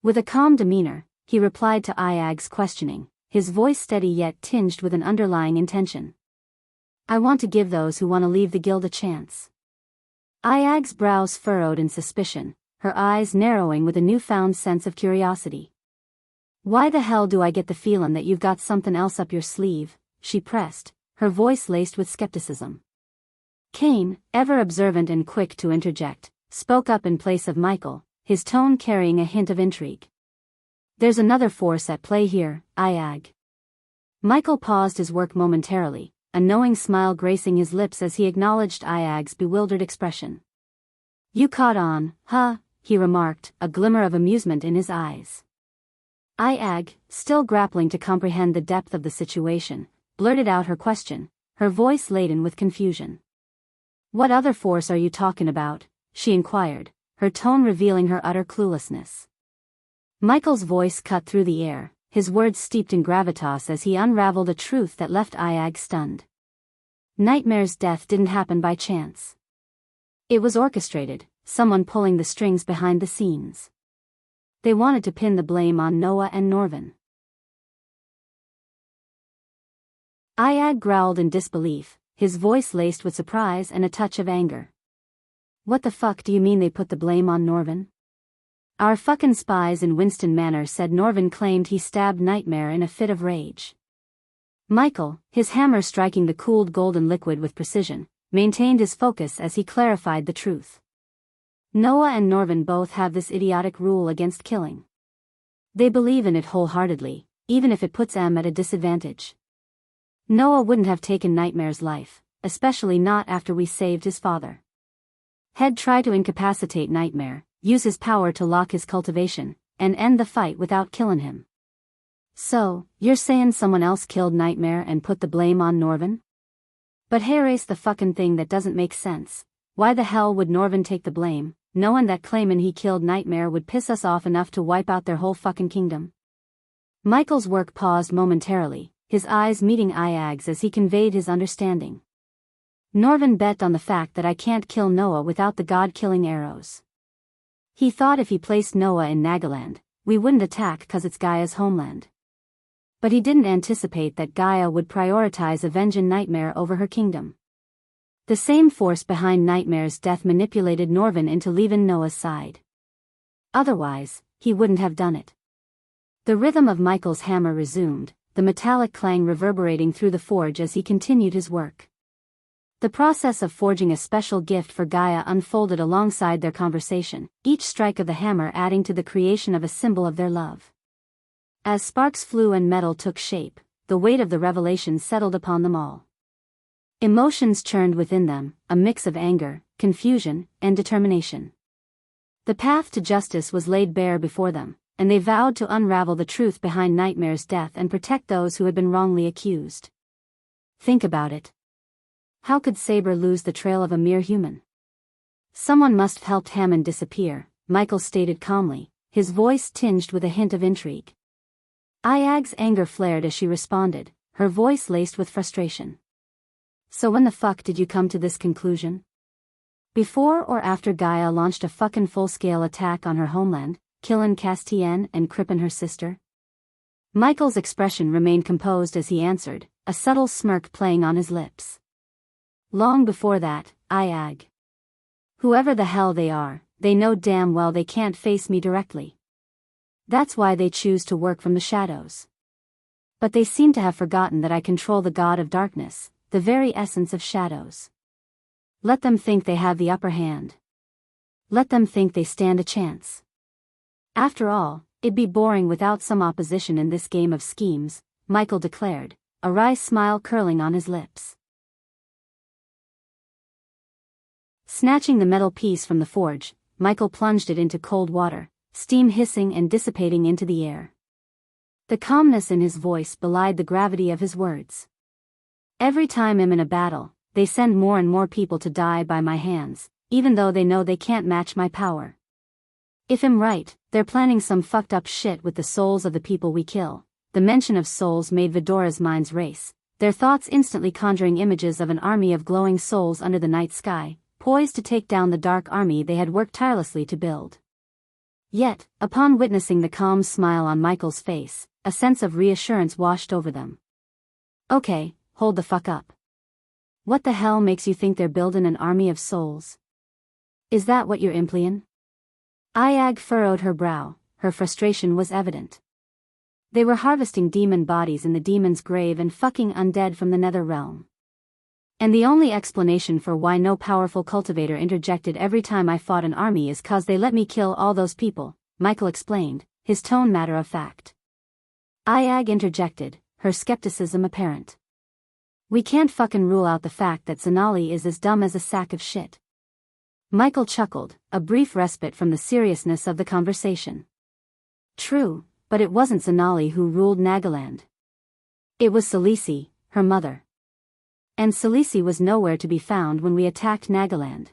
With a calm demeanor, he replied to Iag's questioning, his voice steady yet tinged with an underlying intention. "I want to give those who want to leave the guild a chance. Ayag's brows furrowed in suspicion, her eyes narrowing with a newfound sense of curiosity. Why the hell do I get the feelin' that you've got something else up your sleeve? She pressed, her voice laced with skepticism. Kane, ever observant and quick to interject, spoke up in place of Michael, his tone carrying a hint of intrigue. There's another force at play here, Ayag. Michael paused his work momentarily, a knowing smile gracing his lips as he acknowledged Ayag's bewildered expression. You caught on, huh? He remarked, a glimmer of amusement in his eyes. Ayag, still grappling to comprehend the depth of the situation, blurted out her question, her voice laden with confusion. What other force are you talking about? She inquired, her tone revealing her utter cluelessness. Michael's voice cut through the air, his words steeped in gravitas as he unraveled a truth that left Ayag stunned. Nightmare's death didn't happen by chance. It was orchestrated, someone pulling the strings behind the scenes. They wanted to pin the blame on Noah and Norvin. Ayag growled in disbelief, his voice laced with surprise and a touch of anger. What the fuck do you mean they put the blame on Norvin? Our fucking spies in Winston Manor said Norvin claimed he stabbed Nightmare in a fit of rage. Michael, his hammer striking the cooled golden liquid with precision, maintained his focus as he clarified the truth. Noah and Norvin both have this idiotic rule against killing. They believe in it wholeheartedly, even if it puts them at a disadvantage. Noah wouldn't have taken Nightmare's life, especially not after we saved his father. He'd try to incapacitate Nightmare, use his power to lock his cultivation, and end the fight without killing him. So, you're saying someone else killed Nightmare and put the blame on Norvin? But here's the fucking thing that doesn't make sense. Why the hell would Norvin take the blame, knowing that claiming he killed Nightmare would piss us off enough to wipe out their whole fucking kingdom? Michael's work paused momentarily, his eyes meeting Ayag's as he conveyed his understanding. Norvin bet on the fact that I can't kill Noah without the god-killing arrows. He thought if he placed Noah in Nagaland, we wouldn't attack cause it's Gaia's homeland. But he didn't anticipate that Gaia would prioritize avenging Nightmare over her kingdom. The same force behind Nightmare's death manipulated Norvin into leaving Noah's side. Otherwise, he wouldn't have done it. The rhythm of Michael's hammer resumed, the metallic clang reverberating through the forge as he continued his work. The process of forging a special gift for Gaia unfolded alongside their conversation, each strike of the hammer adding to the creation of a symbol of their love. As sparks flew and metal took shape, the weight of the revelation settled upon them all. Emotions churned within them, a mix of anger, confusion, and determination. The path to justice was laid bare before them, and they vowed to unravel the truth behind Nightmare's death and protect those who had been wrongly accused. Think about it. How could Saber lose the trail of a mere human? Someone must have helped Hammond disappear, Michael stated calmly, his voice tinged with a hint of intrigue. Ayag's anger flared as she responded, her voice laced with frustration. So when the fuck did you come to this conclusion? Before or after Gaia launched a fucking full-scale attack on her homeland, killing Castienne and cripping her sister? Michael's expression remained composed as he answered, a subtle smirk playing on his lips. Long before that, Ayag. Whoever the hell they are, they know damn well they can't face me directly. That's why they choose to work from the shadows. But they seem to have forgotten that I control the god of darkness, the very essence of shadows. Let them think they have the upper hand. Let them think they stand a chance. After all, it'd be boring without some opposition in this game of schemes, Michael declared, a wry smile curling on his lips. Snatching the metal piece from the forge, Michael plunged it into cold water, steam hissing and dissipating into the air. The calmness in his voice belied the gravity of his words. Every time I'm in a battle, they send more and more people to die by my hands, even though they know they can't match my power. If I'm right, they're planning some fucked up shit with the souls of the people we kill. The mention of souls made Vidora's minds race, their thoughts instantly conjuring images of an army of glowing souls under the night sky, poised to take down the dark army they had worked tirelessly to build. Yet, upon witnessing the calm smile on Michael's face, a sense of reassurance washed over them. Okay, hold the fuck up. What the hell makes you think they're building an army of souls? Is that what you're implying? Ayag furrowed her brow, her frustration was evident. They were harvesting demon bodies in the demon's grave and fucking undead from the nether realm. And the only explanation for why no powerful cultivator interjected every time I fought an army is 'cause they let me kill all those people, Michael explained, his tone matter of fact. Ayag interjected, her skepticism apparent. We can't fucking rule out the fact that Sonali is as dumb as a sack of shit. Michael chuckled, a brief respite from the seriousness of the conversation. True, but it wasn't Sonali who ruled Nagaland. It was Salisi, her mother. And Salisi was nowhere to be found when we attacked Nagaland.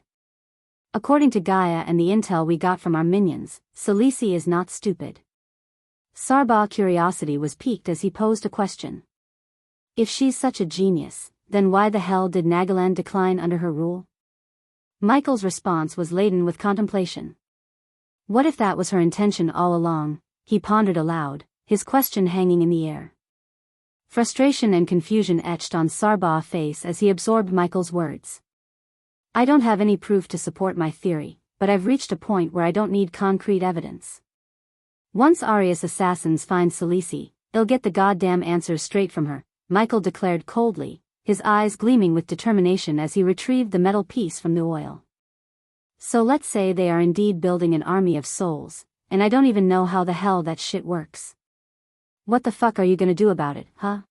According to Gaia and the intel we got from our minions, Salisi is not stupid. Sarbah's curiosity was piqued as he posed a question. If she's such a genius, then why the hell did Nagaland decline under her rule? Michael's response was laden with contemplation. What if that was her intention all along? He pondered aloud, his question hanging in the air. Frustration and confusion etched on Sarbah's face as he absorbed Michael's words. I don't have any proof to support my theory, but I've reached a point where I don't need concrete evidence. Once Arius assassins find Salisi, they'll get the goddamn answers straight from her, Michael declared coldly, his eyes gleaming with determination as he retrieved the metal piece from the oil. So let's say they are indeed building an army of souls, and I don't even know how the hell that shit works. What the fuck are you gonna do about it, huh?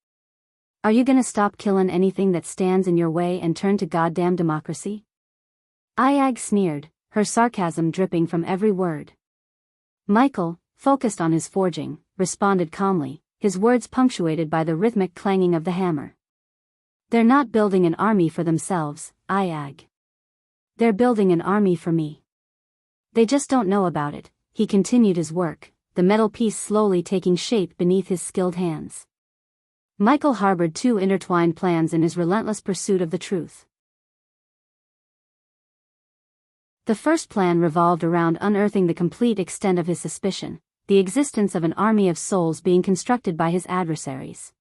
Are you gonna stop killing anything that stands in your way and turn to goddamn democracy? Ayag sneered, her sarcasm dripping from every word. Michael, focused on his forging, responded calmly, his words punctuated by the rhythmic clanging of the hammer. They're not building an army for themselves, Ayag. They're building an army for me. They just don't know about it. He continued his work, the metal piece slowly taking shape beneath his skilled hands. Michael harbored two intertwined plans in his relentless pursuit of the truth. The first plan revolved around unearthing the complete extent of his suspicion, the existence of an army of souls being constructed by his adversaries.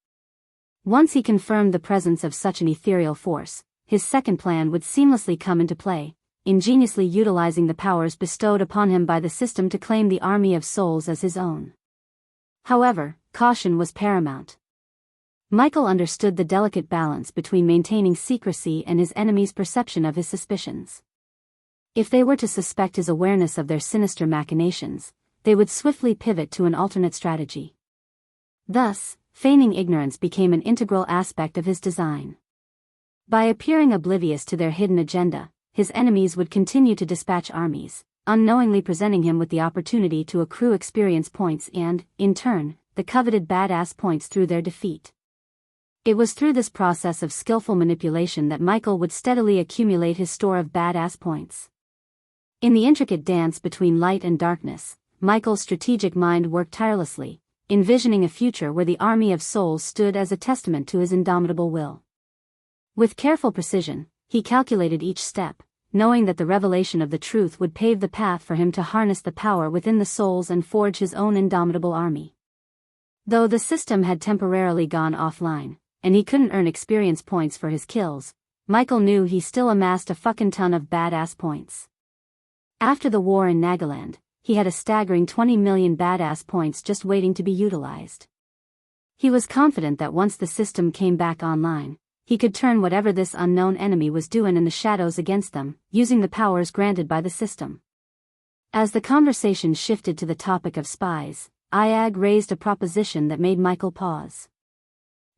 Once he confirmed the presence of such an ethereal force, his second plan would seamlessly come into play, ingeniously utilizing the powers bestowed upon him by the system to claim the army of souls as his own. However, caution was paramount. Michael understood the delicate balance between maintaining secrecy and his enemy's perception of his suspicions. If they were to suspect his awareness of their sinister machinations, they would swiftly pivot to an alternate strategy. Thus, feigning ignorance became an integral aspect of his design. By appearing oblivious to their hidden agenda, his enemies would continue to dispatch armies, unknowingly presenting him with the opportunity to accrue experience points and, in turn, the coveted badass points through their defeat. It was through this process of skillful manipulation that Michael would steadily accumulate his store of badass points. In the intricate dance between light and darkness, Michael's strategic mind worked tirelessly, envisioning a future where the army of souls stood as a testament to his indomitable will. With careful precision, he calculated each step, knowing that the revelation of the truth would pave the path for him to harness the power within the souls and forge his own indomitable army. Though the system had temporarily gone offline, and he couldn't earn experience points for his kills, Michael knew he still amassed a fucking ton of badass points. After the war in Nagaland, he had a staggering 20 million badass points just waiting to be utilized. He was confident that once the system came back online, he could turn whatever this unknown enemy was doing in the shadows against them, using the powers granted by the system. As the conversation shifted to the topic of spies, Ayag raised a proposition that made Michael pause.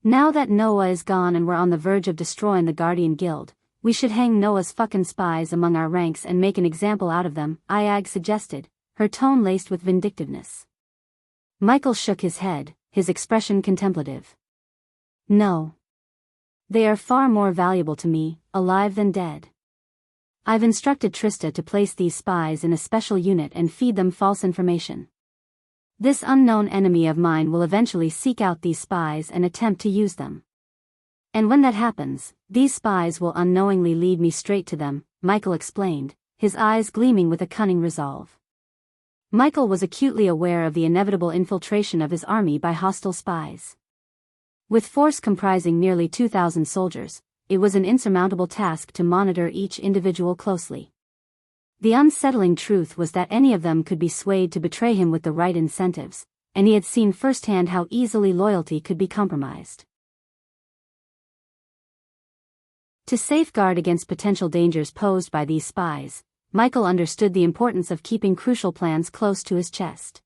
Now that Noah is gone and we're on the verge of destroying the Guardian Guild, we should hang Noah's fucking spies among our ranks and make an example out of them, Ayag suggested, her tone laced with vindictiveness. Michael shook his head, his expression contemplative. No. They are far more valuable to me, alive than dead. I've instructed Trista to place these spies in a special unit and feed them false information. This unknown enemy of mine will eventually seek out these spies and attempt to use them. And when that happens, these spies will unknowingly lead me straight to them, Michael explained, his eyes gleaming with a cunning resolve. Michael was acutely aware of the inevitable infiltration of his army by hostile spies. With force comprising nearly 2,000 soldiers, it was an insurmountable task to monitor each individual closely. The unsettling truth was that any of them could be swayed to betray him with the right incentives, and he had seen firsthand how easily loyalty could be compromised. To safeguard against potential dangers posed by these spies, Michael understood the importance of keeping crucial plans close to his chest.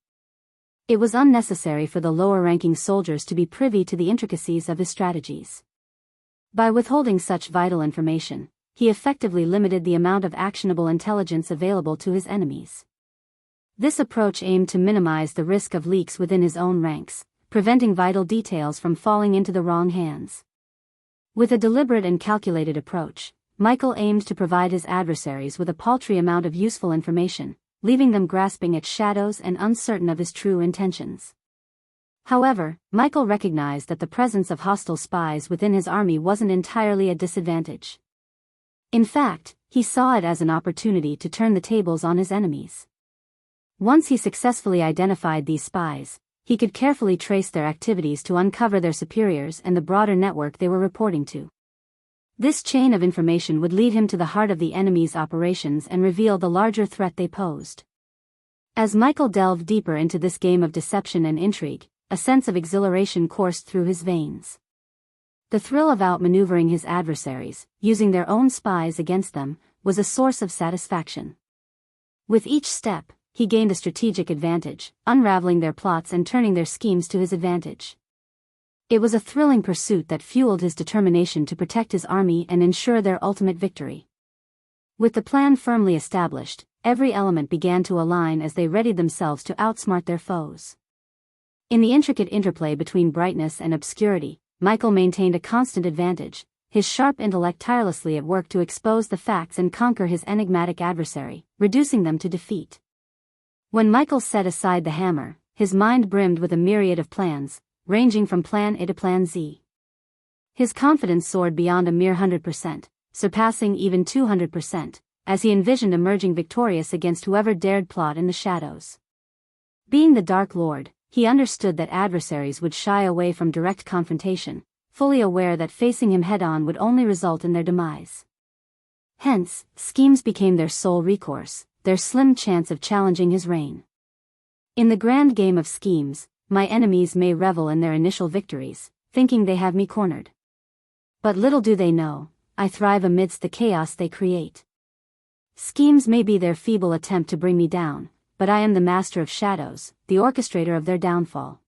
It was unnecessary for the lower-ranking soldiers to be privy to the intricacies of his strategies. By withholding such vital information, he effectively limited the amount of actionable intelligence available to his enemies. This approach aimed to minimize the risk of leaks within his own ranks, preventing vital details from falling into the wrong hands. With a deliberate and calculated approach, Michael aimed to provide his adversaries with a paltry amount of useful information, leaving them grasping at shadows and uncertain of his true intentions. However, Michael recognized that the presence of hostile spies within his army wasn't entirely a disadvantage. In fact, he saw it as an opportunity to turn the tables on his enemies. Once he successfully identified these spies, he could carefully trace their activities to uncover their superiors and the broader network they were reporting to. This chain of information would lead him to the heart of the enemy's operations and reveal the larger threat they posed. As Michael delved deeper into this game of deception and intrigue, a sense of exhilaration coursed through his veins. The thrill of outmaneuvering his adversaries, using their own spies against them, was a source of satisfaction. With each step, he gained a strategic advantage, unraveling their plots and turning their schemes to his advantage. It was a thrilling pursuit that fueled his determination to protect his army and ensure their ultimate victory. With the plan firmly established, every element began to align as they readied themselves to outsmart their foes. In the intricate interplay between brightness and obscurity, Michael maintained a constant advantage, his sharp intellect tirelessly at work to expose the facts and conquer his enigmatic adversary, reducing them to defeat. When Michael set aside the hammer, his mind brimmed with a myriad of plans, ranging from Plan A to Plan Z. His confidence soared beyond a mere 100%, surpassing even 200%, as he envisioned emerging victorious against whoever dared plot in the shadows. Being the Dark Lord, he understood that adversaries would shy away from direct confrontation, fully aware that facing him head-on would only result in their demise. Hence, schemes became their sole recourse, their slim chance of challenging his reign. In the grand game of schemes, my enemies may revel in their initial victories, thinking they have me cornered. But little do they know, I thrive amidst the chaos they create. Schemes may be their feeble attempt to bring me down, but I am the master of shadows, the orchestrator of their downfall.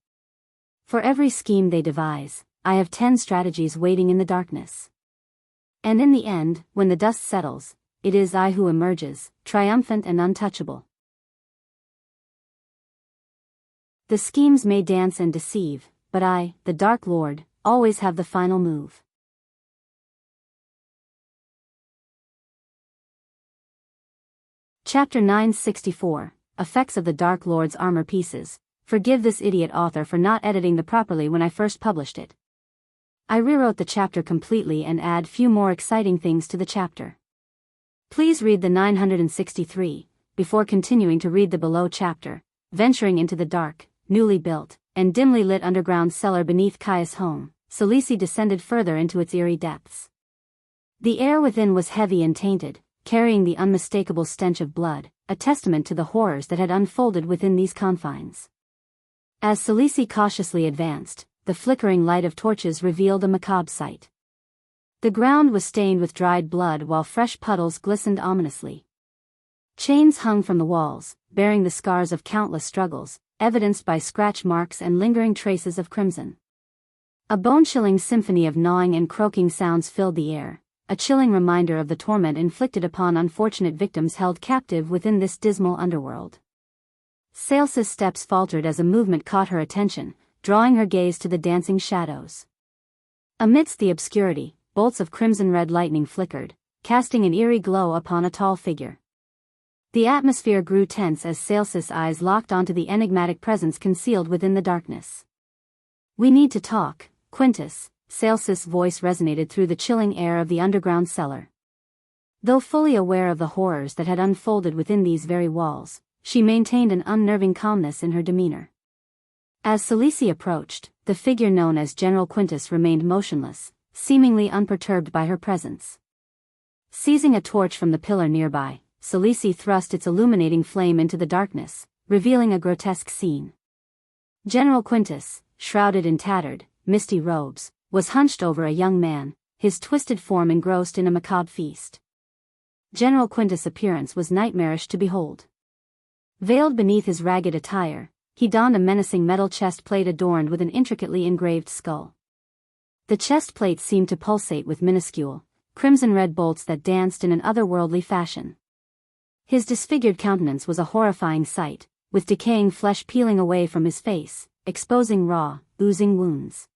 For every scheme they devise, I have 10 strategies waiting in the darkness. And in the end, when the dust settles, it is I who emerges, triumphant and untouchable. The schemes may dance and deceive, but I, the Dark Lord, always have the final move. Chapter 964. Effects of the Dark Lord's armor pieces. Forgive this idiot author for not editing the properly when I first published it. I rewrote the chapter completely and add few more exciting things to the chapter. Please read the 963, before continuing to read the below chapter, venturing into the dark, newly built, and dimly lit underground cellar beneath Caius' home. Celici descended further into its eerie depths. The air within was heavy and tainted, carrying the unmistakable stench of blood, a testament to the horrors that had unfolded within these confines. As Celici cautiously advanced, the flickering light of torches revealed a macabre sight. The ground was stained with dried blood while fresh puddles glistened ominously. Chains hung from the walls, bearing the scars of countless struggles, evidenced by scratch marks and lingering traces of crimson. A bone-chilling symphony of gnawing and croaking sounds filled the air, a chilling reminder of the torment inflicted upon unfortunate victims held captive within this dismal underworld. Sailsis' steps faltered as a movement caught her attention, drawing her gaze to the dancing shadows. Amidst the obscurity, bolts of crimson-red lightning flickered, casting an eerie glow upon a tall figure. The atmosphere grew tense as Sailsis' eyes locked onto the enigmatic presence concealed within the darkness. "We need to talk, Quintus," Sailsis' voice resonated through the chilling air of the underground cellar. Though fully aware of the horrors that had unfolded within these very walls, she maintained an unnerving calmness in her demeanor. As Celici approached, the figure known as General Quintus remained motionless, seemingly unperturbed by her presence. Seizing a torch from the pillar nearby, Celici thrust its illuminating flame into the darkness, revealing a grotesque scene. General Quintus, shrouded in tattered, misty robes, was hunched over a young man, his twisted form engrossed in a macabre feast. General Quintus' appearance was nightmarish to behold. Veiled beneath his ragged attire, he donned a menacing metal chest plate adorned with an intricately engraved skull. The chest plate seemed to pulsate with minuscule, crimson-red bolts that danced in an otherworldly fashion. His disfigured countenance was a horrifying sight, with decaying flesh peeling away from his face, exposing raw, oozing wounds.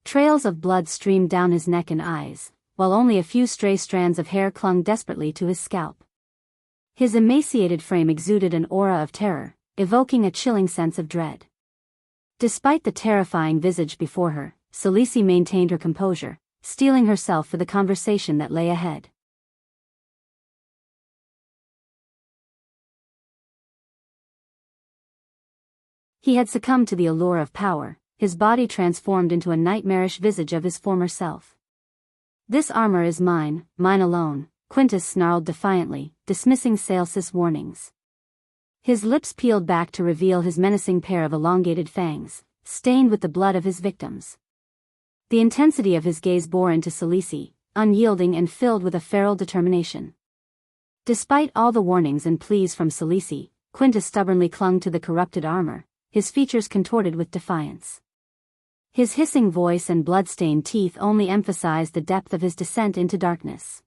Trails of blood streamed down his neck and eyes, while only a few stray strands of hair clung desperately to his scalp. His emaciated frame exuded an aura of terror, evoking a chilling sense of dread. Despite the terrifying visage before her, Celici maintained her composure, steeling herself for the conversation that lay ahead. He had succumbed to the allure of power, his body transformed into a nightmarish visage of his former self. "This armor is mine, mine alone," Quintus snarled defiantly, dismissing Celicis' warnings. His lips peeled back to reveal his menacing pair of elongated fangs, stained with the blood of his victims. The intensity of his gaze bore into Celici, unyielding and filled with a feral determination. Despite all the warnings and pleas from Celici, Quintus stubbornly clung to the corrupted armor, his features contorted with defiance. His hissing voice and blood-stained teeth only emphasized the depth of his descent into darkness.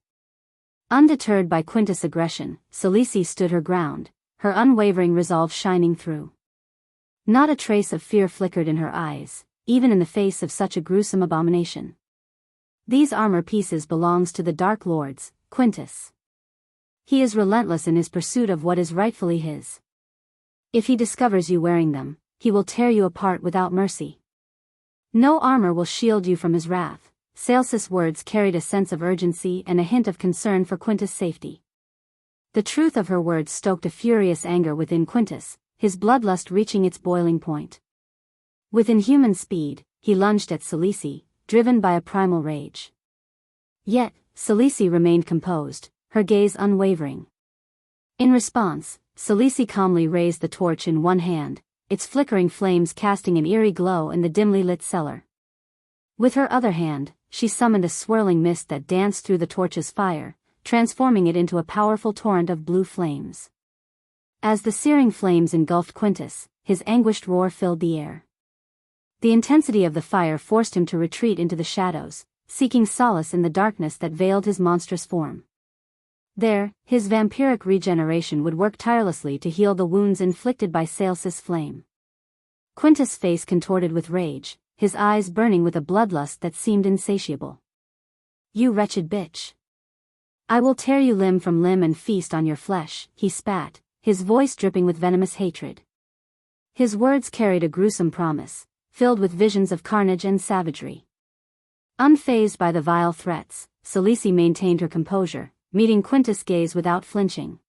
Undeterred by Quintus' aggression, Celici stood her ground, her unwavering resolve shining through. Not a trace of fear flickered in her eyes, even in the face of such a gruesome abomination. "These armor pieces belongs to the Dark Lords, Quintus. He is relentless in his pursuit of what is rightfully his. If he discovers you wearing them, he will tear you apart without mercy. No armor will shield you from his wrath." Celicis' words carried a sense of urgency and a hint of concern for Quintus' safety. The truth of her words stoked a furious anger within Quintus, his bloodlust reaching its boiling point. With inhuman speed, he lunged at Celici, driven by a primal rage. Yet, Celici remained composed, her gaze unwavering. In response, Celici calmly raised the torch in one hand, its flickering flames casting an eerie glow in the dimly lit cellar. With her other hand, she summoned a swirling mist that danced through the torch's fire, transforming it into a powerful torrent of blue flames. As the searing flames engulfed Quintus, his anguished roar filled the air. The intensity of the fire forced him to retreat into the shadows, seeking solace in the darkness that veiled his monstrous form. There, his vampiric regeneration would work tirelessly to heal the wounds inflicted by Celicis' flame. Quintus' face contorted with rage, his eyes burning with a bloodlust that seemed insatiable. "You wretched bitch! I will tear you limb from limb and feast on your flesh," he spat, his voice dripping with venomous hatred. His words carried a gruesome promise, filled with visions of carnage and savagery. Unfazed by the vile threats, Celici maintained her composure, meeting Quintus' gaze without flinching.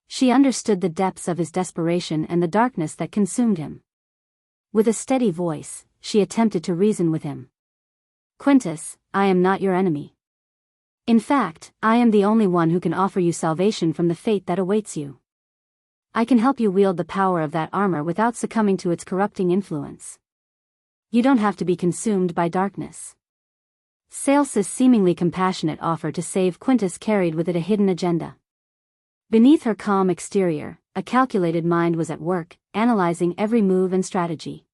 She understood the depths of his desperation and the darkness that consumed him. With a steady voice, she attempted to reason with him. "Quintus, I am not your enemy. In fact, I am the only one who can offer you salvation from the fate that awaits you. I can help you wield the power of that armor without succumbing to its corrupting influence. You don't have to be consumed by darkness." Celicis' seemingly compassionate offer to save Quintus carried with it a hidden agenda. Beneath her calm exterior, a calculated mind was at work, analyzing every move and strategy.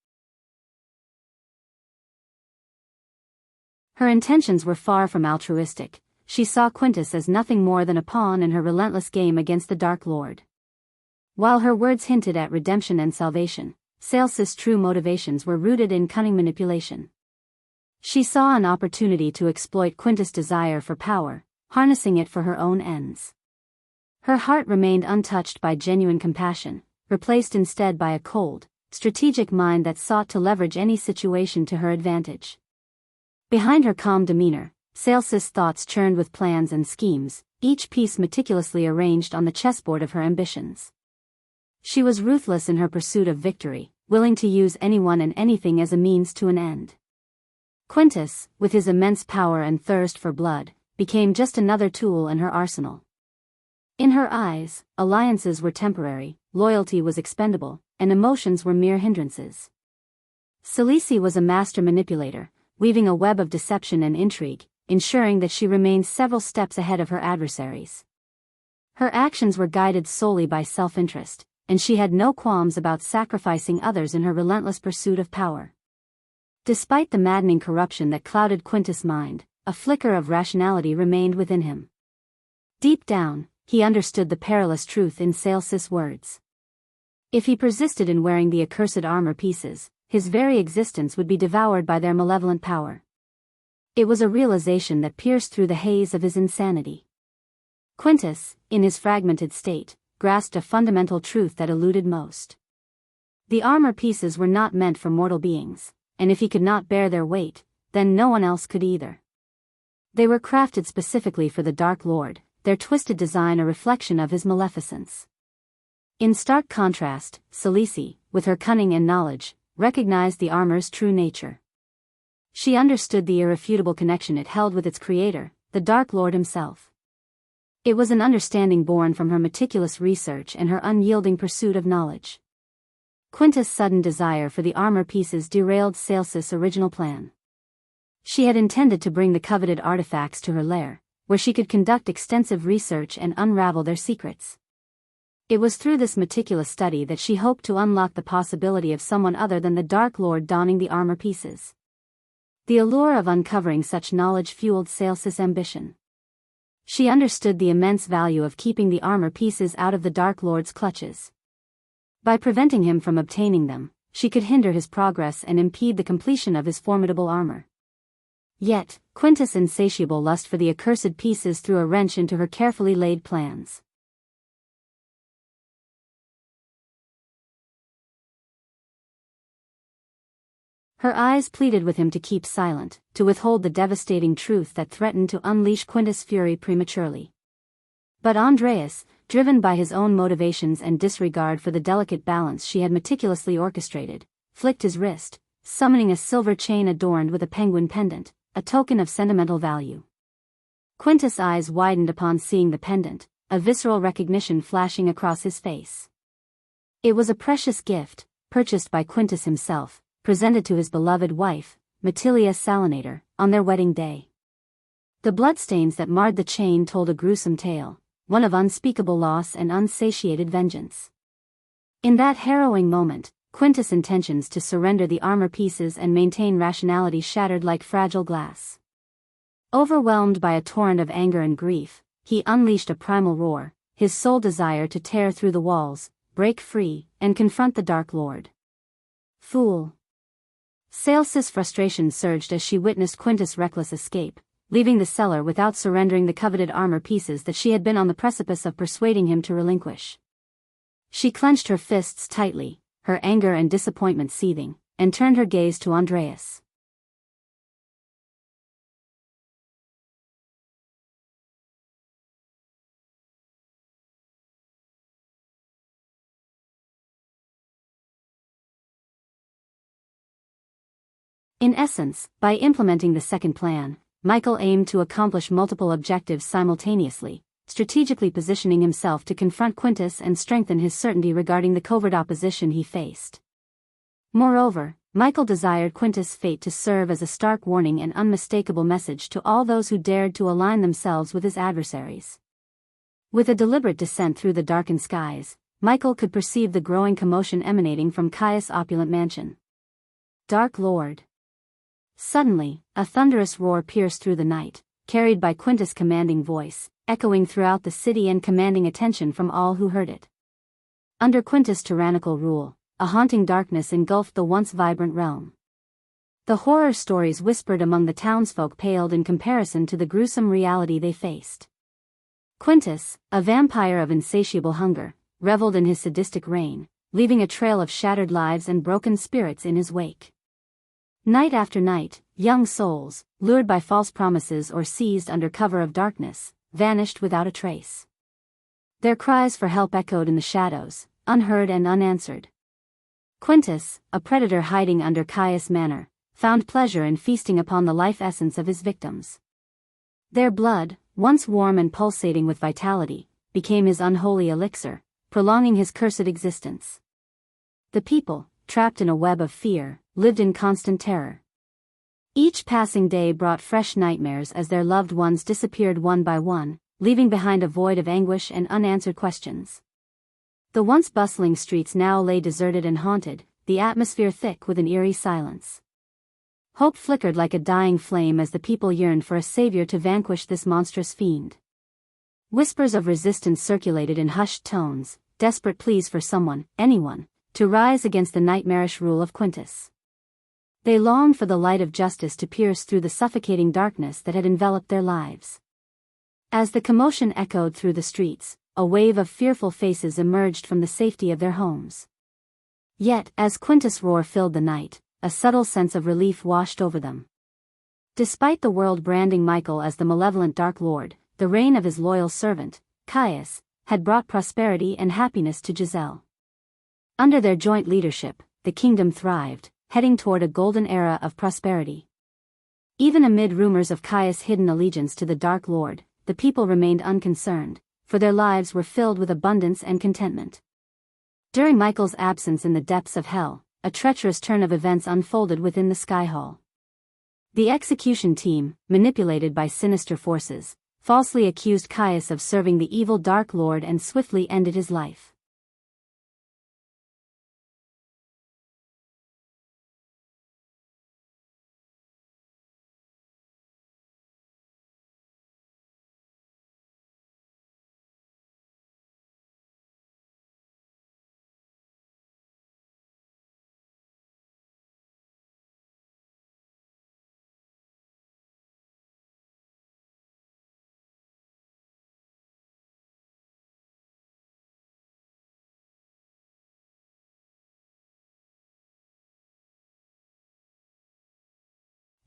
Her intentions were far from altruistic. She saw Quintus as nothing more than a pawn in her relentless game against the Dark Lord. While her words hinted at redemption and salvation, Celicis' true motivations were rooted in cunning manipulation. She saw an opportunity to exploit Quintus' desire for power, harnessing it for her own ends. Her heart remained untouched by genuine compassion, replaced instead by a cold, strategic mind that sought to leverage any situation to her advantage. Behind her calm demeanor, Celicis' thoughts churned with plans and schemes, each piece meticulously arranged on the chessboard of her ambitions. She was ruthless in her pursuit of victory, willing to use anyone and anything as a means to an end. Quintus, with his immense power and thirst for blood, became just another tool in her arsenal. In her eyes, alliances were temporary, loyalty was expendable, and emotions were mere hindrances. Cilici was a master manipulator, weaving a web of deception and intrigue, ensuring that she remained several steps ahead of her adversaries. Her actions were guided solely by self-interest, and she had no qualms about sacrificing others in her relentless pursuit of power. Despite the maddening corruption that clouded Quintus' mind, a flicker of rationality remained within him. Deep down, he understood the perilous truth in Xianxia's words. If he persisted in wearing the accursed armor pieces, his very existence would be devoured by their malevolent power. It was a realization that pierced through the haze of his insanity. Quintus, in his fragmented state, grasped a fundamental truth that eluded most. The armor pieces were not meant for mortal beings, and if he could not bear their weight, then no one else could either. They were crafted specifically for the Dark Lord, their twisted design a reflection of his maleficence. In stark contrast, Cilici, with her cunning and knowledge, recognized the armor's true nature. She understood the irrefutable connection it held with its creator, the Dark Lord himself. It was an understanding born from her meticulous research and her unyielding pursuit of knowledge. Quintus' sudden desire for the armor pieces derailed Xianxia's original plan. She had intended to bring the coveted artifacts to her lair, where she could conduct extensive research and unravel their secrets. It was through this meticulous study that she hoped to unlock the possibility of someone other than the Dark Lord donning the armor pieces. The allure of uncovering such knowledge fueled Xianxia's ambition. She understood the immense value of keeping the armor pieces out of the Dark Lord's clutches. By preventing him from obtaining them, she could hinder his progress and impede the completion of his formidable armor. Yet, Quintus' insatiable lust for the accursed pieces threw a wrench into her carefully laid plans. Her eyes pleaded with him to keep silent, to withhold the devastating truth that threatened to unleash Quintus' fury prematurely. But Andreas, driven by his own motivations and disregard for the delicate balance she had meticulously orchestrated, flicked his wrist, summoning a silver chain adorned with a penguin pendant, a token of sentimental value. Quintus' eyes widened upon seeing the pendant, a visceral recognition flashing across his face. It was a precious gift, purchased by Quintus himself, presented to his beloved wife, Matilia Salinator, on their wedding day. The bloodstains that marred the chain told a gruesome tale, one of unspeakable loss and unsatiated vengeance. In that harrowing moment, Quintus' intentions to surrender the armor pieces and maintain rationality shattered like fragile glass. Overwhelmed by a torrent of anger and grief, he unleashed a primal roar, his sole desire to tear through the walls, break free, and confront the Dark Lord. Fool! Xianxia's frustration surged as she witnessed Quintus' reckless escape, leaving the cellar without surrendering the coveted armor pieces that she had been on the precipice of persuading him to relinquish. She clenched her fists tightly, her anger and disappointment seething, and turned her gaze to Andreas. In essence, by implementing the second plan, Michael aimed to accomplish multiple objectives simultaneously, strategically positioning himself to confront Quintus and strengthen his certainty regarding the covert opposition he faced. Moreover, Michael desired Quintus' fate to serve as a stark warning and unmistakable message to all those who dared to align themselves with his adversaries. With a deliberate descent through the darkened skies, Michael could perceive the growing commotion emanating from Caius' opulent mansion. Dark Lord. Suddenly, a thunderous roar pierced through the night, carried by Quintus' commanding voice, echoing throughout the city and commanding attention from all who heard it. Under Quintus' tyrannical rule, a haunting darkness engulfed the once vibrant realm. The horror stories whispered among the townsfolk paled in comparison to the gruesome reality they faced. Quintus, a vampire of insatiable hunger, reveled in his sadistic reign, leaving a trail of shattered lives and broken spirits in his wake. Night after night, young souls, lured by false promises or seized under cover of darkness, vanished without a trace. Their cries for help echoed in the shadows, unheard and unanswered. Quintus, a predator hiding under Caius' manor, found pleasure in feasting upon the life essence of his victims. Their blood, once warm and pulsating with vitality, became his unholy elixir, prolonging his cursed existence. The people, trapped in a web of fear, lived in constant terror. Each passing day brought fresh nightmares as their loved ones disappeared one by one, leaving behind a void of anguish and unanswered questions. The once bustling streets now lay deserted and haunted, the atmosphere thick with an eerie silence. Hope flickered like a dying flame as the people yearned for a savior to vanquish this monstrous fiend. Whispers of resistance circulated in hushed tones, desperate pleas for someone, anyone, to rise against the nightmarish rule of Quintus. They longed for the light of justice to pierce through the suffocating darkness that had enveloped their lives. As the commotion echoed through the streets, a wave of fearful faces emerged from the safety of their homes. Yet, as Quintus' roar filled the night, a subtle sense of relief washed over them. Despite the world branding Michael as the malevolent Dark Lord, the reign of his loyal servant, Caius, had brought prosperity and happiness to Giselle. Under their joint leadership, the kingdom thrived, heading toward a golden era of prosperity. Even amid rumors of Caius' hidden allegiance to the Dark Lord, the people remained unconcerned, for their lives were filled with abundance and contentment. During Michael's absence in the depths of hell, a treacherous turn of events unfolded within the Sky Hall. The execution team, manipulated by sinister forces, falsely accused Caius of serving the evil Dark Lord and swiftly ended his life.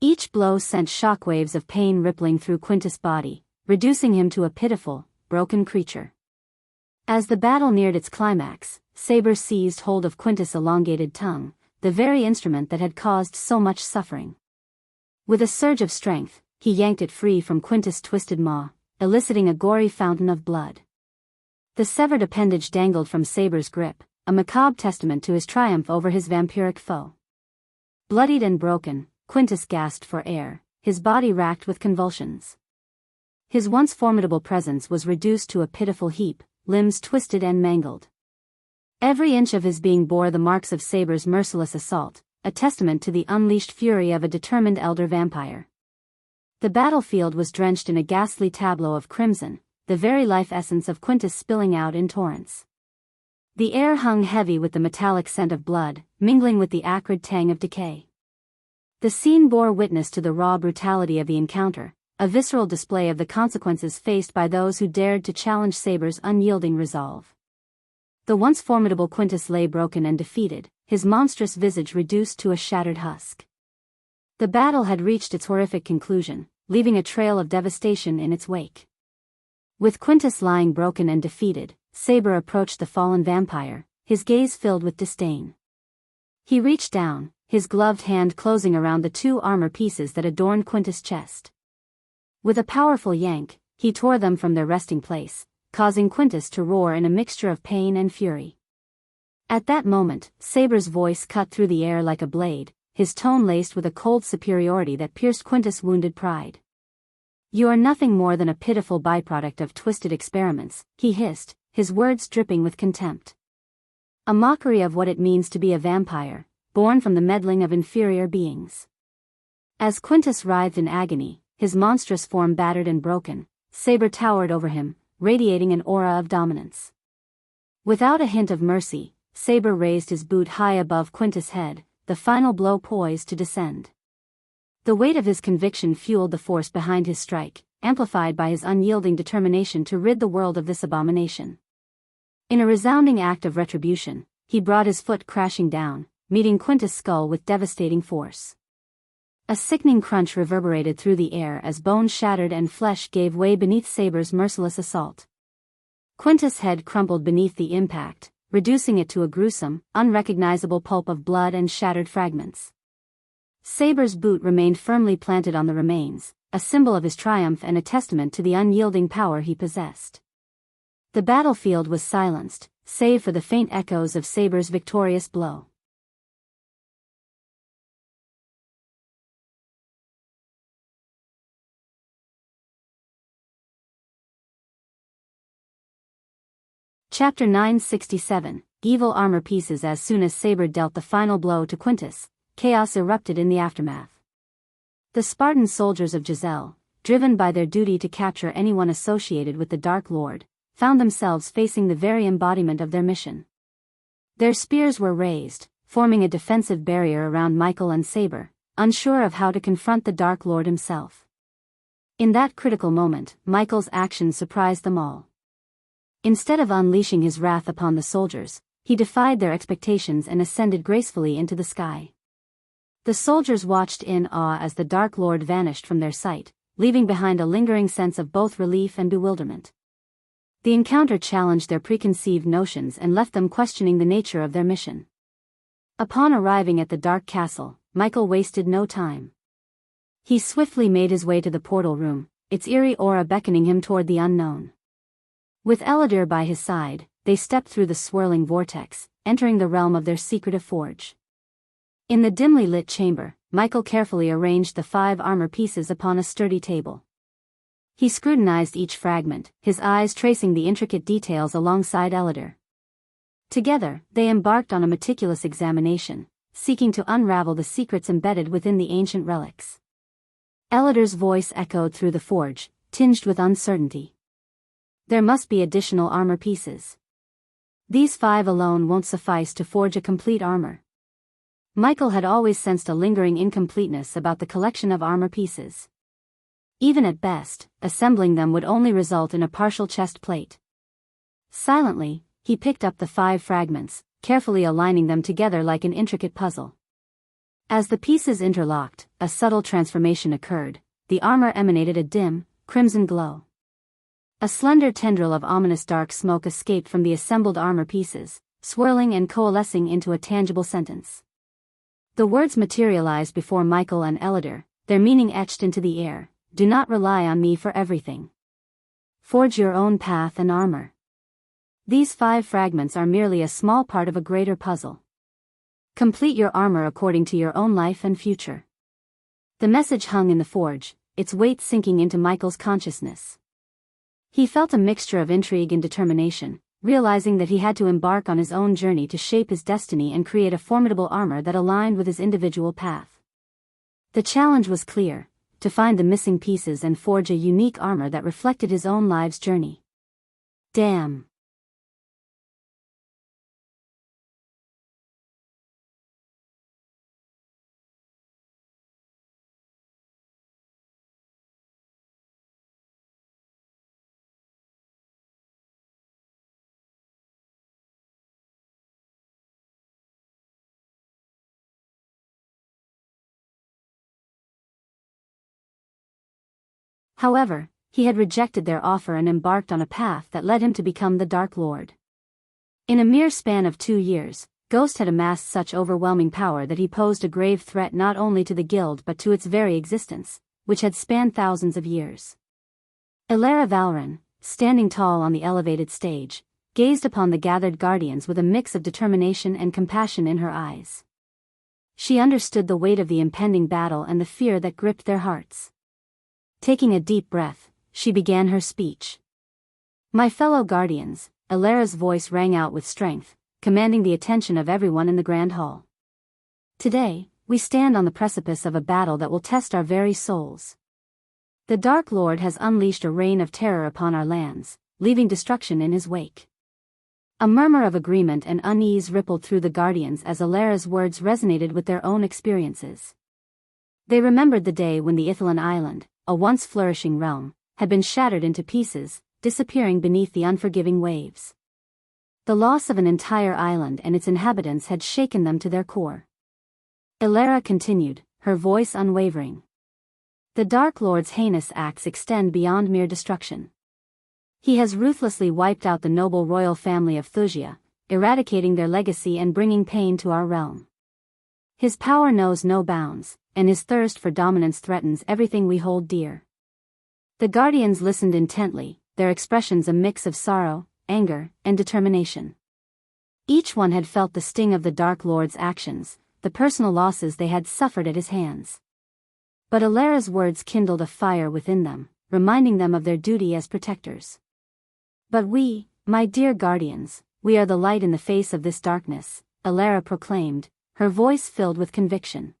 Each blow sent shockwaves of pain rippling through Quintus' body, reducing him to a pitiful, broken creature. As the battle neared its climax, Saber seized hold of Quintus' elongated tongue, the very instrument that had caused so much suffering. With a surge of strength, he yanked it free from Quintus' twisted maw, eliciting a gory fountain of blood. The severed appendage dangled from Saber's grip, a macabre testament to his triumph over his vampiric foe. Bloodied and broken, Quintus gasped for air, his body racked with convulsions. His once formidable presence was reduced to a pitiful heap, limbs twisted and mangled. Every inch of his being bore the marks of Saber's merciless assault, a testament to the unleashed fury of a determined elder vampire. The battlefield was drenched in a ghastly tableau of crimson, the very life essence of Quintus spilling out in torrents. The air hung heavy with the metallic scent of blood, mingling with the acrid tang of decay. The scene bore witness to the raw brutality of the encounter, a visceral display of the consequences faced by those who dared to challenge Saber's unyielding resolve. The once formidable Quintus lay broken and defeated, his monstrous visage reduced to a shattered husk. The battle had reached its horrific conclusion, leaving a trail of devastation in its wake. With Quintus lying broken and defeated, Saber approached the fallen vampire, his gaze filled with disdain. He reached down, his gloved hand closing around the two armor pieces that adorned Quintus' chest. With a powerful yank, he tore them from their resting place, causing Quintus to roar in a mixture of pain and fury. At that moment, Saber's voice cut through the air like a blade, his tone laced with a cold superiority that pierced Quintus' wounded pride. "You are nothing more than a pitiful byproduct of twisted experiments," he hissed, his words dripping with contempt. A mockery of what it means to be a vampire, born from the meddling of inferior beings. As Quintus writhed in agony, his monstrous form battered and broken, Saber towered over him, radiating an aura of dominance. Without a hint of mercy, Saber raised his boot high above Quintus' head, the final blow poised to descend. The weight of his conviction fueled the force behind his strike, amplified by his unyielding determination to rid the world of this abomination. In a resounding act of retribution, he brought his foot crashing down, meeting Quintus' skull with devastating force. A sickening crunch reverberated through the air as bones shattered and flesh gave way beneath Saber's merciless assault. Quintus' head crumpled beneath the impact, reducing it to a gruesome, unrecognizable pulp of blood and shattered fragments. Saber's boot remained firmly planted on the remains, a symbol of his triumph and a testament to the unyielding power he possessed. The battlefield was silenced, save for the faint echoes of Saber's victorious blow. Chapter 967, Evil Armor Pieces. As soon as Saber dealt the final blow to Quintus, chaos erupted in the aftermath. The Spartan soldiers of Giselle, driven by their duty to capture anyone associated with the Dark Lord, found themselves facing the very embodiment of their mission. Their spears were raised, forming a defensive barrier around Michael and Saber, unsure of how to confront the Dark Lord himself. In that critical moment, Michael's actions surprised them all. Instead of unleashing his wrath upon the soldiers, he defied their expectations and ascended gracefully into the sky. The soldiers watched in awe as the Dark Lord vanished from their sight, leaving behind a lingering sense of both relief and bewilderment. The encounter challenged their preconceived notions and left them questioning the nature of their mission. Upon arriving at the Dark Castle, Michael wasted no time. He swiftly made his way to the portal room, its eerie aura beckoning him toward the unknown. With Elidar by his side, they stepped through the swirling vortex, entering the realm of their secretive forge. In the dimly lit chamber, Michael carefully arranged the 5 armor pieces upon a sturdy table. He scrutinized each fragment, his eyes tracing the intricate details alongside Elidar. Together, they embarked on a meticulous examination, seeking to unravel the secrets embedded within the ancient relics. Elidar's voice echoed through the forge, tinged with uncertainty. There must be additional armor pieces. These 5 alone won't suffice to forge a complete armor. Michael had always sensed a lingering incompleteness about the collection of armor pieces. Even at best, assembling them would only result in a partial chest plate. Silently, he picked up the 5 fragments, carefully aligning them together like an intricate puzzle. As the pieces interlocked, a subtle transformation occurred. The armor emanated a dim, crimson glow. A slender tendril of ominous dark smoke escaped from the assembled armor pieces, swirling and coalescing into a tangible sentence. The words materialized before Michael and Elidar, their meaning etched into the air. Do not rely on me for everything. Forge your own path and armor. These 5 fragments are merely a small part of a greater puzzle. Complete your armor according to your own life and future. The message hung in the forge, its weight sinking into Michael's consciousness. He felt a mixture of intrigue and determination, realizing that he had to embark on his own journey to shape his destiny and create a formidable armor that aligned with his individual path. The challenge was clear: to find the missing pieces and forge a unique armor that reflected his own life's journey. Damn. However, he had rejected their offer and embarked on a path that led him to become the Dark Lord. In a mere span of 2 years, Ghost had amassed such overwhelming power that he posed a grave threat not only to the guild but to its very existence, which had spanned thousands of years. Elara Valrin, standing tall on the elevated stage, gazed upon the gathered guardians with a mix of determination and compassion in her eyes. She understood the weight of the impending battle and the fear that gripped their hearts. Taking a deep breath, she began her speech. My fellow guardians, Elara's voice rang out with strength, commanding the attention of everyone in the Grand Hall. Today, we stand on the precipice of a battle that will test our very souls. The Dark Lord has unleashed a reign of terror upon our lands, leaving destruction in his wake. A murmur of agreement and unease rippled through the guardians as Elara's words resonated with their own experiences. They remembered the day when the Ithilin Island, a once flourishing realm, had been shattered into pieces, disappearing beneath the unforgiving waves. The loss of an entire island and its inhabitants had shaken them to their core. Elara continued, her voice unwavering. The Dark Lord's heinous acts extend beyond mere destruction. He has ruthlessly wiped out the noble royal family of Thusia, eradicating their legacy and bringing pain to our realm. His power knows no bounds, and his thirst for dominance threatens everything we hold dear. The guardians listened intently, their expressions a mix of sorrow, anger, and determination. Each one had felt the sting of the Dark Lord's actions, the personal losses they had suffered at his hands. But Alara's words kindled a fire within them, reminding them of their duty as protectors. "But we, my dear guardians, we are the light in the face of this darkness," Alara proclaimed, her voice filled with conviction.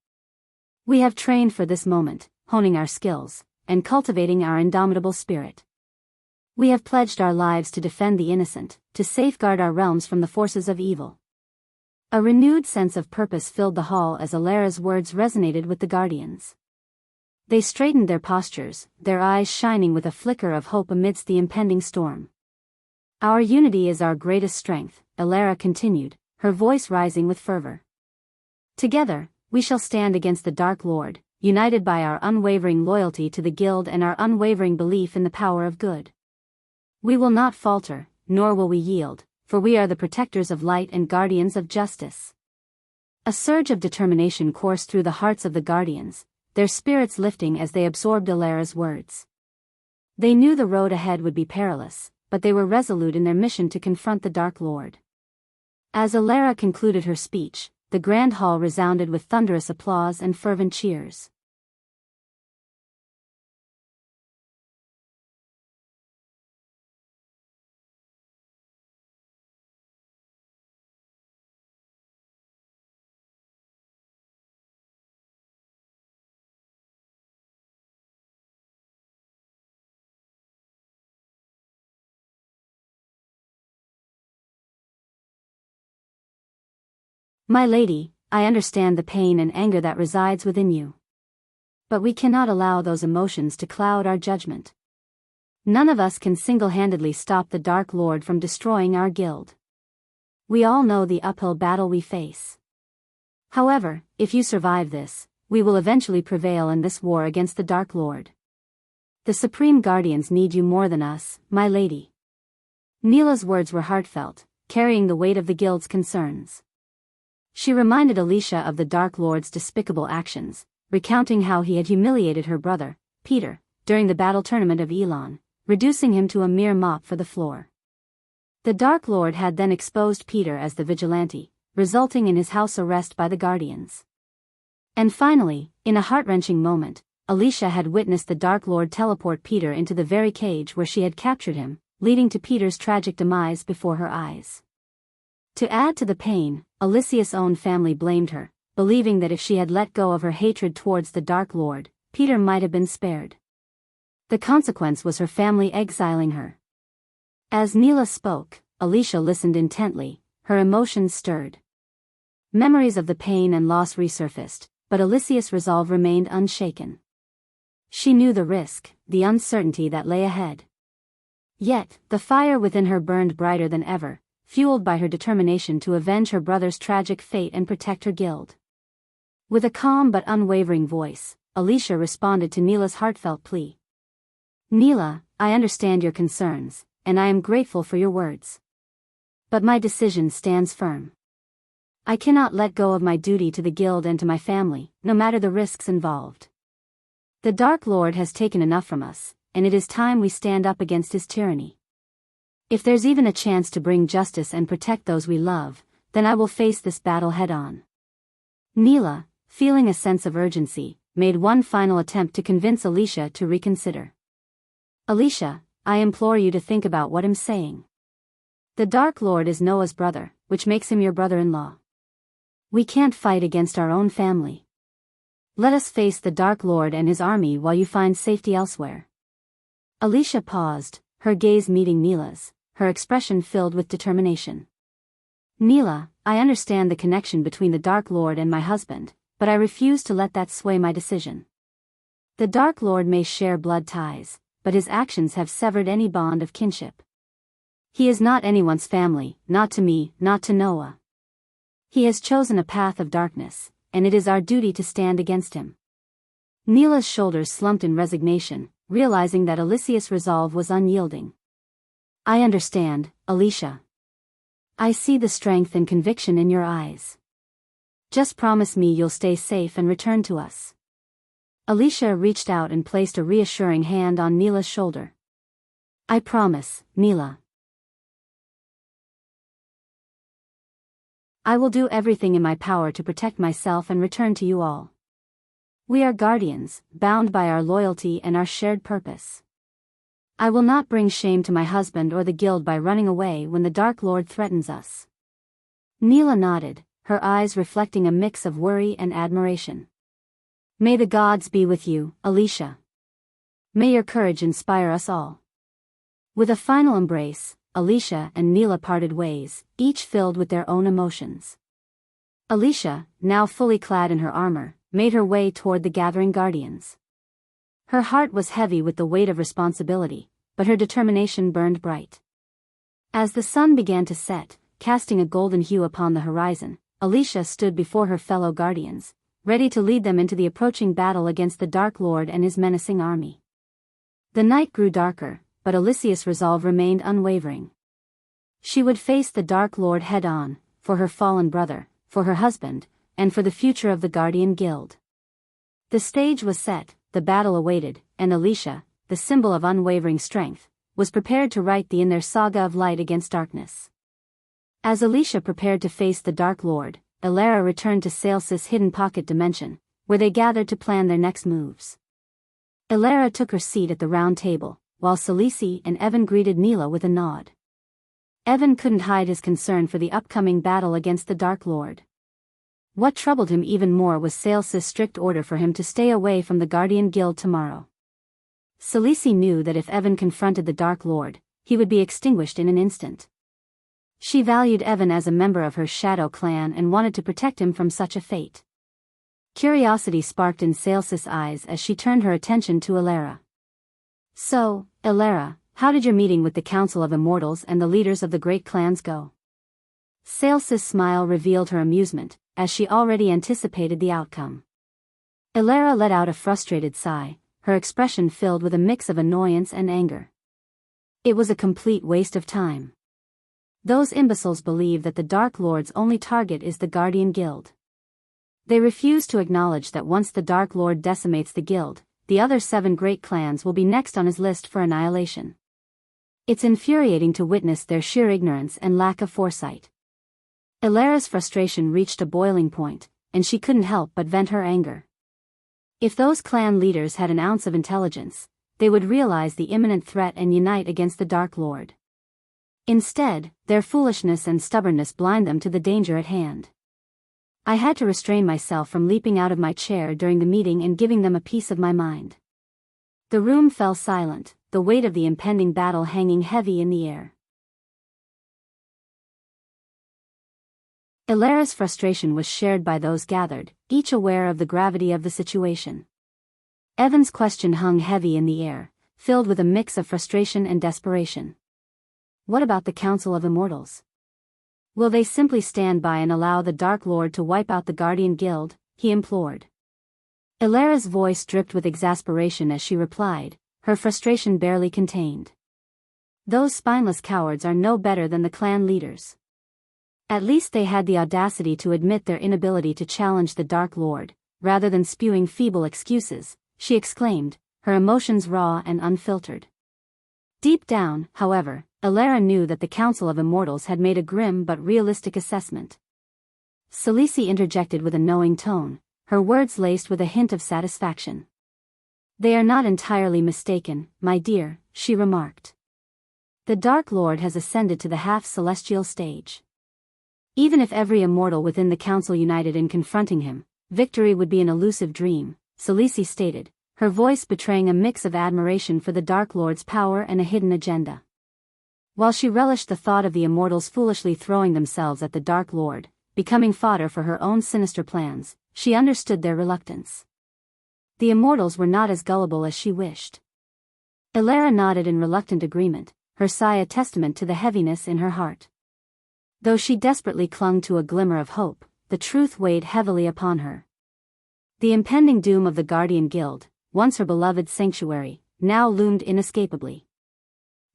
"We have trained for this moment, honing our skills, and cultivating our indomitable spirit. We have pledged our lives to defend the innocent, to safeguard our realms from the forces of evil." A renewed sense of purpose filled the hall as Alara's words resonated with the guardians. They straightened their postures, their eyes shining with a flicker of hope amidst the impending storm. "Our unity is our greatest strength," Alara continued, her voice rising with fervor. "Together, we shall stand against the Dark Lord, united by our unwavering loyalty to the Guild and our unwavering belief in the power of good. We will not falter, nor will we yield, for we are the protectors of light and guardians of justice." A surge of determination coursed through the hearts of the guardians, their spirits lifting as they absorbed Alara's words. They knew the road ahead would be perilous, but they were resolute in their mission to confront the Dark Lord. As Alara concluded her speech, the grand hall resounded with thunderous applause and fervent cheers. "My lady, I understand the pain and anger that resides within you. But we cannot allow those emotions to cloud our judgment. None of us can single-handedly stop the Dark Lord from destroying our guild. We all know the uphill battle we face. However, if you survive this, we will eventually prevail in this war against the Dark Lord. The Supreme Guardians need you more than us, my lady." Neela's words were heartfelt, carrying the weight of the guild's concerns. She reminded Alicia of the Dark Lord's despicable actions, recounting how he had humiliated her brother, Peter, during the battle tournament of Elon, reducing him to a mere mop for the floor. The Dark Lord had then exposed Peter as the vigilante, resulting in his house arrest by the Guardians. And finally, in a heart-wrenching moment, Alicia had witnessed the Dark Lord teleport Peter into the very cage where she had captured him, leading to Peter's tragic demise before her eyes. To add to the pain, Alicia's own family blamed her, believing that if she had let go of her hatred towards the Dark Lord, Peter might have been spared. The consequence was her family exiling her. As Neela spoke, Alicia listened intently, her emotions stirred. Memories of the pain and loss resurfaced, but Alicia's resolve remained unshaken. She knew the risk, the uncertainty that lay ahead. Yet, the fire within her burned brighter than ever, fueled by her determination to avenge her brother's tragic fate and protect her guild. With a calm but unwavering voice, Alicia responded to Neela's heartfelt plea. "Neela, I understand your concerns, and I am grateful for your words. But my decision stands firm. I cannot let go of my duty to the guild and to my family, no matter the risks involved. The Dark Lord has taken enough from us, and it is time we stand up against his tyranny. If there's even a chance to bring justice and protect those we love, then I will face this battle head-on." Neela, feeling a sense of urgency, made one final attempt to convince Alicia to reconsider. "Alicia, I implore you to think about what I'm saying. The Dark Lord is Noah's brother, which makes him your brother-in-law. We can't fight against our own family. Let us face the Dark Lord and his army while you find safety elsewhere." Alicia paused, her gaze meeting Neela's, her expression filled with determination. "Neela, I understand the connection between the Dark Lord and my husband, but I refuse to let that sway my decision. The Dark Lord may share blood ties, but his actions have severed any bond of kinship. He is not anyone's family, not to me, not to Noah. He has chosen a path of darkness, and it is our duty to stand against him." Neela's shoulders slumped in resignation, realizing that Alicia's resolve was unyielding. "I understand, Alicia. I see the strength and conviction in your eyes. Just promise me you'll stay safe and return to us." Alicia reached out and placed a reassuring hand on Neela's shoulder. "I promise, Neela." I will do everything in my power to protect myself and return to you all. We are guardians, bound by our loyalty and our shared purpose. I will not bring shame to my husband or the guild by running away when the Dark Lord threatens us." Neela nodded, her eyes reflecting a mix of worry and admiration. "May the gods be with you, Alicia. May your courage inspire us all." With a final embrace, Alicia and Neela parted ways, each filled with their own emotions. Alicia, now fully clad in her armor, made her way toward the gathering guardians. Her heart was heavy with the weight of responsibility, but her determination burned bright. As the sun began to set, casting a golden hue upon the horizon, Alicia stood before her fellow guardians, ready to lead them into the approaching battle against the Dark Lord and his menacing army. The night grew darker, but Alicia's resolve remained unwavering. She would face the Dark Lord head-on, for her fallen brother, for her husband, and for the future of the Guardian Guild. The stage was set, the battle awaited, and Alicia, the symbol of unwavering strength, was prepared to write in their saga of light against darkness. As Alicia prepared to face the Dark Lord, Elara returned to Sales's hidden pocket dimension, where they gathered to plan their next moves. Elara took her seat at the round table, while Salisi and Evan greeted Neela with a nod. Evan couldn't hide his concern for the upcoming battle against the Dark Lord. What troubled him even more was Sales's strict order for him to stay away from the Guardian Guild tomorrow. Salisi knew that if Evan confronted the Dark Lord, he would be extinguished in an instant. She valued Evan as a member of her Shadow clan and wanted to protect him from such a fate. Curiosity sparked in Sales's eyes as she turned her attention to Elara. "So, Elara, how did your meeting with the Council of Immortals and the leaders of the great clans go?" Sales's smile revealed her amusement, as she already anticipated the outcome. Elara let out a frustrated sigh, her expression filled with a mix of annoyance and anger. It was a complete waste of time. Those imbeciles believe that the Dark Lord's only target is the Guardian Guild. They refuse to acknowledge that once the Dark Lord decimates the guild, the other 7 great clans will be next on his list for annihilation. It's infuriating to witness their sheer ignorance and lack of foresight. Elara's frustration reached a boiling point, and she couldn't help but vent her anger. If those clan leaders had an ounce of intelligence, they would realize the imminent threat and unite against the Dark Lord. Instead, their foolishness and stubbornness blind them to the danger at hand. I had to restrain myself from leaping out of my chair during the meeting and giving them a piece of my mind. The room fell silent, the weight of the impending battle hanging heavy in the air. Elara's frustration was shared by those gathered, each aware of the gravity of the situation. Evan's question hung heavy in the air, filled with a mix of frustration and desperation. What about the Council of Immortals? Will they simply stand by and allow the Dark Lord to wipe out the Guardian Guild? He implored. Elara's voice dripped with exasperation as she replied, her frustration barely contained. Those spineless cowards are no better than the clan leaders. At least they had the audacity to admit their inability to challenge the Dark Lord, rather than spewing feeble excuses, she exclaimed, her emotions raw and unfiltered. Deep down, however, Elara knew that the Council of Immortals had made a grim but realistic assessment. Salisi interjected with a knowing tone, her words laced with a hint of satisfaction. "They are not entirely mistaken, my dear," she remarked. "The Dark Lord has ascended to the half-celestial stage. Even if every immortal within the Council united in confronting him, victory would be an elusive dream," Salisi stated, her voice betraying a mix of admiration for the Dark Lord's power and a hidden agenda. While she relished the thought of the immortals foolishly throwing themselves at the Dark Lord, becoming fodder for her own sinister plans, she understood their reluctance. The immortals were not as gullible as she wished. Elara nodded in reluctant agreement, her sigh a testament to the heaviness in her heart. Though she desperately clung to a glimmer of hope, the truth weighed heavily upon her. The impending doom of the Guardian Guild, once her beloved sanctuary, now loomed inescapably.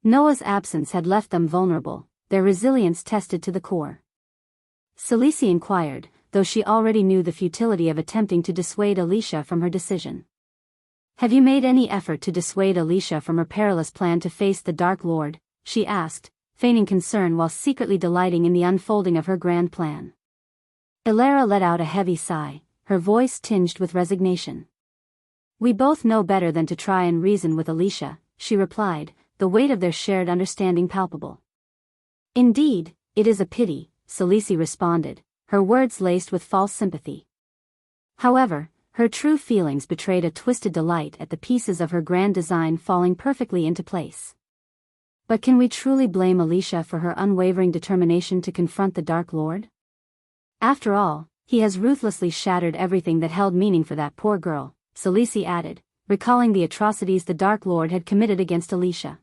Noah's absence had left them vulnerable, their resilience tested to the core. Salisi inquired, though she already knew the futility of attempting to dissuade Alicia from her decision. "Have you made any effort to dissuade Alicia from her perilous plan to face the Dark Lord?" she asked, feigning concern while secretly delighting in the unfolding of her grand plan. Ilara let out a heavy sigh, her voice tinged with resignation. "We both know better than to try and reason with Alicia," she replied, the weight of their shared understanding palpable. "Indeed, it is a pity," Salisi responded, her words laced with false sympathy. However, her true feelings betrayed a twisted delight at the pieces of her grand design falling perfectly into place. But can we truly blame Alicia for her unwavering determination to confront the Dark Lord? After all, he has ruthlessly shattered everything that held meaning for that poor girl, Salisi added, recalling the atrocities the Dark Lord had committed against Alicia.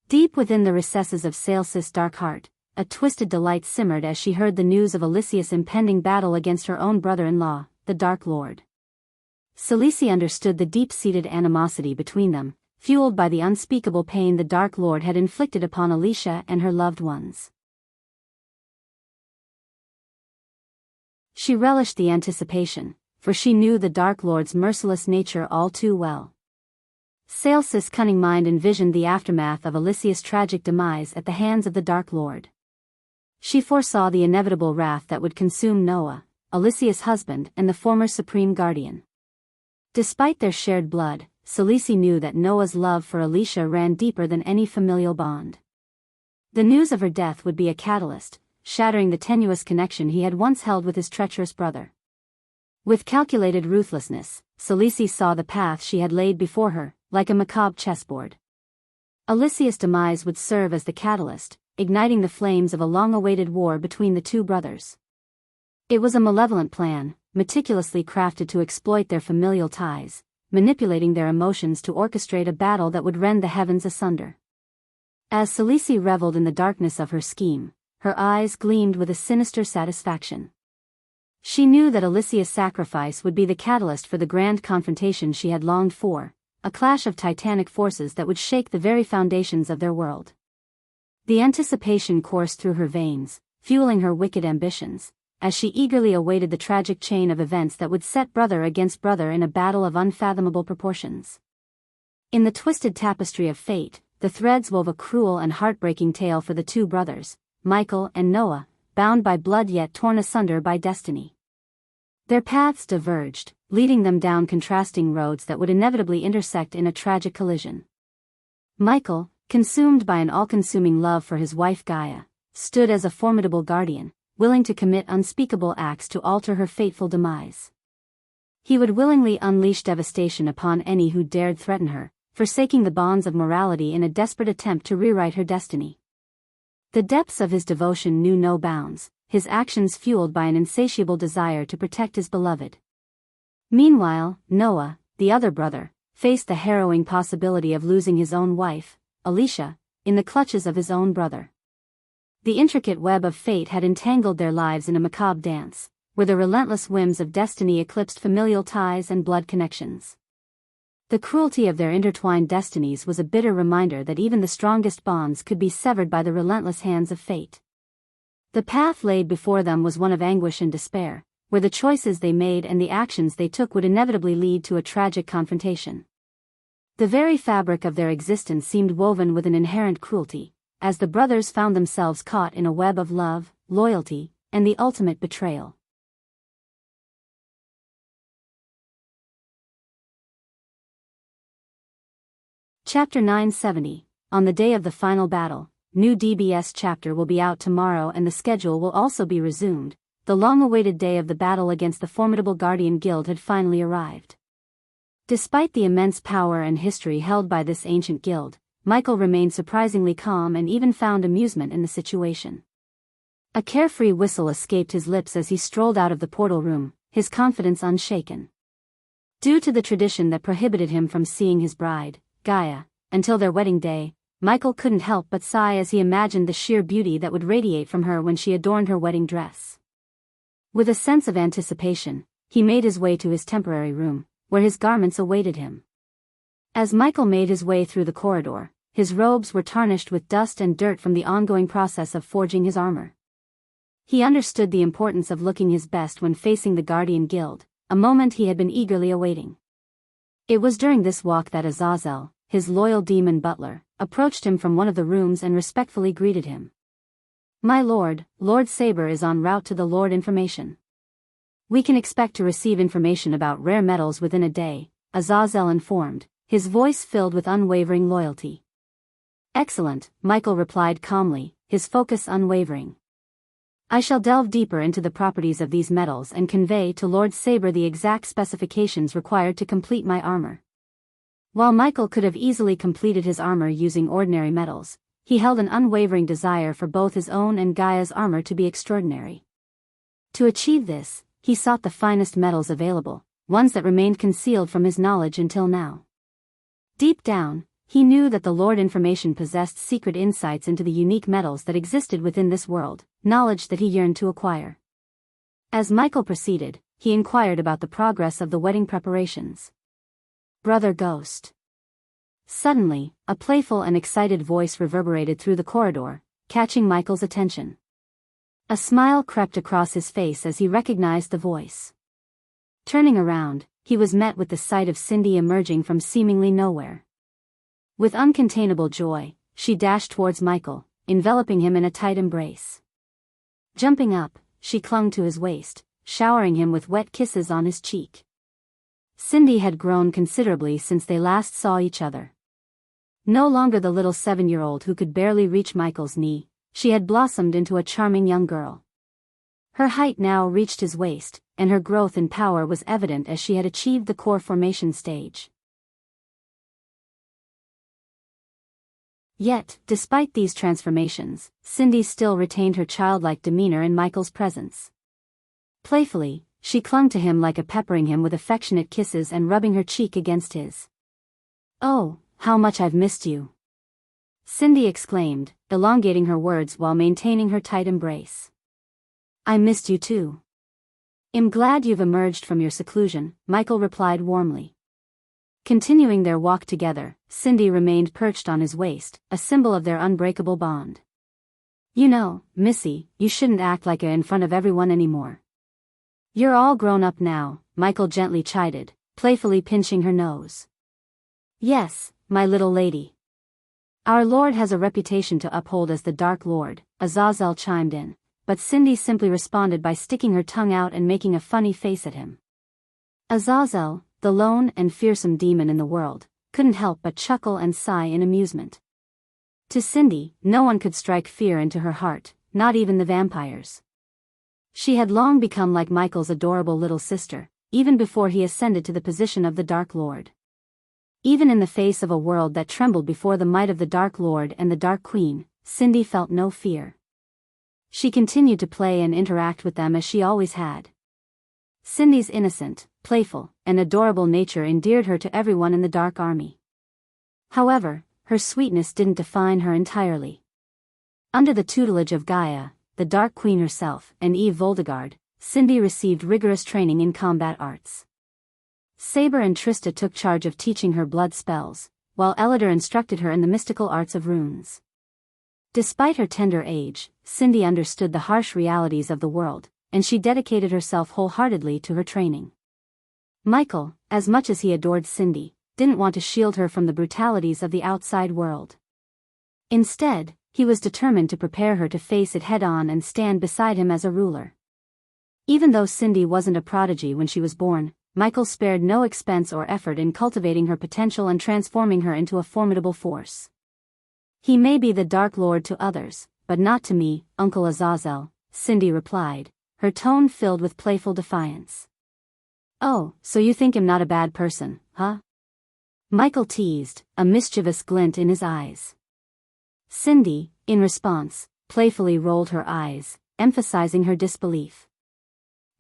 Deep within the recesses of Salsis' dark heart, a twisted delight simmered as she heard the news of Alicia's impending battle against her own brother-in-law, the Dark Lord. Salisi understood the deep-seated animosity between them, fueled by the unspeakable pain the Dark Lord had inflicted upon Alicia and her loved ones. She relished the anticipation, for she knew the Dark Lord's merciless nature all too well. Salsis' cunning mind envisioned the aftermath of Alicia's tragic demise at the hands of the Dark Lord. She foresaw the inevitable wrath that would consume Noah, Alicia's husband and the former Supreme Guardian. Despite their shared blood, Salisi knew that Noah's love for Alicia ran deeper than any familial bond. The news of her death would be a catalyst, shattering the tenuous connection he had once held with his treacherous brother. With calculated ruthlessness, Salisi saw the path she had laid before her, like a macabre chessboard. Alicia's demise would serve as the catalyst, igniting the flames of a long-awaited war between the two brothers. It was a malevolent plan, meticulously crafted to exploit their familial ties, manipulating their emotions to orchestrate a battle that would rend the heavens asunder. As Salisi reveled in the darkness of her scheme, her eyes gleamed with a sinister satisfaction. She knew that Alicia's sacrifice would be the catalyst for the grand confrontation she had longed for, a clash of titanic forces that would shake the very foundations of their world. The anticipation coursed through her veins, fueling her wicked ambitions, as she eagerly awaited the tragic chain of events that would set brother against brother in a battle of unfathomable proportions. In the twisted tapestry of fate, the threads wove a cruel and heartbreaking tale for the two brothers, Michael and Noah, bound by blood yet torn asunder by destiny. Their paths diverged, leading them down contrasting roads that would inevitably intersect in a tragic collision. Michael, consumed by an all-consuming love for his wife Gaia, stood as a formidable guardian, willing to commit unspeakable acts to alter her fateful demise. He would willingly unleash devastation upon any who dared threaten her, forsaking the bonds of morality in a desperate attempt to rewrite her destiny. The depths of his devotion knew no bounds, his actions fueled by an insatiable desire to protect his beloved. Meanwhile, Noah, the other brother, faced the harrowing possibility of losing his own wife, Alicia, in the clutches of his own brother. The intricate web of fate had entangled their lives in a macabre dance, where the relentless whims of destiny eclipsed familial ties and blood connections. The cruelty of their intertwined destinies was a bitter reminder that even the strongest bonds could be severed by the relentless hands of fate. The path laid before them was one of anguish and despair, where the choices they made and the actions they took would inevitably lead to a tragic confrontation. The very fabric of their existence seemed woven with an inherent cruelty, as the brothers found themselves caught in a web of love, loyalty, and the ultimate betrayal. Chapter 970. On the day of the final battle, new DBS chapter will be out tomorrow and the schedule will also be resumed. The long-awaited day of the battle against the formidable Guardian Guild had finally arrived. Despite the immense power and history held by this ancient guild, Michael remained surprisingly calm and even found amusement in the situation. A carefree whistle escaped his lips as he strolled out of the portal room, his confidence unshaken. Due to the tradition that prohibited him from seeing his bride, Gaia, until their wedding day, Michael couldn't help but sigh as he imagined the sheer beauty that would radiate from her when she adorned her wedding dress. With a sense of anticipation, he made his way to his temporary room, where his garments awaited him. As Michael made his way through the corridor, his robes were tarnished with dust and dirt from the ongoing process of forging his armor. He understood the importance of looking his best when facing the Guardian Guild, a moment he had been eagerly awaiting. It was during this walk that Azazel, his loyal demon butler, approached him from one of the rooms and respectfully greeted him. "My lord, Lord Saber is en route to the Lord Information." We can expect to receive information about rare metals within a day, Azazel informed, his voice filled with unwavering loyalty. Excellent, Michael replied calmly, his focus unwavering. I shall delve deeper into the properties of these metals and convey to Lord Saber the exact specifications required to complete my armor. While Michael could have easily completed his armor using ordinary metals, he held an unwavering desire for both his own and Gaia's armor to be extraordinary. To achieve this, he sought the finest metals available, ones that remained concealed from his knowledge until now. Deep down, he knew that the Lord Information possessed secret insights into the unique metals that existed within this world, knowledge that he yearned to acquire. As Michael proceeded, he inquired about the progress of the wedding preparations. Brother Ghost. Suddenly, a playful and excited voice reverberated through the corridor, catching Michael's attention. A smile crept across his face as he recognized the voice. Turning around, he was met with the sight of Cindy emerging from seemingly nowhere. With uncontainable joy, she dashed towards Michael, enveloping him in a tight embrace. Jumping up, she clung to his waist, showering him with wet kisses on his cheek. Cindy had grown considerably since they last saw each other. No longer the little 7-year-old who could barely reach Michael's knee, she had blossomed into a charming young girl. Her height now reached his waist, and her growth in power was evident as she had achieved the core formation stage. Yet, despite these transformations, Cindy still retained her childlike demeanor in Michael's presence. Playfully, she clung to him like a peppering him with affectionate kisses and rubbing her cheek against his. "Oh, how much I've missed you!" Cindy exclaimed, elongating her words while maintaining her tight embrace. "I missed you too." "I'm glad you've emerged from your seclusion," Michael replied warmly. Continuing their walk together, Cindy remained perched on his waist, a symbol of their unbreakable bond. "You know, Missy, you shouldn't act like a in front of everyone anymore. You're all grown up now," Michael gently chided, playfully pinching her nose. "Yes, my little lady. Our Lord has a reputation to uphold as the Dark Lord," Azazel chimed in, but Cindy simply responded by sticking her tongue out and making a funny face at him. Azazel, the lone and fearsome demon in the world, couldn't help but chuckle and sigh in amusement. To Cindy, no one could strike fear into her heart, not even the vampires. She had long become like Michael's adorable little sister, even before he ascended to the position of the Dark Lord. Even in the face of a world that trembled before the might of the Dark Lord and the Dark Queen, Cindy felt no fear. She continued to play and interact with them as she always had. Cindy's innocent, playful, and adorable nature endeared her to everyone in the Dark Army. However, her sweetness didn't define her entirely. Under the tutelage of Gaia, the Dark Queen herself, and Eve Voldegard, Cindy received rigorous training in combat arts. Saber and Trista took charge of teaching her blood spells, while Elidor instructed her in the mystical arts of runes. Despite her tender age, Cindy understood the harsh realities of the world, and she dedicated herself wholeheartedly to her training. Michael, as much as he adored Cindy, didn't want to shield her from the brutalities of the outside world. Instead, he was determined to prepare her to face it head-on and stand beside him as a ruler. Even though Cindy wasn't a prodigy when she was born, Michael spared no expense or effort in cultivating her potential and transforming her into a formidable force. "He may be the Dark Lord to others, but not to me, Uncle Azazel," Cindy replied, her tone filled with playful defiance. "Oh, so you think him not a bad person, huh?" Michael teased, a mischievous glint in his eyes. Cindy, in response, playfully rolled her eyes, emphasizing her disbelief.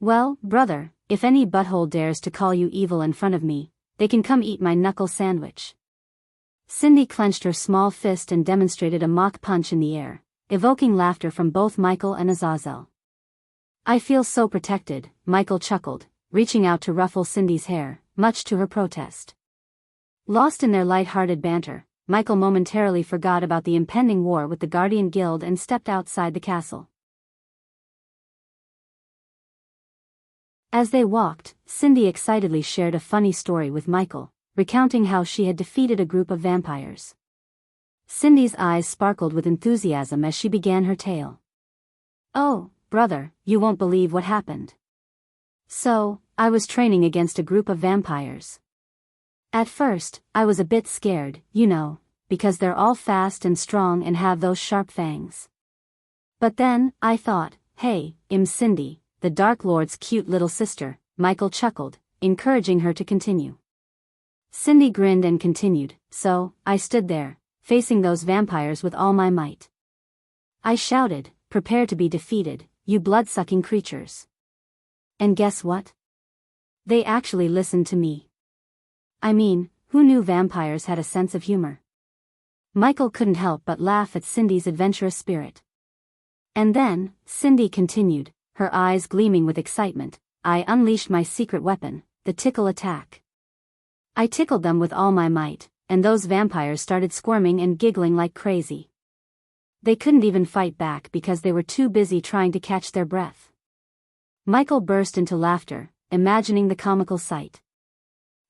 "Well, brother, if any butthole dares to call you evil in front of me, they can come eat my knuckle sandwich." Cindy clenched her small fist and demonstrated a mock punch in the air, evoking laughter from both Michael and Azazel. "I feel so protected," Michael chuckled, reaching out to ruffle Cindy's hair, much to her protest. Lost in their light-hearted banter, Michael momentarily forgot about the impending war with the Guardian Guild and stepped outside the castle. As they walked, Cindy excitedly shared a funny story with Michael, recounting how she had defeated a group of vampires. Cindy's eyes sparkled with enthusiasm as she began her tale. "Oh, brother, you won't believe what happened. So, I was training against a group of vampires. At first, I was a bit scared, because they're all fast and strong and have those sharp fangs. But then, I thought, hey, Cindy, the Dark Lord's cute little sister. Michael chuckled, encouraging her to continue. Cindy grinned and continued, so, I stood there, facing those vampires with all my might. I shouted, prepare to be defeated, you blood-sucking creatures. And guess what? They actually listened to me. I mean, who knew vampires had a sense of humor? Michael couldn't help but laugh at Cindy's adventurous spirit. And then, Cindy continued, her eyes gleaming with excitement, I unleashed my secret weapon, the tickle attack. I tickled them with all my might, and those vampires started squirming and giggling like crazy. They couldn't even fight back because they were too busy trying to catch their breath. Michael burst into laughter, imagining the comical sight.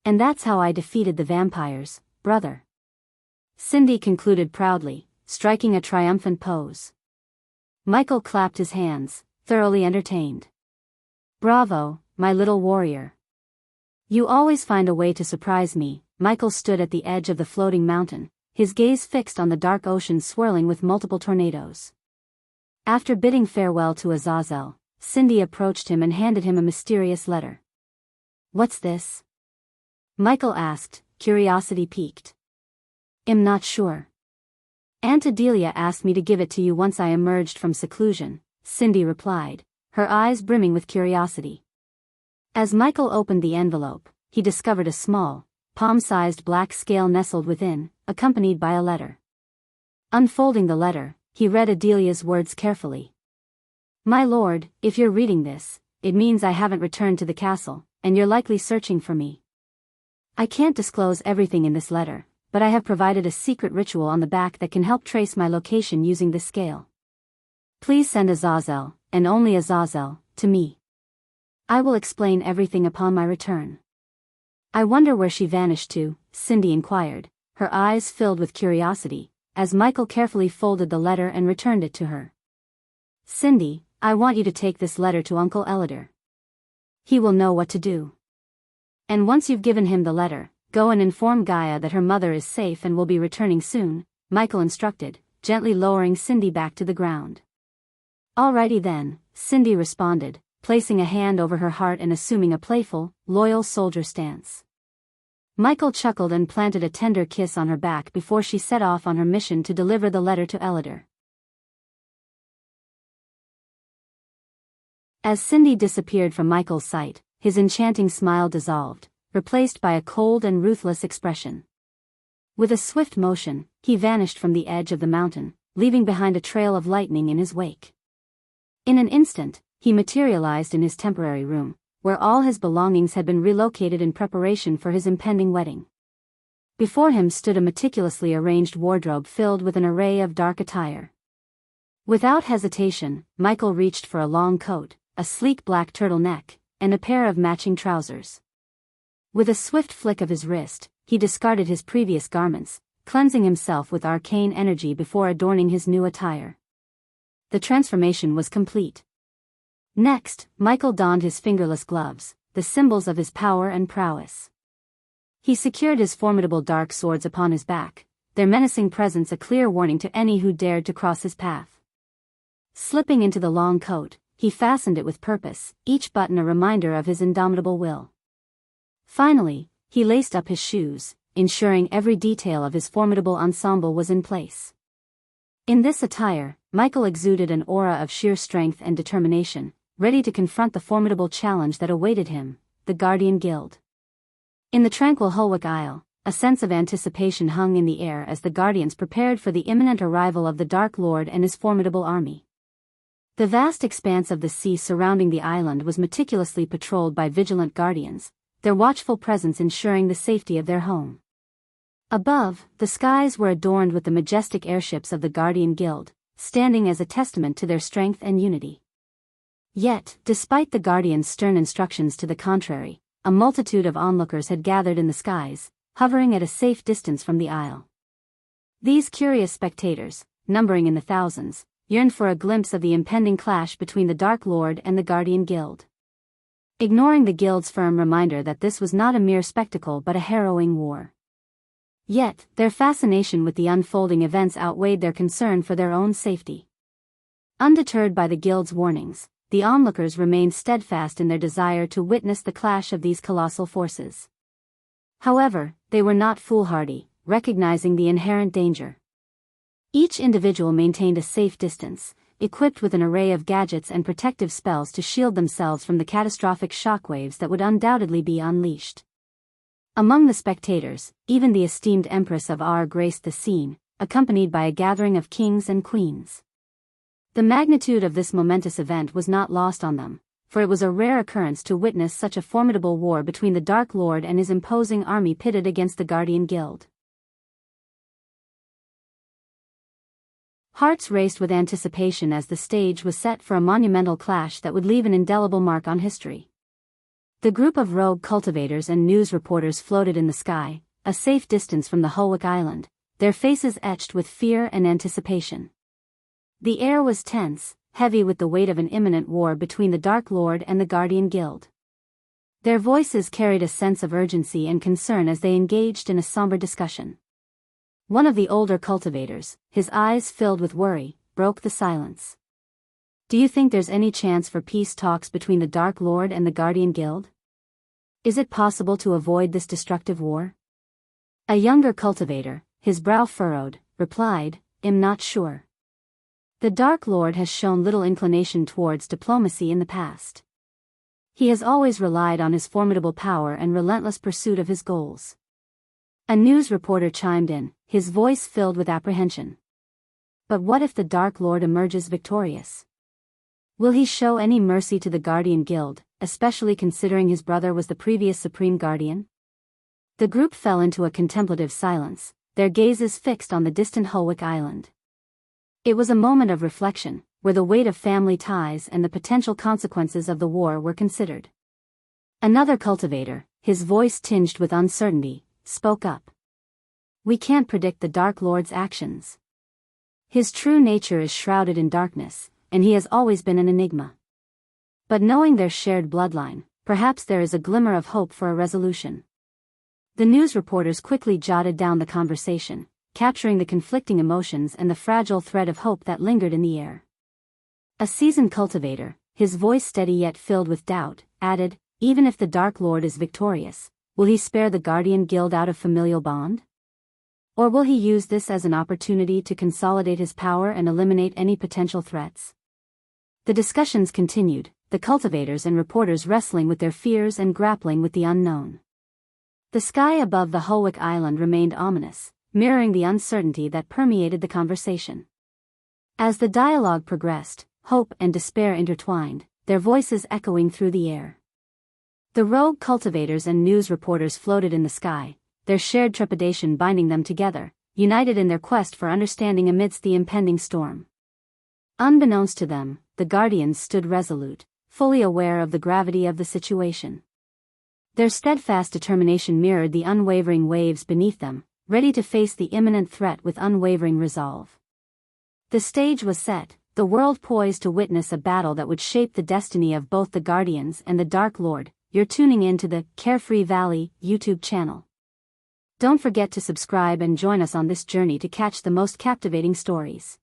And that's how I defeated the vampires, brother. Cindy concluded proudly, striking a triumphant pose. Michael clapped his hands, thoroughly entertained. Bravo, my little warrior. You always find a way to surprise me. Michael stood at the edge of the floating mountain, his gaze fixed on the dark ocean swirling with multiple tornadoes. After bidding farewell to Azazel, Cindy approached him and handed him a mysterious letter. What's this? Michael asked, curiosity piqued. I'm not sure. Aunt Adelia asked me to give it to you once I emerged from seclusion, Cindy replied, her eyes brimming with curiosity. As Michael opened the envelope, he discovered a small, palm-sized black scale nestled within, accompanied by a letter. Unfolding the letter, he read Adelia's words carefully. My lord, if you're reading this, it means I haven't returned to the castle, and you're likely searching for me. I can't disclose everything in this letter, but I have provided a secret ritual on the back that can help trace my location using this scale. Please send Azazel, and only Azazel, to me. I will explain everything upon my return. I wonder where she vanished to, Cindy inquired, her eyes filled with curiosity, as Michael carefully folded the letter and returned it to her. Cindy, I want you to take this letter to Uncle Elidor. He will know what to do. And once you've given him the letter, go and inform Gaia that her mother is safe and will be returning soon, Michael instructed, gently lowering Cindy back to the ground. Alrighty then, Cindy responded, placing a hand over her heart and assuming a playful, loyal soldier stance. Michael chuckled and planted a tender kiss on her back before she set off on her mission to deliver the letter to Elidor. As Cindy disappeared from Michael's sight, his enchanting smile dissolved, replaced by a cold and ruthless expression. With a swift motion, he vanished from the edge of the mountain, leaving behind a trail of lightning in his wake. In an instant, he materialized in his temporary room, where all his belongings had been relocated in preparation for his impending wedding. Before him stood a meticulously arranged wardrobe filled with an array of dark attire. Without hesitation, Michael reached for a long coat, a sleek black turtleneck, and a pair of matching trousers. With a swift flick of his wrist, he discarded his previous garments, cleansing himself with arcane energy before adorning his new attire. The transformation was complete. Next, Michael donned his fingerless gloves, the symbols of his power and prowess. He secured his formidable dark swords upon his back, their menacing presence a clear warning to any who dared to cross his path. Slipping into the long coat, he fastened it with purpose, each button a reminder of his indomitable will. Finally, he laced up his shoes, ensuring every detail of his formidable ensemble was in place. In this attire, Michael exuded an aura of sheer strength and determination, ready to confront the formidable challenge that awaited him, the Guardian Guild. In the tranquil Hulwick Isle, a sense of anticipation hung in the air as the Guardians prepared for the imminent arrival of the Dark Lord and his formidable army. The vast expanse of the sea surrounding the island was meticulously patrolled by vigilant guardians, their watchful presence ensuring the safety of their home. Above, the skies were adorned with the majestic airships of the Guardian Guild, standing as a testament to their strength and unity. Yet, despite the Guardians' stern instructions to the contrary, a multitude of onlookers had gathered in the skies, hovering at a safe distance from the isle. These curious spectators, numbering in the thousands, yearned for a glimpse of the impending clash between the Dark Lord and the Guardian Guild. ignoring the guild's firm reminder that this was not a mere spectacle but a harrowing war. Yet, their fascination with the unfolding events outweighed their concern for their own safety. Undeterred by the guild's warnings, the onlookers remained steadfast in their desire to witness the clash of these colossal forces. However, they were not foolhardy, recognizing the inherent danger. Each individual maintained a safe distance, equipped with an array of gadgets and protective spells to shield themselves from the catastrophic shockwaves that would undoubtedly be unleashed. Among the spectators, even the esteemed Empress of Ar graced the scene, accompanied by a gathering of kings and queens. The magnitude of this momentous event was not lost on them, for it was a rare occurrence to witness such a formidable war between the Dark Lord and his imposing army pitted against the Guardian Guild. Hearts raced with anticipation as the stage was set for a monumental clash that would leave an indelible mark on history. The group of rogue cultivators and news reporters floated in the sky, a safe distance from the Hulwick Island, their faces etched with fear and anticipation. The air was tense, heavy with the weight of an imminent war between the Dark Lord and the Guardian Guild. Their voices carried a sense of urgency and concern as they engaged in a somber discussion. One of the older cultivators, his eyes filled with worry, broke the silence. "Do you think there's any chance for peace talks between the Dark Lord and the Guardian Guild? Is it possible to avoid this destructive war?" A younger cultivator, his brow furrowed, replied, "I'm not sure. The Dark Lord has shown little inclination towards diplomacy in the past. He has always relied on his formidable power and relentless pursuit of his goals." A news reporter chimed in, his voice filled with apprehension. "But what if the Dark Lord emerges victorious? Will he show any mercy to the Guardian Guild, especially considering his brother was the previous Supreme Guardian?" The group fell into a contemplative silence, their gazes fixed on the distant Hulwick Island. It was a moment of reflection, where the weight of family ties and the potential consequences of the war were considered. Another cultivator, his voice tinged with uncertainty, spoke up. "We can't predict the Dark Lord's actions. His true nature is shrouded in darkness, and he has always been an enigma. But knowing their shared bloodline, perhaps there is a glimmer of hope for a resolution." The news reporters quickly jotted down the conversation, capturing the conflicting emotions and the fragile thread of hope that lingered in the air. A seasoned cultivator, his voice steady yet filled with doubt, added, "Even if the Dark Lord is victorious, will he spare the Guardian Guild out of familial bond? Or will he use this as an opportunity to consolidate his power and eliminate any potential threats?" The discussions continued, the cultivators and reporters wrestling with their fears and grappling with the unknown. The sky above the Hulwick Island remained ominous, mirroring the uncertainty that permeated the conversation. As the dialogue progressed, hope and despair intertwined, their voices echoing through the air. The rogue cultivators and news reporters floated in the sky, their shared trepidation binding them together, united in their quest for understanding amidst the impending storm. Unbeknownst to them, the Guardians stood resolute, fully aware of the gravity of the situation. Their steadfast determination mirrored the unwavering waves beneath them, ready to face the imminent threat with unwavering resolve. The stage was set, the world poised to witness a battle that would shape the destiny of both the Guardians and the Dark Lord. You're tuning in to the Carefree Valley YouTube channel. Don't forget to subscribe and join us on this journey to catch the most captivating stories.